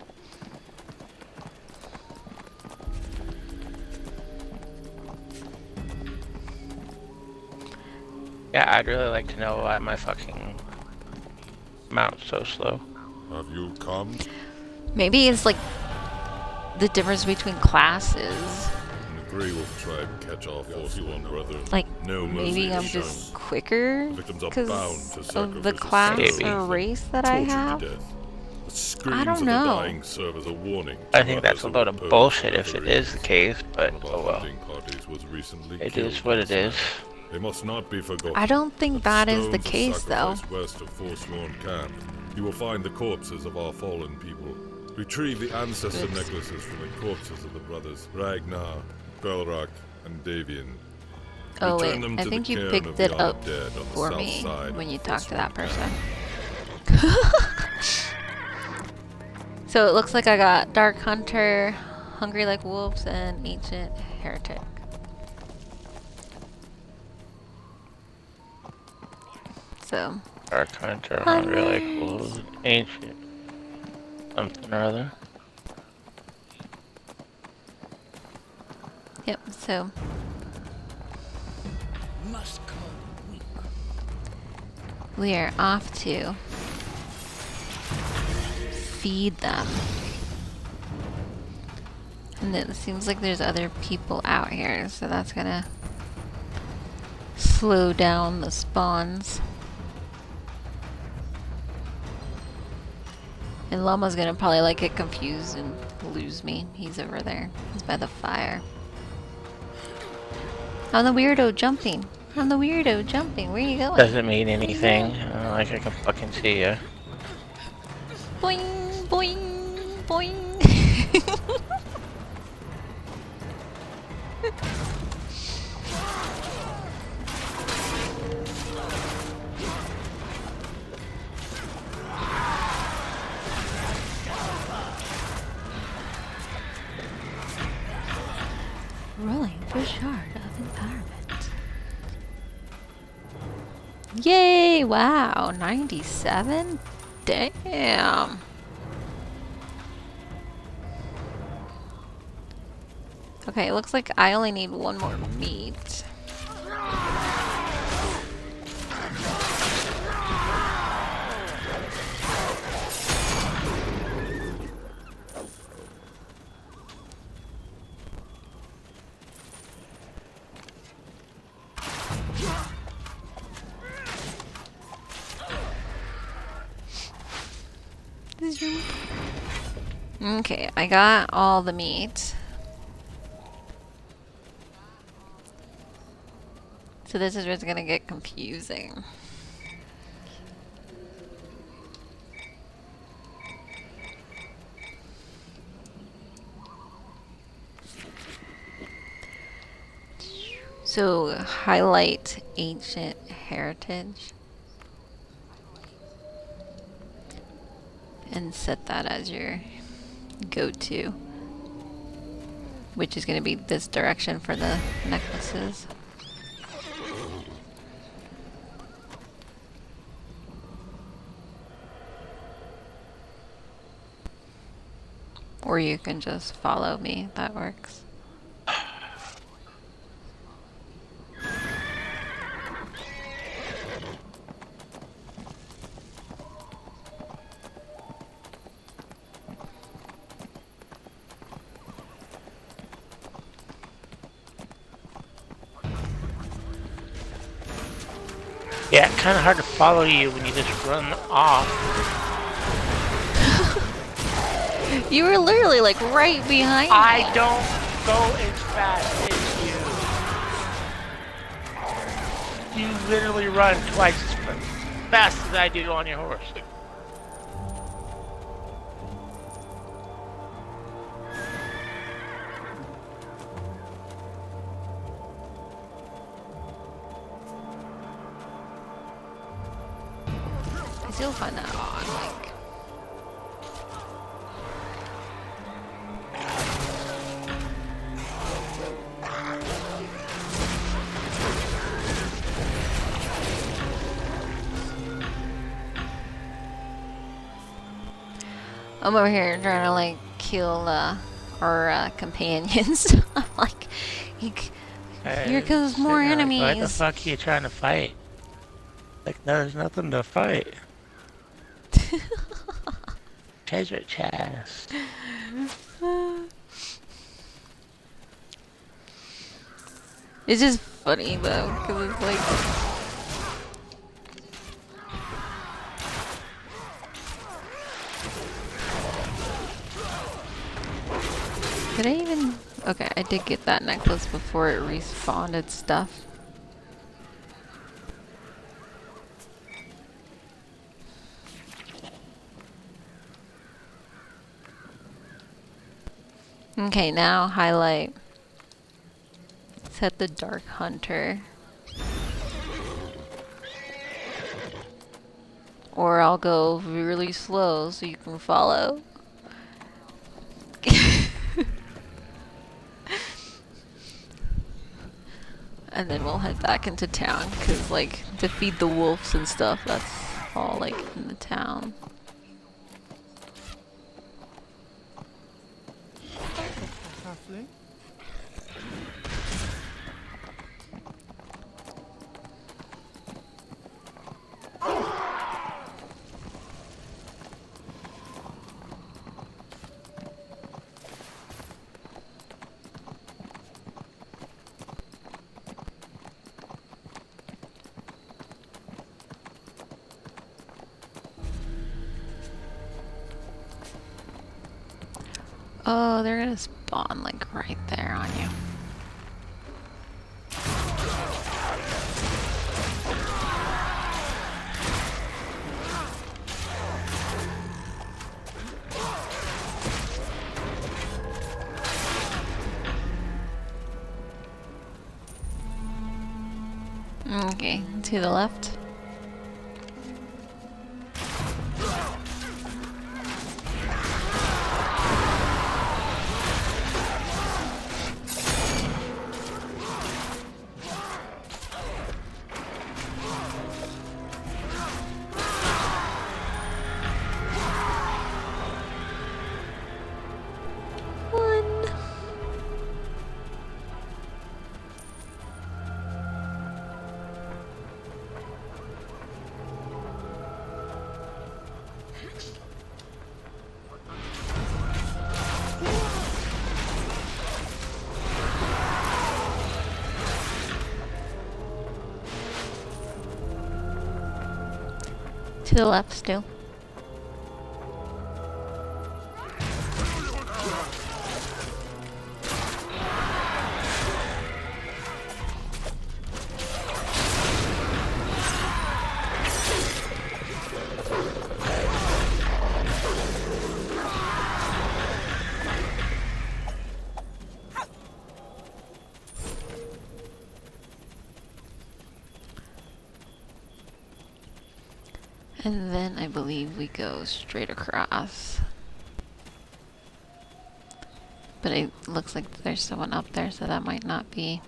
Yeah, I'd really like to know why my fucking mount's so slow. Have you come? Maybe it's like the difference between classes. The Grey Wolf tribe catch all 41 brothers. Like, no maybe I'm just quicker because of the class or race that I have? I don't know. Serve as a warning I think that's a load of bullshit if it is the case, but oh well. It is what it is. They must not be forgotten. I don't think that is the case, though. West of Forsworn Camp, you will find the corpses of our fallen people. Retrieve the ancestor necklaces from the corpses of the brothers Ragnar, Belrak, and Davian. Oh wait, I think you picked it up for me when you talked to that person. So it looks like I got Dark Hunter, Hungry Like Wolves, and Ancient Heretic. So. Dark Hunter, Hungry Like Wolves, Ancient something or other. Yep, so. We are off to feed them. And it seems like there's other people out here, so that's gonna slow down the spawns. And Llama's gonna probably like get confused and lose me. He's over there. He's by the fire. I'm the weirdo jumping. I'm the weirdo jumping. Where are you going? Doesn't mean anything. I don't like I can fucking see ya. Boing, boing, boing. Rolling for shard of empowerment. Yay! Wow, 97? Damn. Okay, it looks like I only need one more meat. Okay, I got all the meat. So this is where it's gonna get confusing. So highlight ancient heritage and set that as your go-to, which is going to be this direction for the necklaces. Or you can just follow me, that works. Yeah, kind of hard to follow you when you just run off. You were literally like right behind me. I don't go as fast as you. You literally run twice as fast as I do on your horse. I still find that odd, like... I'm over here trying to like kill our companions. I'm like, here goes more enemies. Why the fuck are you trying to fight? Like, there's nothing to fight. Treasure chest. It's just funny though, because it's like... Did I even... Okay, I did get that necklace before it respawned its stuff. Okay, now highlight. Set the Dark Hunter. Or I'll go really slow so you can follow. And then we'll head back into town, because, like, to feed the wolves and stuff, that's all, like, in the town. Oh, they're gonna spawn like right there on you. Okay, to the left. To the left still. And then I believe we go straight across. But it looks like there's someone up there, so that might not be.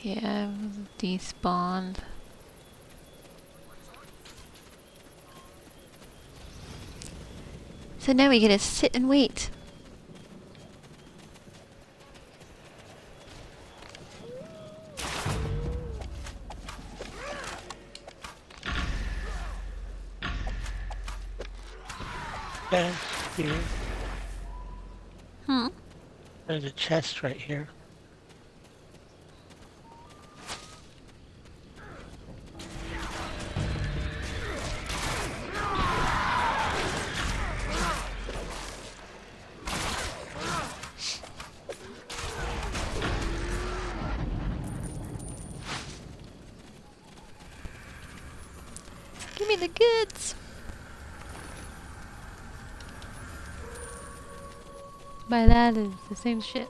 Yeah, it was despawned. So now we get to sit and wait. Here. Hmm. There's a chest right here. Give me the goods. By that is the same shit.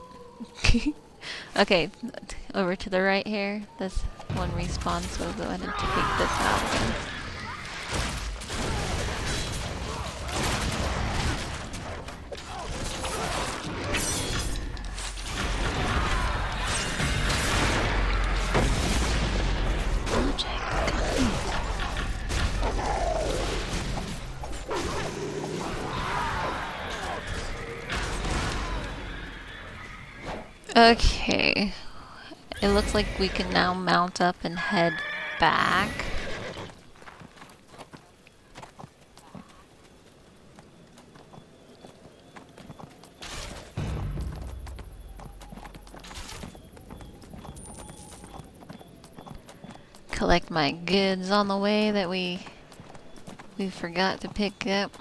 Okay, over to the right here. This one respawns, so we'll go ahead and take this out again. Okay, it looks like we can now mount up and head back. Collect my goods on the way that we forgot to pick up.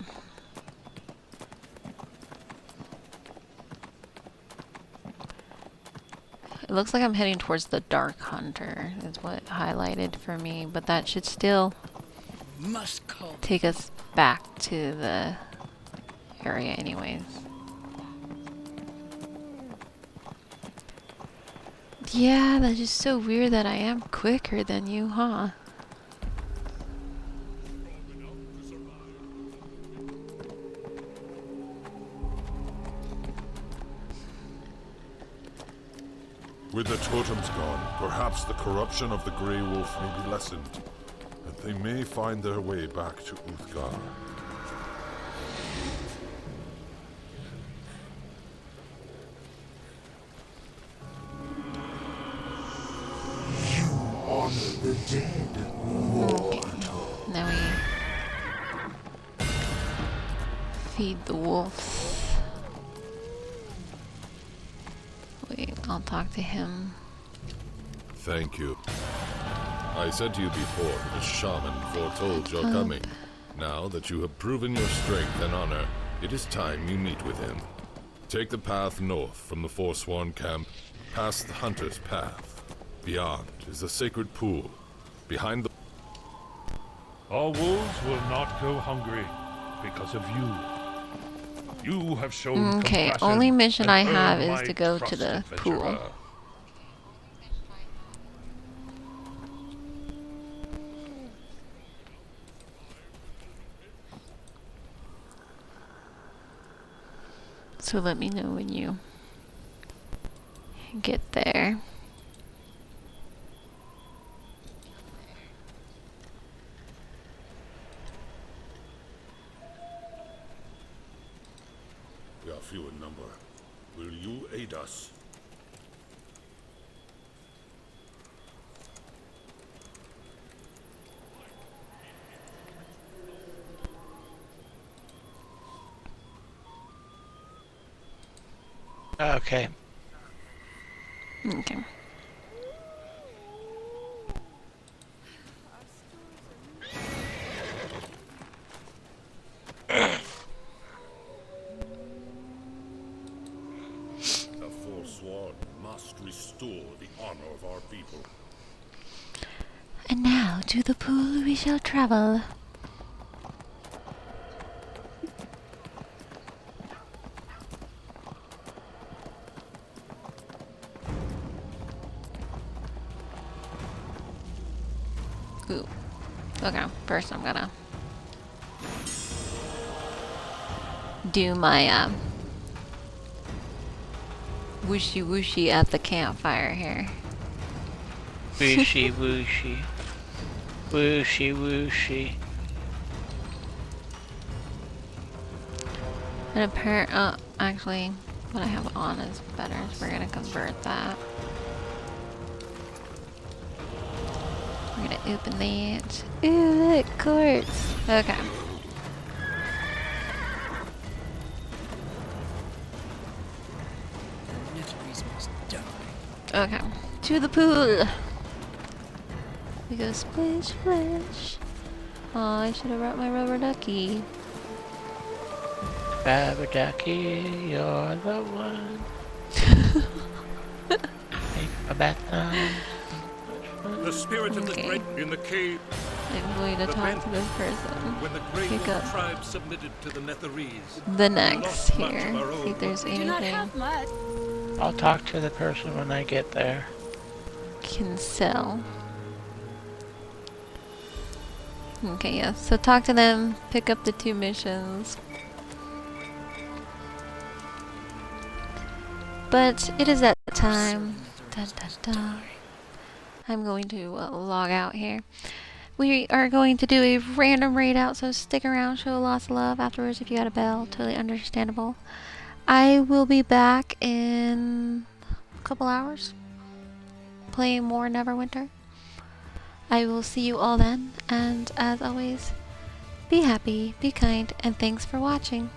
It looks like I'm heading towards the Dark Hunter, is what highlighted for me, but that should still take us back to the area anyways. Yeah, that is so weird that I am quicker than you, huh? With the totems gone, perhaps the corruption of the Grey Wolf may be lessened, and they may find their way back to Uthgar. You honor the dead, mortal. Now we feed the wolves. Wait, I'll talk to him. Thank you. I said to you before that a shaman foretold your coming. Now that you have proven your strength and honor, it is time you meet with him. Take the path north from the Forsworn camp, past the Hunter's Path. Beyond is the sacred pool. Behind the... Our wolves will not go hungry because of you. You have shown okay, compassion only mission and I have earned is my to go to trust, the pool. adventurer. So let me know when you get there. We are few in number. Will you aid us? Okay. Okay. restore the honor of our people. And now to the pool we shall travel. Ooh. Okay, first I'm gonna do my whooshy whooshy at the campfire here. Whooshy whooshy. Whooshy whooshy. And actually, what I have on is better, so we're gonna convert that. We're gonna open that. Ooh, look, quartz. Okay. Okay, to the pool. We go splish, splash. Oh, I should have brought my rubber ducky. Rubber ducky, you're the one. Make a bath. The spirit of the great in the cave. I'm going to The talk bent to this person. When the great Pick up tribe submitted to the Netherese. the next We lost much of here. our See own. if there's anything I'll talk to the person when I get there. can sell. Okay, yeah. So talk to them. Pick up the 2 missions. But it is that time. Dun, dun, dun. I'm going to log out here. We are going to do a random raid out, so stick around, show lots of love afterwards if you got a bell. Totally understandable. I will be back in a couple hours playing more Neverwinter. I will see you all then, and as always, be happy, be kind, and thanks for watching.